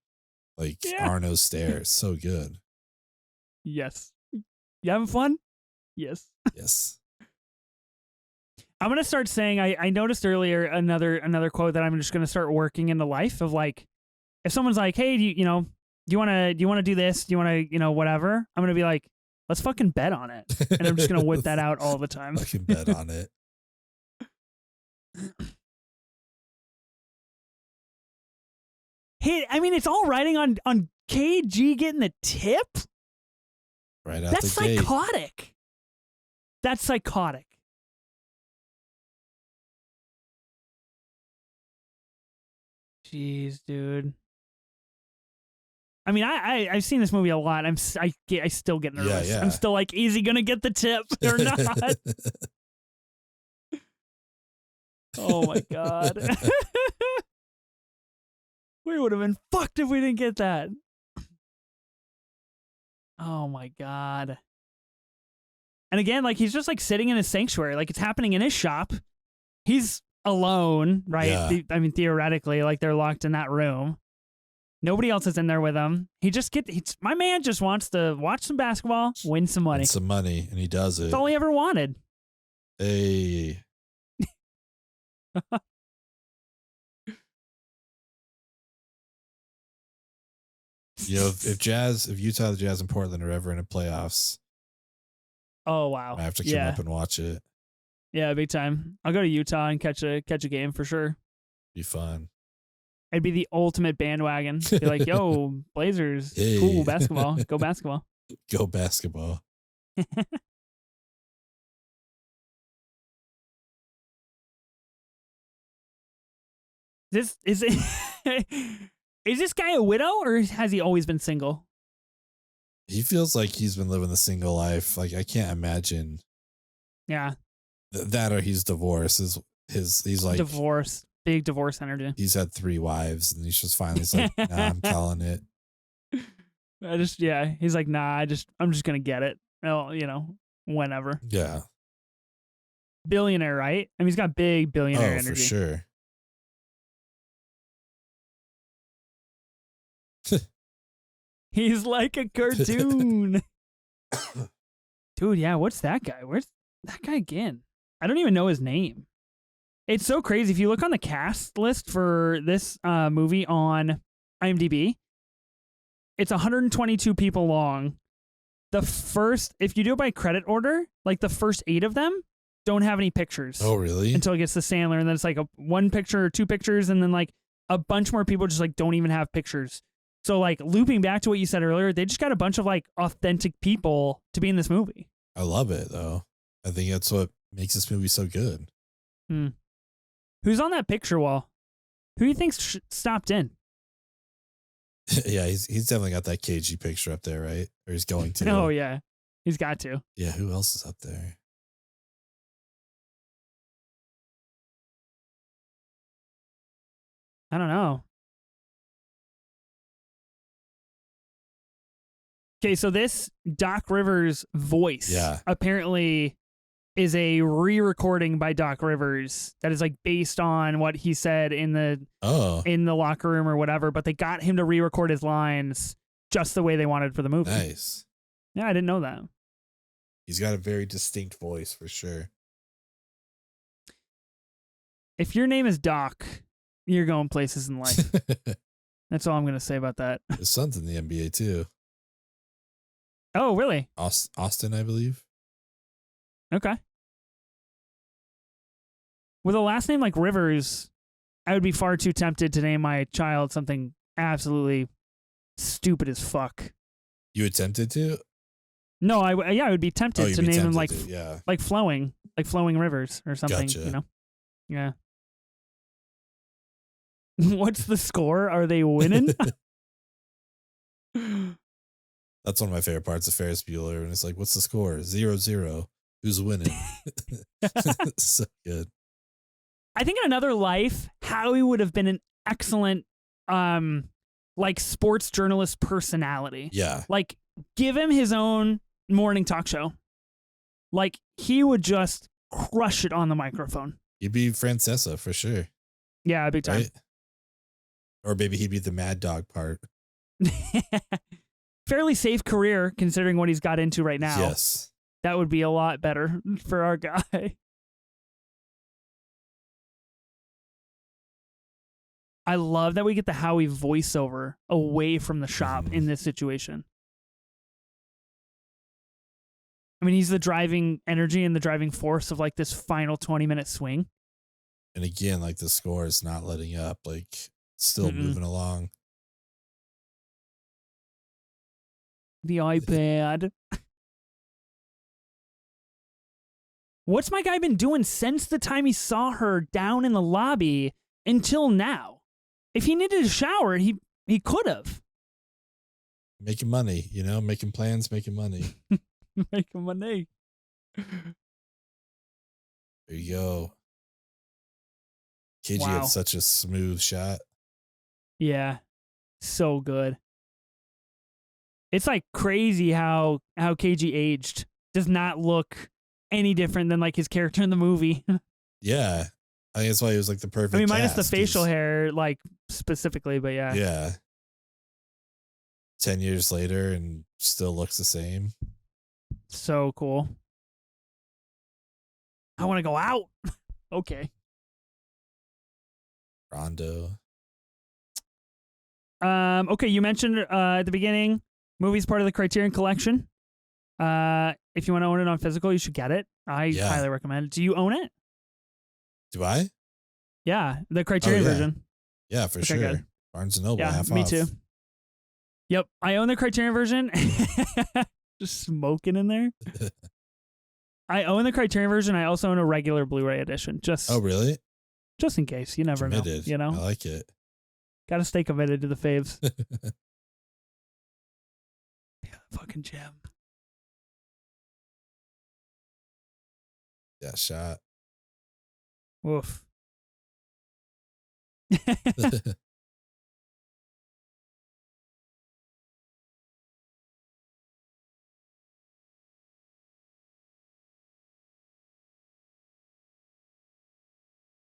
Like Arno's stare is so good. Yes. You having fun? Yes. Yes. I'm gonna start saying I noticed earlier another quote that I'm just gonna start working into life of like, if someone's like, hey, do you wanna do this? Do you wanna, whatever? I'm gonna be like, let's fucking bet on it. And I'm just gonna whip that out all the time. Fucking bet on it. Hey, I mean, it's all riding on KG getting the tip. Right out That's the gate. psychotic. That's psychotic. Jeez, dude. I mean, I've seen this movie a lot. I still get nervous. Yeah. I'm still like, is he gonna get the tip or not? Oh my God. We would have been fucked if we didn't get that. Oh my God. And again, like he's just like sitting in his sanctuary, like it's happening in his shop. He's alone, right? Yeah. I mean, theoretically, like they're locked in that room. Nobody else is in there with him. My man just wants to watch some basketball, win some money. And he does it. That's all he ever wanted. Hey. You know, if Utah, the Jazz, and Portland are ever in the playoffs, oh wow, I have to come up and watch it. Yeah, big time. I'll go to Utah and catch a game for sure. Be fun. It'd be the ultimate bandwagon. Be like, yo, Blazers, hey. Cool basketball, go basketball, go basketball. This is it. Is this guy a widow or has he always been single? He feels like he's been living the single life. Like I can't imagine. Yeah. That or he's divorced. He's like divorce, big divorce energy. He's had 3 wives and he's just finally like, nah, I'm calling it. He's like, nah, I'm just gonna get it. Well, whenever. Yeah. Billionaire, right? I mean, he's got big billionaire energy. For sure. He's like a cartoon. Dude, yeah, what's that guy? Where's that guy again? I don't even know his name. It's so crazy. If you look on the cast list for this movie on IMDb, it's 122 people long. If you do it by credit order, like the first 8 of them don't have any pictures. Oh, really? Until it gets to Sandler, and then it's like a 1 picture or 2 pictures, and then like a bunch more people just like don't even have pictures. So like looping back to what you said earlier, they just got a bunch of like authentic people to be in this movie. I love it though. I think that's what makes this movie so good. Who's on that picture wall? Who do you think stopped in? Yeah, he's definitely got that KG picture up there, right? Or he's going to. Oh yeah, he's got to. Yeah, who else is up there? I don't know. Okay, so this Doc Rivers voice apparently is a re-recording by Doc Rivers that is like based on what he said in the locker room or whatever, but they got him to re-record his lines just the way they wanted for the movie. Nice. Yeah, I didn't know that. He's got a very distinct voice for sure. If your name is Doc, you're going places in life. That's all I'm going to say about that. His son's in the NBA too. Oh, really? Austin, I believe. Okay. With a last name like Rivers, I would be far too tempted to name my child something absolutely stupid as fuck. You attempted to? No, I would be tempted to name him like Flowing Rivers or something. Gotcha. Yeah. What's the score? Are they winning? That's one of my favorite parts of Ferris Bueller. And it's like, what's the score? 0-0. Who's winning? So good. I think in another life, Howie would have been an excellent, like sports journalist personality. Yeah. Like give him his own morning talk show. Like he would just crush it on the microphone. He'd be Francesa for sure. Yeah, big time. Right? Or maybe he'd be the Mad Dog part. Fairly safe career considering what he's got into right now. Yes. That would be a lot better for our guy. I love that we get the Howie voiceover away from the shop in this situation. I mean, he's the driving energy and the driving force of like this final 20-minute swing. And again, like the score is not letting up, like still moving along. The iPad. What's my guy been doing since the time he saw her down in the lobby until now? If he needed a shower, he could have. Making money, making plans, making money. Making money. There you go. KG Wow. had such a smooth shot. Yeah. So good. It's like crazy how KG aged. Does not look any different than like his character in the movie. Yeah. I think that's why he was like the perfect I mean, minus the cast, facial 'cause- hair, like specifically, but yeah. Yeah. 10 years later and still looks the same. So cool. I want to go out. Okay. Rondo. Okay, you mentioned at the beginning, movie's part of the Criterion Collection. If you want to own it on physical, you should get it. I Yeah. highly recommend it. Do you own it? Do I? Yeah, the Criterion yeah. version. Yeah, for Okay, sure. good. Barnes and Noble, Yeah, half me off. too. Yep, I own the Criterion version. Just smoking in there. I own the Criterion version. I also own a regular Blu-ray edition. Oh, really? Just in case. You never Committed. know. You know? I like it. Got to stay committed to the faves. Yeah, fucking gem. Yeah, shot. Woof.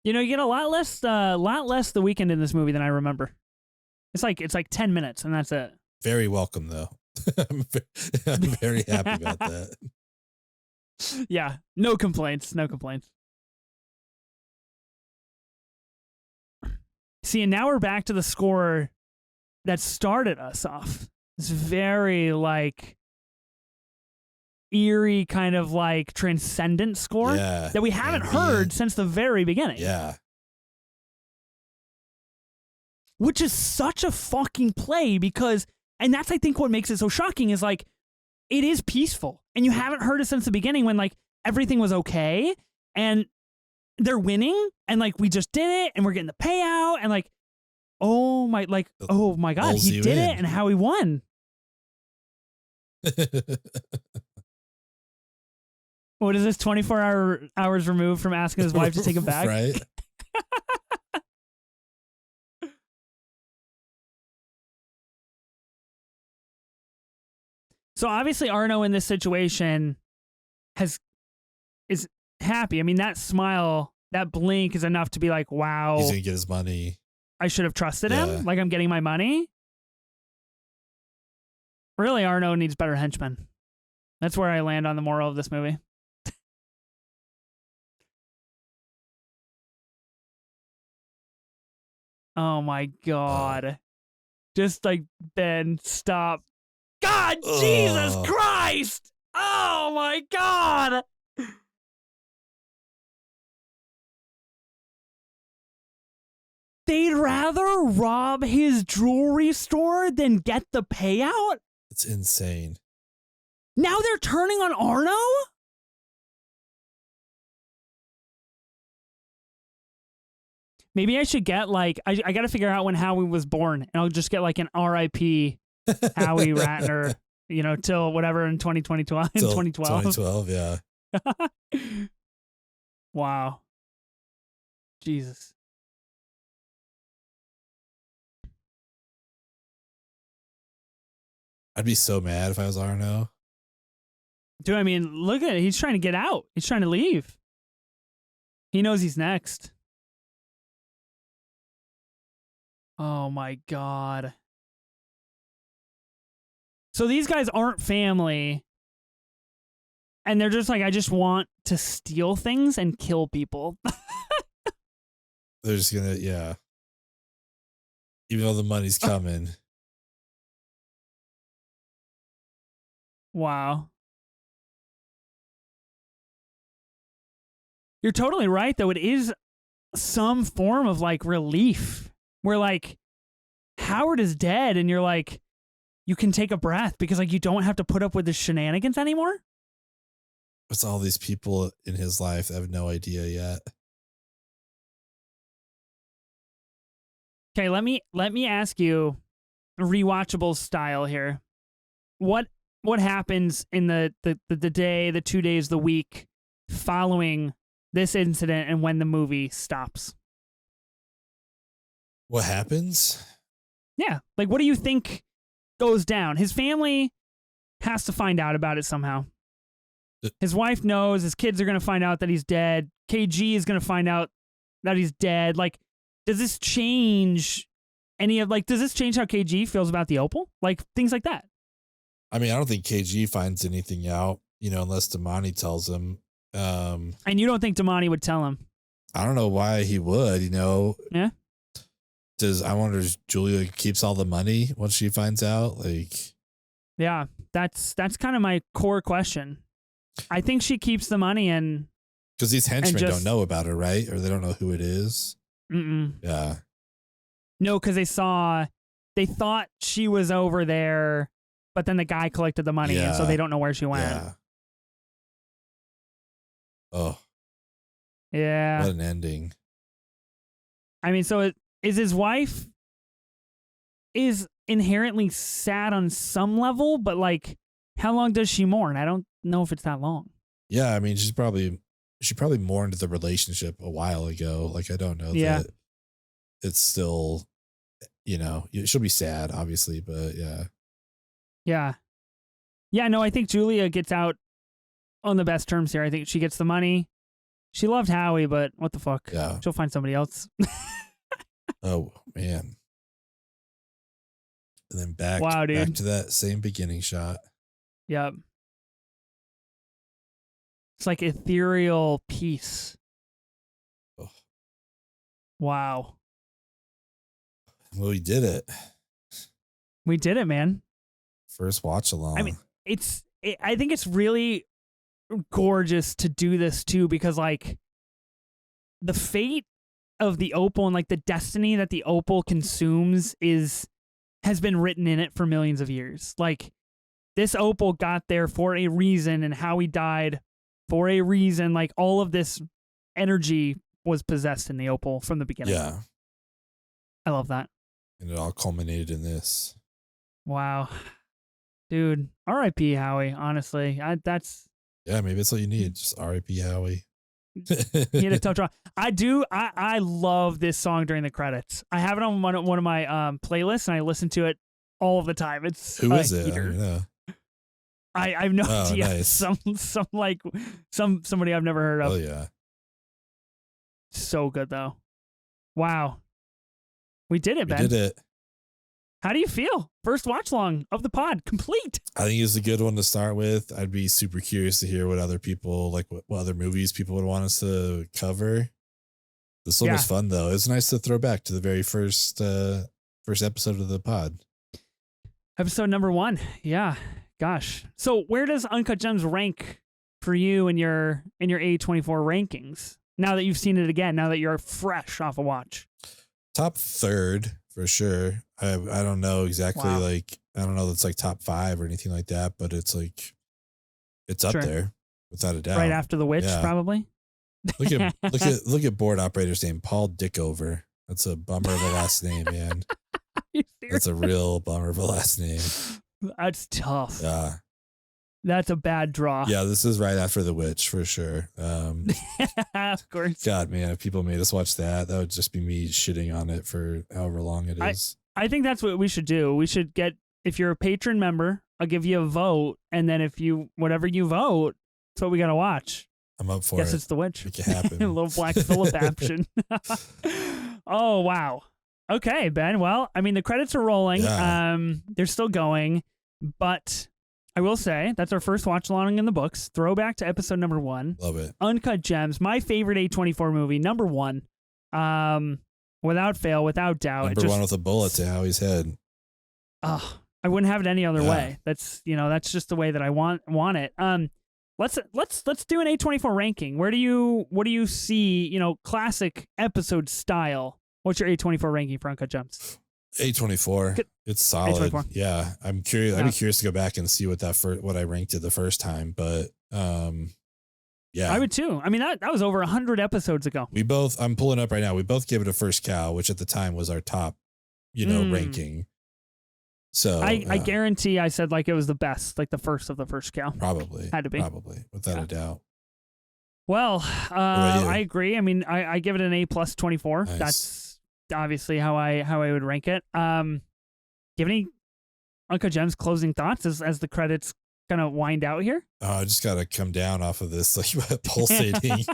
You know, you get a lot less The Weeknd in this movie than I remember. It's like 10 minutes and that's it. Very welcome, though. I'm very happy about that. Yeah, no complaints. No complaints. See, and now we're back to the score that started us off. It's very like eerie, kind of like transcendent score Yeah. that we haven't ambient. heard since the very beginning. Yeah. Which is such a fucking play because, and that's I think what makes it so shocking is like, it is peaceful and you haven't heard it since the beginning when like everything was okay and they're winning and like we just did it and we're getting the payout and like, oh my God, he Ballsy did win. it and how he won. What is this, 24 hours removed from asking his wife to take him back? Right. So obviously Arno in this situation is happy. I mean, that smile, that blink is enough to be like, wow, He's going to get his money. I should have trusted Yeah. him. Like I'm getting my money. Really, Arno needs better henchmen. That's where I land on the moral of this movie. Oh my God. Just like, Ben, stop. God, Jesus Ugh. Christ. Oh my God. They'd rather rob his jewelry store than get the payout? It's insane. Now they're turning on Arno? Maybe I should get like, I got to figure out when Howie was born, and I'll just get like an R.I.P. Howie Ratner, you know, till whatever in 2012. In Till 2012. 2012, yeah. Wow. Jesus. I'd be so mad if I was Arno. Dude, I mean, look at it. He's trying to get out. He's trying to leave. He knows he's next. Oh my God. So these guys aren't family. And they're just like, I just want to steal things and kill people. They're just going to, yeah. Even though the money's coming. Wow. You're totally right, though. It is some form of like relief where like Howard is dead and you're like, you can take a breath because like you don't have to put up with the shenanigans anymore. It's all these people in his life that have no idea yet. Okay, let me ask you rewatchable style here. What happens in the day, the 2 days, the week following this incident and when the movie stops? What happens? Yeah. Like, what do you think goes down? His family has to find out about it somehow. His wife knows. His kids are going to find out that he's dead. KG is going to find out that he's dead. Like, does this change does this change how KG feels about the opal? Like, things like that. I mean, I don't think KG finds anything out, unless Damani tells him. And you don't think Damani would tell him? I don't know why he would, Yeah. I wonder if Julia keeps all the money once she finds out? Like, yeah, that's kind of my core question. I think she keeps the money because these henchmen don't know about her, right? Or they don't know who it is. Yeah. No, because they thought she was over there, but then the guy collected the money, and so they don't know where she went. Yeah. Oh. Yeah. What an ending. I mean, so is his wife is inherently sad on some level, but like, how long does she mourn? I don't know if it's that long. Yeah, I mean, she probably mourned the relationship a while ago. Like, I don't know that it's still, she'll be sad, obviously, but yeah. Yeah. Yeah, no, I think Julia gets out on the best terms here. I think she gets the money. She loved Howie, but what the fuck? Yeah. She'll find somebody else. Oh, man. And then back to that same beginning shot. Yep. It's like ethereal peace. Oh. Wow. Well, we did it. We did it, man. First watch along. I mean, I think it's really gorgeous to do this too, because like the fate of the opal and like the destiny that the opal consumes has been written in it for millions of years. Like, this opal got there for a reason, and Howie died for a reason. Like, all of this energy was possessed in the opal from the beginning. Yeah. I love that. And it all culminated in this. Wow. Dude, R.I.P. Howie, honestly. Yeah, maybe that's what you need. Just R.I.P. Howie. He had a tough draw. I love this song during the credits. I have it on one of my playlists, and I listen to it all of the time. It's Who is it? I don't know. I have no idea. Nice. Somebody I've never heard of. Oh yeah. So good though. Wow. We did it, Ben. We did it. How do you feel? First watch long of the pod, complete. I think it's a good one to start with. I'd be super curious to hear what other people, like what other movies people would want us to cover. This one was fun though. It's nice to throw back to the very first episode of the pod. Episode number 1. Yeah. Gosh. So where does Uncut Gems rank for you in your A24 rankings? Now that you've seen it again, now that you're fresh off a watch. Top 3rd for sure. I don't know exactly. Wow. Like, I don't know. That's like top 5 or anything like that, but it's like, it's up there without a doubt. Right after The Witch, probably. Look at board operator's name, Paul Dickover. That's a bummer of a last name, man. That's a real bummer of a last name. That's tough. Yeah. That's a bad draw. Yeah, this is right after The Witch for sure. Of course. God, man, if people made us watch that would just be me shitting on it for however long it is. I think that's what we should do. We should if you're a patron member, I'll give you a vote, and then whatever you vote, that's what we got to watch. I'm up for Guess it. it's The Witch. Make it happen. A little Black Phillip action. Oh, wow. Okay, Ben. Well, I mean, the credits are rolling. Yeah. They're still going, but I will say that's our first watch along in the books. Throwback to episode number 1. Love it. Uncut Gems, my favorite A24 movie, number 1. Without fail, without doubt. Number 1 with a bullet to Howie's head. I wouldn't have it any other way. That's just the way that I want it. Let's do an A24 ranking. What do you see, classic episode style? What's your A24 ranking for Uncut Gems? A24. It's solid. A24. Yeah. I'm curious. I'd be curious to go back and see what I ranked it the first time, but yeah. I would too. I mean, that was over 100 episodes ago. I'm pulling up right now. We both gave it a first cow, which at the time was our top, ranking. So I guarantee I said like it was the best, like the first of the first cow. Probably. Had to be. Probably, without a doubt. Well, I agree. I mean, I give it an A plus 24. Nice. obviously how I would rank it. Do you have any Uncut Gems closing thoughts as the credits kind of wind out here? I just got to come down off of this like pulsating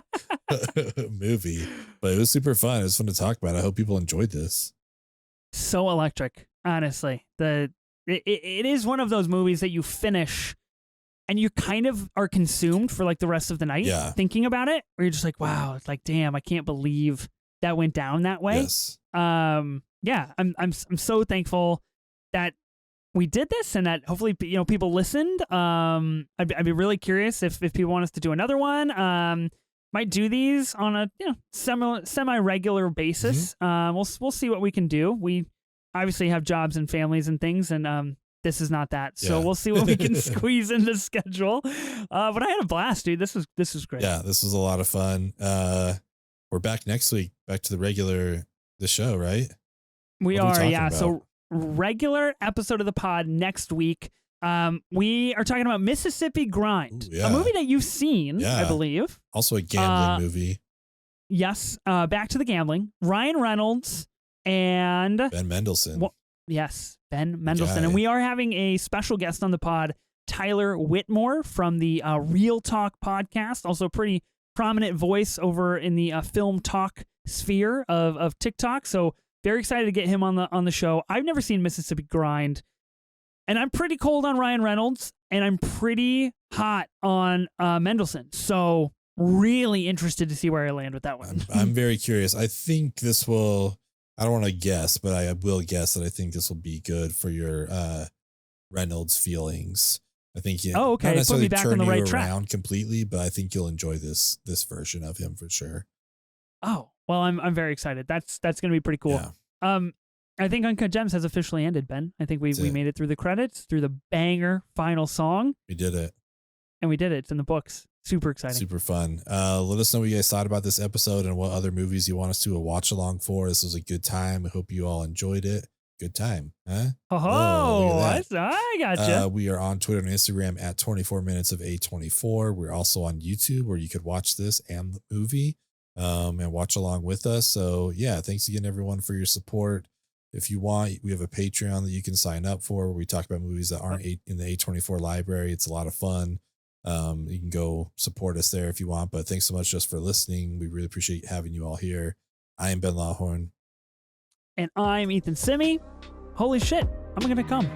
movie, but it was super fun. It was fun to talk about. I hope people enjoyed this. So electric, honestly. It is one of those movies that you finish and you kind of are consumed for like the rest of the night thinking about it, or you're just like, wow, it's like, damn, I can't believe that went down that way. Yes. Yeah, I'm so thankful that we did this and that hopefully, people listened. I'd be really curious if people want us to do another one. Might do these on a semi-regular basis. We'll see what we can do. We obviously have jobs and families and things, and this is not that. So we'll see what we can squeeze in the schedule. But I had a blast, dude. This was great. Yeah, this was a lot of fun. We're back next week, back to the show, right? We are, yeah. About? So regular episode of the pod next week. We are talking about Mississippi Grind, a movie that you've seen, I believe. Also a gambling movie. Yes. Back to the gambling. Ryan Reynolds and Ben Mendelsohn. Yes, Ben Mendelsohn. And we are having a special guest on the pod, Tyler Whitmore from the Real Talk podcast, also a pretty prominent voice over in the film talk sphere of TikTok. So very excited to get him on the show. I've never seen Mississippi Grind, and I'm pretty cold on Ryan Reynolds, and I'm pretty hot on Mendelsohn. So really interested to see where I land with that one. I'm very curious. I think this will. I don't want to guess, but I will guess that I think this will be good for your Reynolds feelings. I think okay. Not necessarily put me back on the right track completely, but I think you'll enjoy this version of him for sure. Oh, well, I'm very excited. That's going to be pretty cool. Yeah. I think Uncut Gems has officially ended, Ben. I think we made it through the credits, through the banger final song. We did it. And we did it. It's in the books. Super exciting. Super fun. Let us know what you guys thought about this episode and what other movies you want us to watch along for. This was a good time. I hope you all enjoyed it. Good time, huh? I gotcha. We are on Twitter and Instagram at 24 minutes of A24. We're also on YouTube where you could watch this and the movie and watch along with us. So yeah, thanks again everyone for your support. If you want, we have a Patreon that you can sign up for where we talk about movies that aren't in the A24 library. It's a lot of fun. You can go support us there if you want, but thanks so much just for listening. We really appreciate having you all here. I am Ben Lawhorn. And I'm Ethan Simi. Holy shit, I'm going to come.